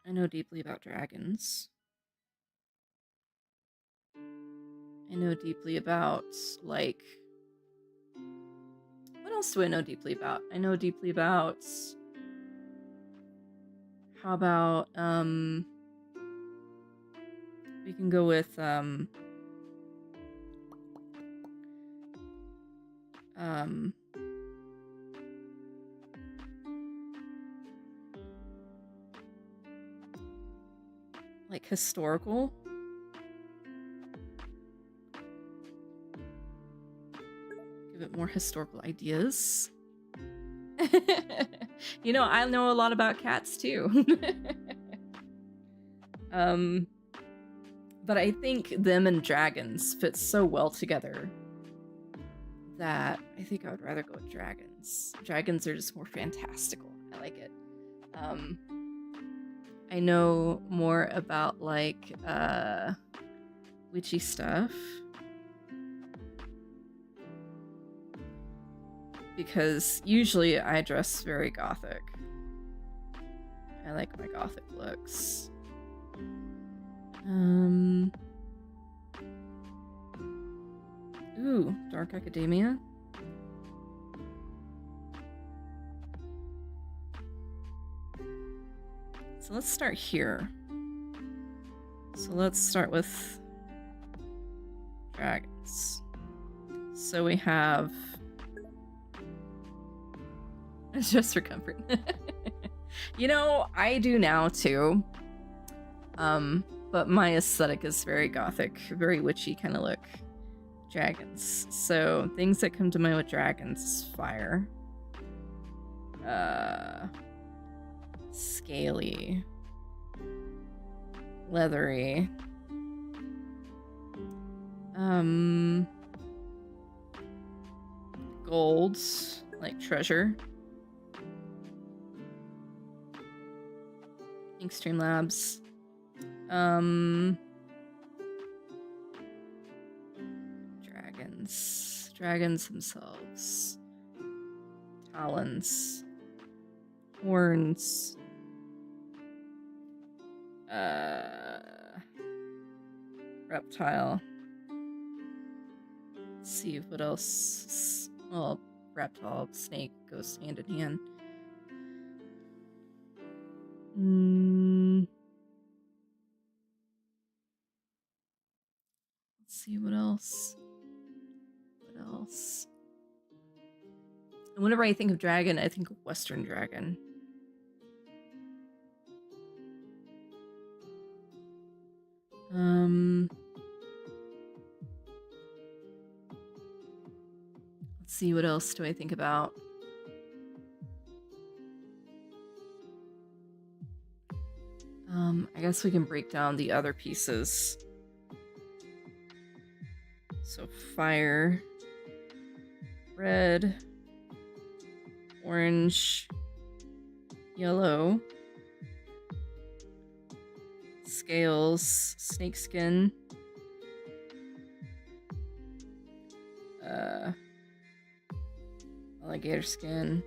I know deeply about dragons. I know deeply about, like... What else do I know deeply about? I know deeply about... How about, we can go with, like, historical? Give it more historical ideas. You know, I know a lot about cats too. But I think them and dragons fit so well together that I think I would rather go with dragons. Dragons are just more fantastical. I like it. I know more about, like, witchy stuff. Because usually I dress very gothic. I like my gothic looks. Ooh, Dark Academia. So let's start here. So let's start with dragons. So we have... Just for comfort. You know, I do now too. But my aesthetic is very gothic, very witchy kind of look. Dragons. So things that come to mind with dragons: fire, scaly, leathery, gold, like treasure. Extreme Labs. Dragons. Dragons themselves. Talons. Horns. Reptile. Let's see what else. Well, reptile, snake goes hand in hand. Let's see what else. What else? And whenever I think of dragon, I think of Western dragon. Let's see, what else do I think about? I guess we can break down the other pieces. So fire, red, orange, yellow, scales, snakeskin, alligator skin,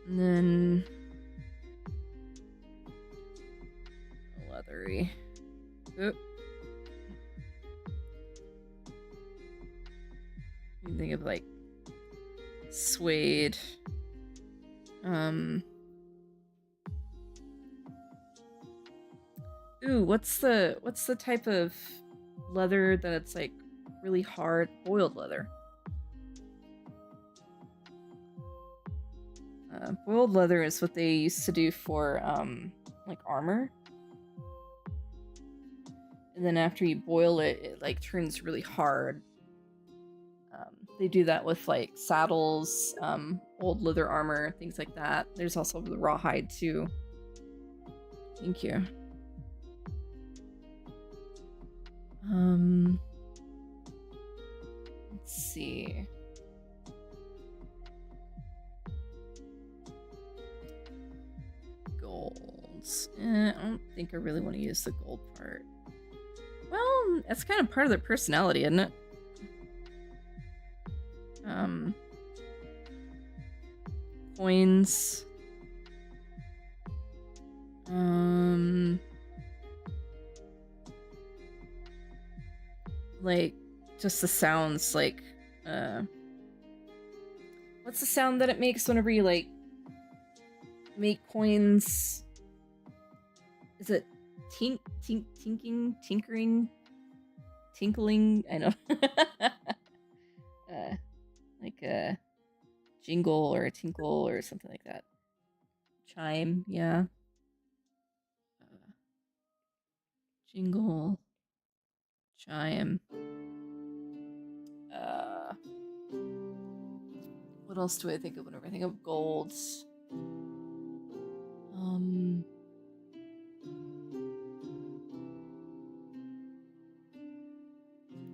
and then leathery. Oop. You think of like suede. Ooh, what's the type of leather that it's like really hard? Boiled leather. Boiled leather is what they used to do for like armor. and then after you boil it, it like turns really hard. They do that with like saddles, old leather armor, things like that. There's also the rawhide too. Thank you. Let's see. Golds. I don't think I really want to use the gold part. Well, that's kind of part of their personality, isn't it? Coins. Like, just the sounds, like, what's the sound that it makes whenever you, like, make coins? Is it tinkering? Tinkling? I know. Like a jingle or a tinkle or something like that. Chime, yeah. Jingle. Chime. What else do I think of whenever I think of golds? I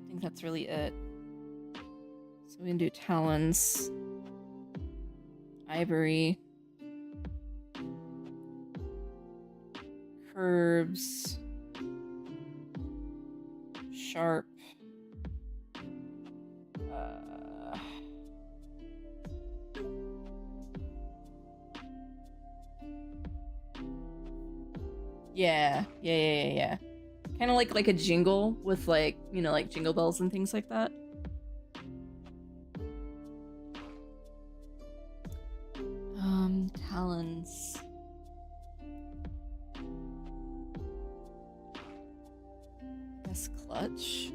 think that's really it. So we can do talons, ivory, curves, sharp, yeah. Kind of like a jingle with like, you know, like jingle bells and things like that. Talons. Guess clutch.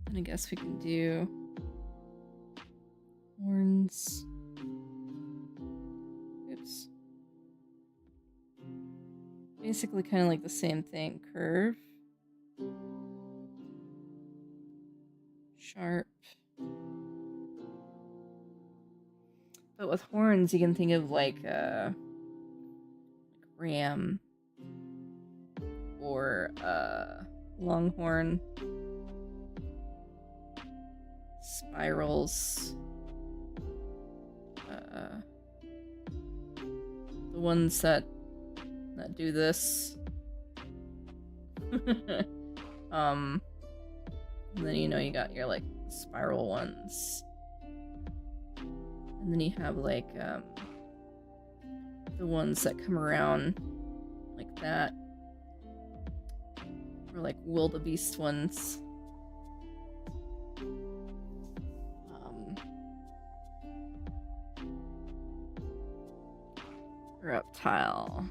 And I guess we can do horns. Oops. Basically kind of like the same thing. Curve. Sharp. But with horns, you can think of like ram or longhorn. Spirals. The ones that do this. And then, you know, you got your like spiral ones. And then you have like the ones that come around like that. Or like wildebeest ones. Reptile.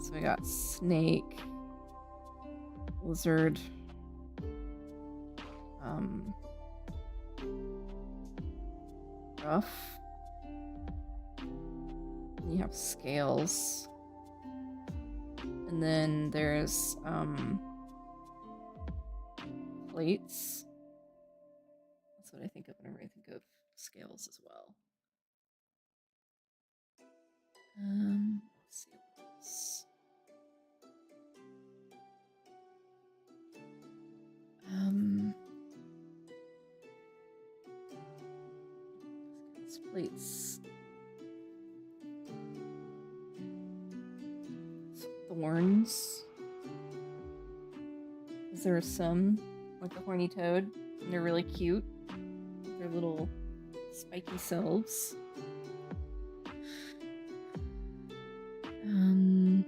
So we got snake, lizard, rough. And you have scales. And then there's plates. That's what I think of whenever I think of scales as well. Let's see what else. Plates. Thorns. Is there some like the horny toad? And they're really cute. They're little spiky selves. And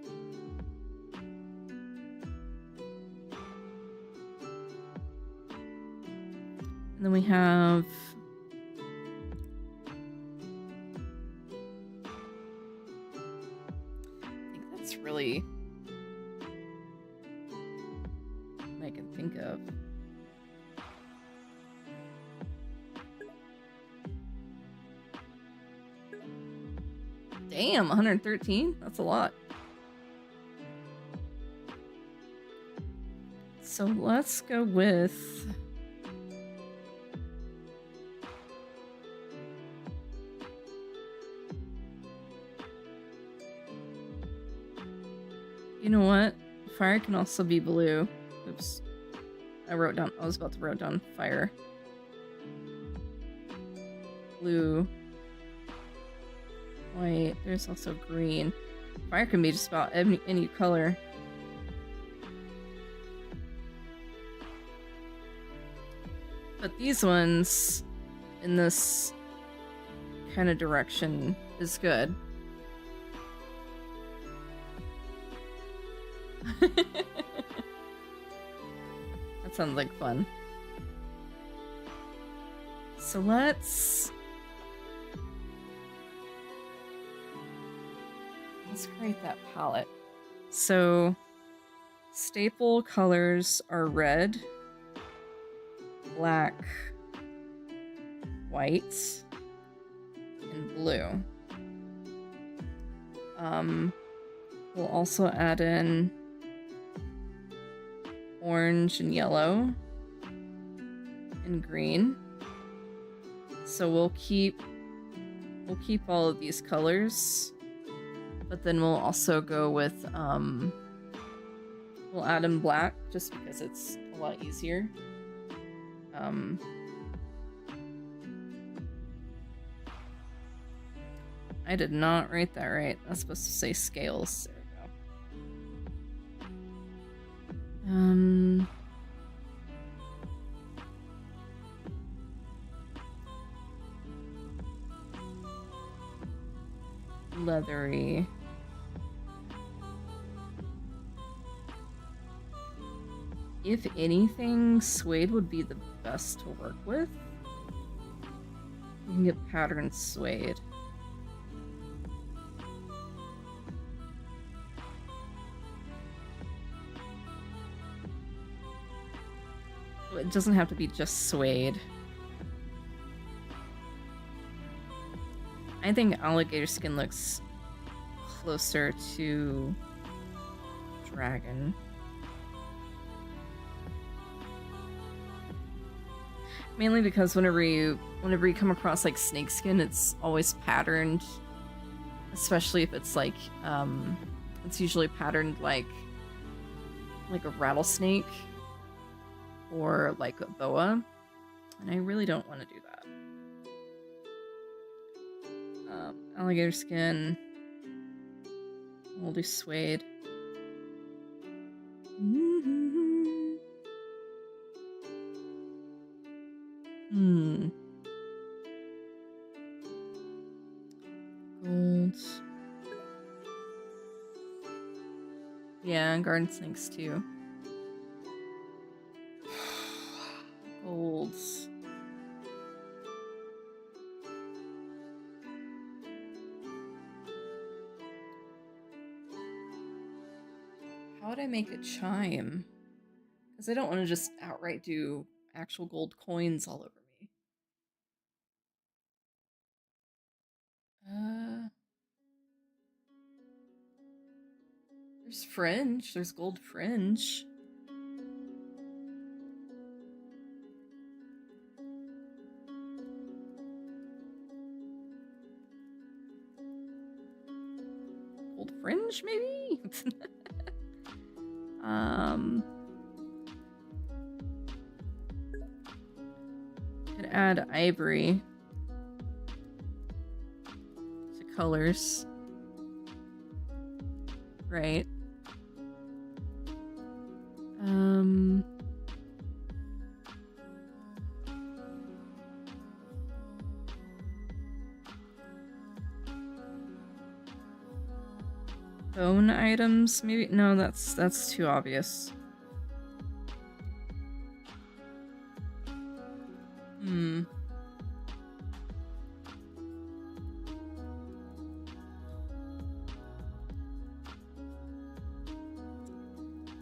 then we have I think that's really what I can think of. Damn, 113? That's a lot. So let's go with... You know what? Fire can also be blue. Oops. I was about to write down fire. Blue. White. There's also green. Fire can be just about any color. But these ones, in this kind of direction, is good. That sounds like fun. So let's create that palette. So staple colors are red, black, white, and blue. We'll also add in orange and yellow and green. So we'll keep all of these colors, but then we'll also go with we'll add in black just because it's a lot easier. I did not write that right. That's supposed to say scales. There we go. Leathery. If anything, suede would be the best to work with. You can get patterned suede. It doesn't have to be just suede. I think alligator skin looks closer to dragon. Mainly because whenever you come across like snakeskin, it's always patterned. Especially if it's like it's usually patterned like a rattlesnake or like a boa. And I really don't want to do that. Alligator skin. We'll do suede. Gold. Yeah, and garden snakes too. Golds. How would I make a chime? Because I don't want to just outright do actual gold coins all over me. There's fringe. There's gold fringe. Gold fringe, maybe? Could add ivory to colors. Right. Bone items, maybe? No, that's too obvious.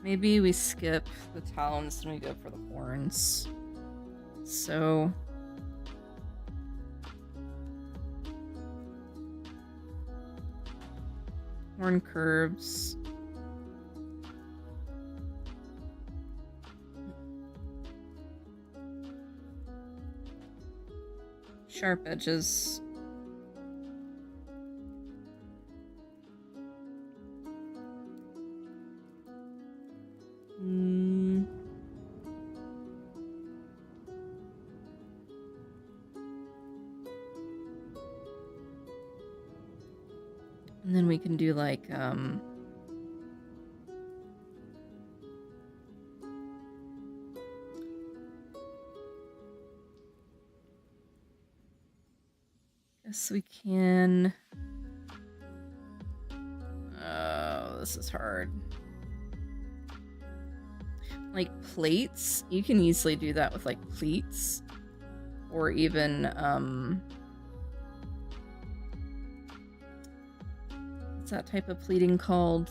Maybe we skip the talons and we go for the horns. So... Horn curves. Sharp edges. And then we can do like, guess we can, oh, this is hard. Like plates, you can easily do that with like pleats, or even, what's that type of pleating called?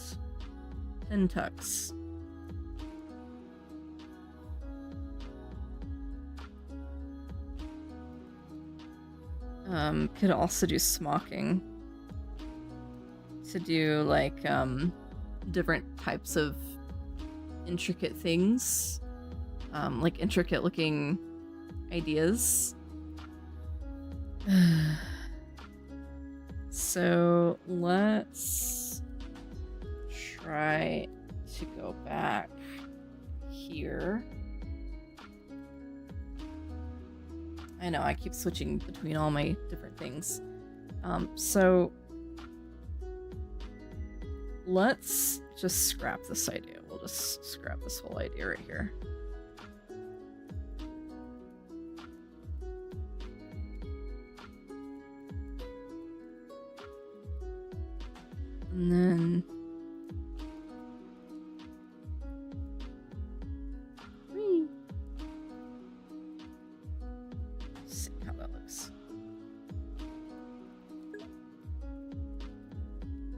Pin tucks. Could also do smocking. To do like, different types of intricate things. Like intricate looking ideas. So let's try to go back here. I know, I keep switching between all my different things. So let's just scrap this idea. We'll just scrap this whole idea right here. And then whee. See how that looks.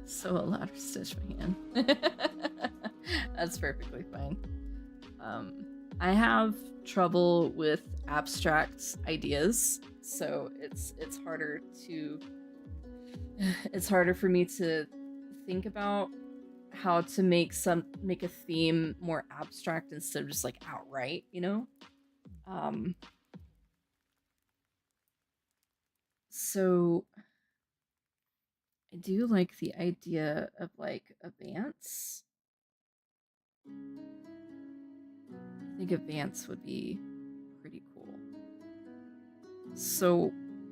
So a ladder stitch my hand. That's perfectly fine. I have trouble with abstract ideas, so it's harder for me to think about how to make a theme more abstract instead of just like outright, you know? So I do like the idea of like a Vance. I think a Vance would be pretty cool. So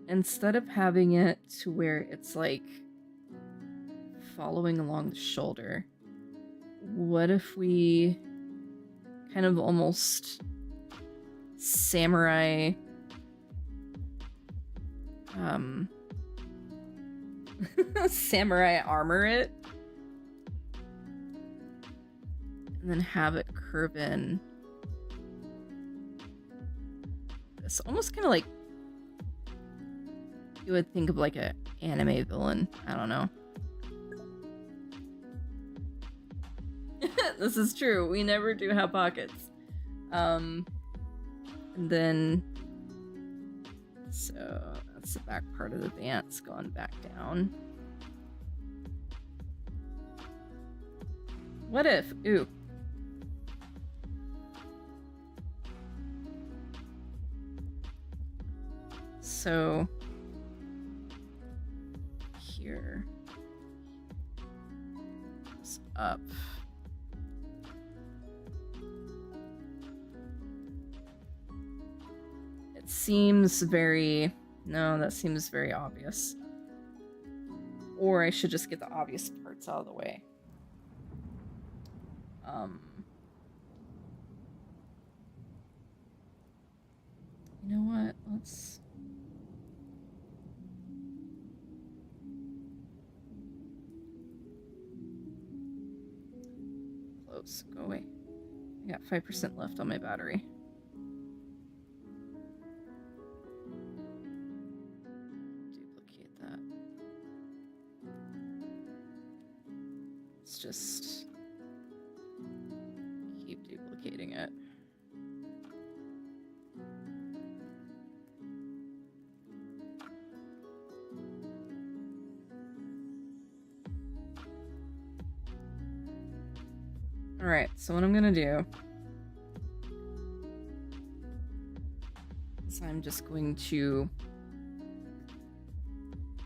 instead of having it to where it's like following along the shoulder, what if we kind of almost samurai samurai armor it and then have it curve in this, almost kind of like you would think of like a anime villain. I don't know. This is true. We never do have pockets. And then so that's the back part of the Vance going back down. What if? Ooh. So here, it's up. It seems very, no, that seems very obvious. Or I should just get the obvious parts out of the way. You know what? Let's... Close. Go away. I got 5% left on my battery. Duplicate that. Let's just keep duplicating it. Alright, so what I'm gonna do is I'm just going to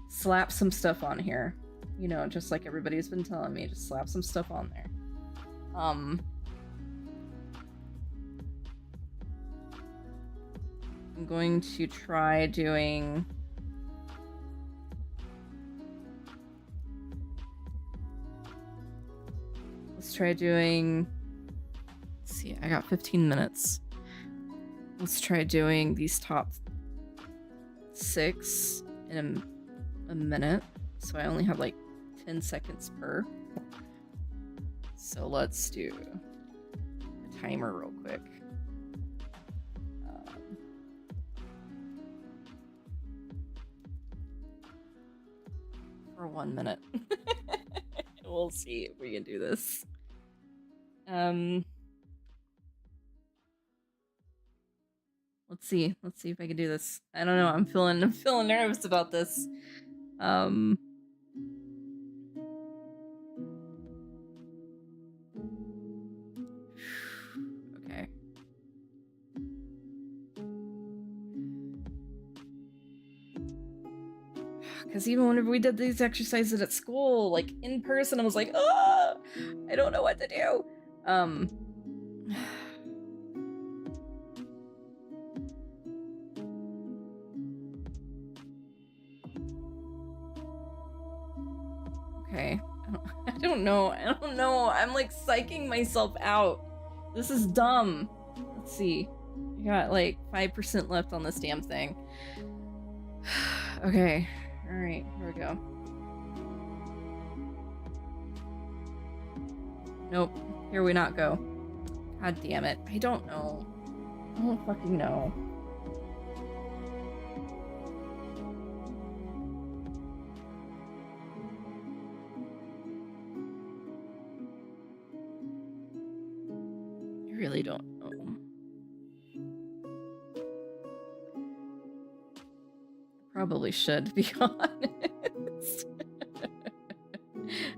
slap some stuff on here. You know, just like everybody's been telling me, just slap some stuff on there. I'm going to try doing... Let's try doing... Let's see, I got 15 minutes. Let's try doing these top 6 in a minute. So I only have like 10 seconds per. So let's do a timer real quick. For 1 minute. We'll see if we can do this. Let's see if I can do this. I don't know. I'm feeling nervous about this. Okay. Because even whenever we did these exercises at school, like in person, I was like, ah, I don't know what to do. Okay. I don't know. I'm like psyching myself out. This is dumb. Let's see. I got like 5% left on this damn thing. Okay. Alright, here we go. Nope. Here we not go. God damn it. I don't know. I don't fucking know. I really don't know. Probably should, to be honest.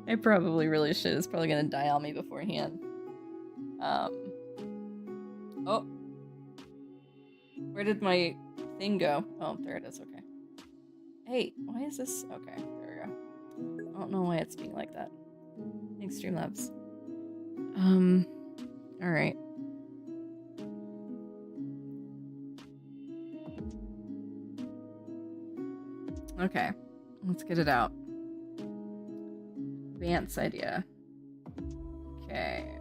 I probably really should. It's probably gonna die on me beforehand. Oh. Where did my thing go? Oh, there it is, okay. Hey, why is this? Okay, there we go. I don't know why it's being like that. Thanks, Streamlabs. Alright. Okay, let's get it out. Advance idea. Okay.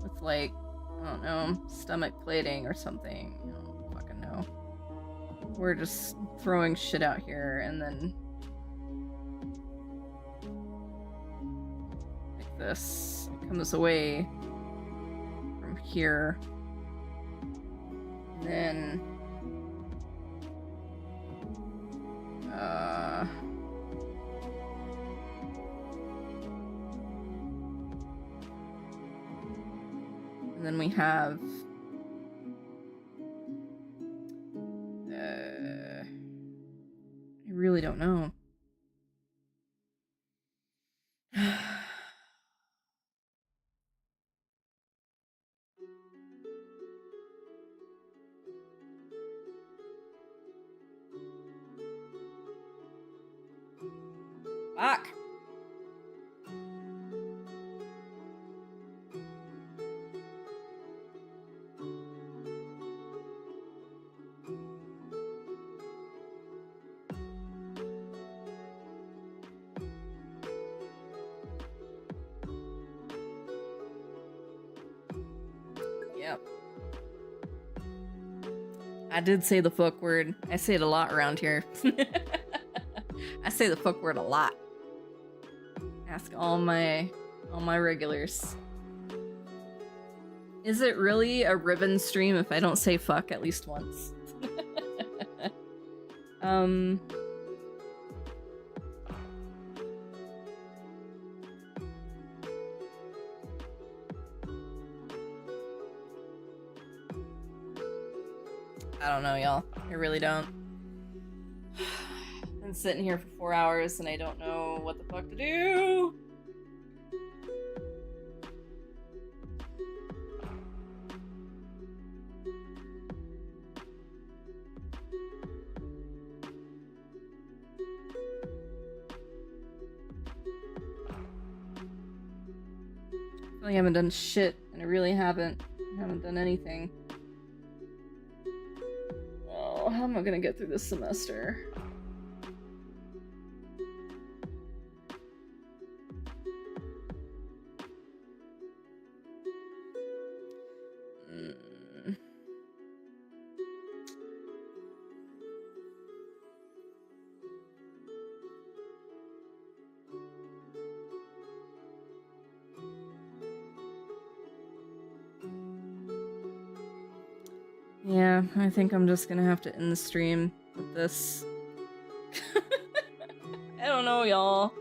With like, I don't know, stomach plating or something. I don't fucking know. We're just throwing shit out here and then like this. It comes away from here. And then and then we have I really don't know. Fuck. Yep. I did say the fuck word. I say it a lot around here. I say the fuck word a lot. Ask all my regulars. Is it really a ribbon stream if I don't say fuck at least once? I don't know, y'all. I really don't. Been sitting here for 4 hours and I don't know what the fuck to do. I haven't done shit, and I really haven't. I haven't done anything. Oh, how am I gonna get through this semester? Yeah, I think I'm just gonna have to end the stream with this. I don't know, y'all.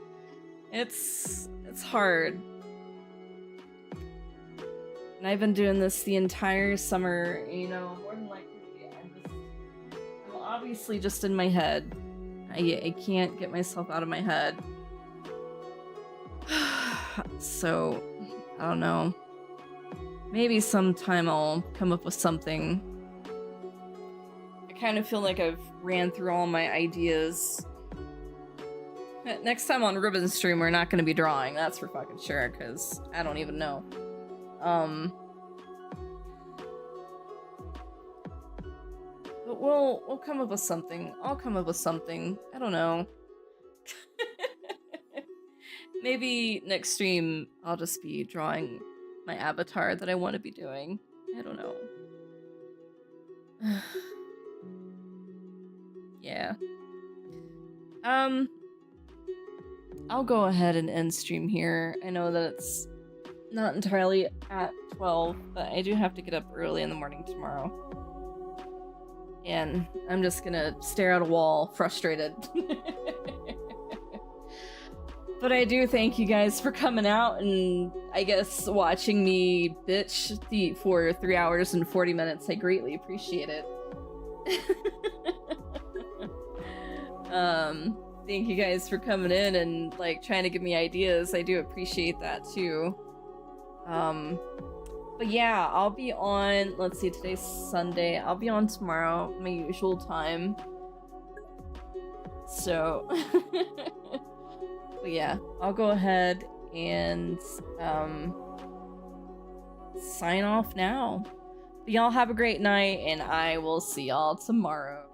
It's hard. And I've been doing this the entire summer, you know, more than likely I'm obviously just in my head. I can't get myself out of my head. So, I don't know. Maybe sometime I'll come up with something. I kind of feel like I've ran through all my ideas. Next time on Ribbon Stream, we're not going to be drawing, that's for fucking sure, because I don't even know. But we'll come up with something. I'll come up with something. I don't know. Maybe next stream I'll just be drawing my avatar that I want to be doing. I don't know. Yeah. I'll go ahead and end stream here. I know that it's not entirely at 12, but I do have to get up early in the morning tomorrow. And I'm just gonna stare at a wall, frustrated. But I do thank you guys for coming out and, I guess, watching me bitch for 3 hours and 40 minutes. I greatly appreciate it. Thank you guys for coming in and, like, trying to give me ideas. I do appreciate that, too. But yeah, I'll be on, let's see, today's Sunday. I'll be on tomorrow, my usual time. So, but yeah, I'll go ahead and, sign off now. But y'all have a great night, and I will see y'all tomorrow.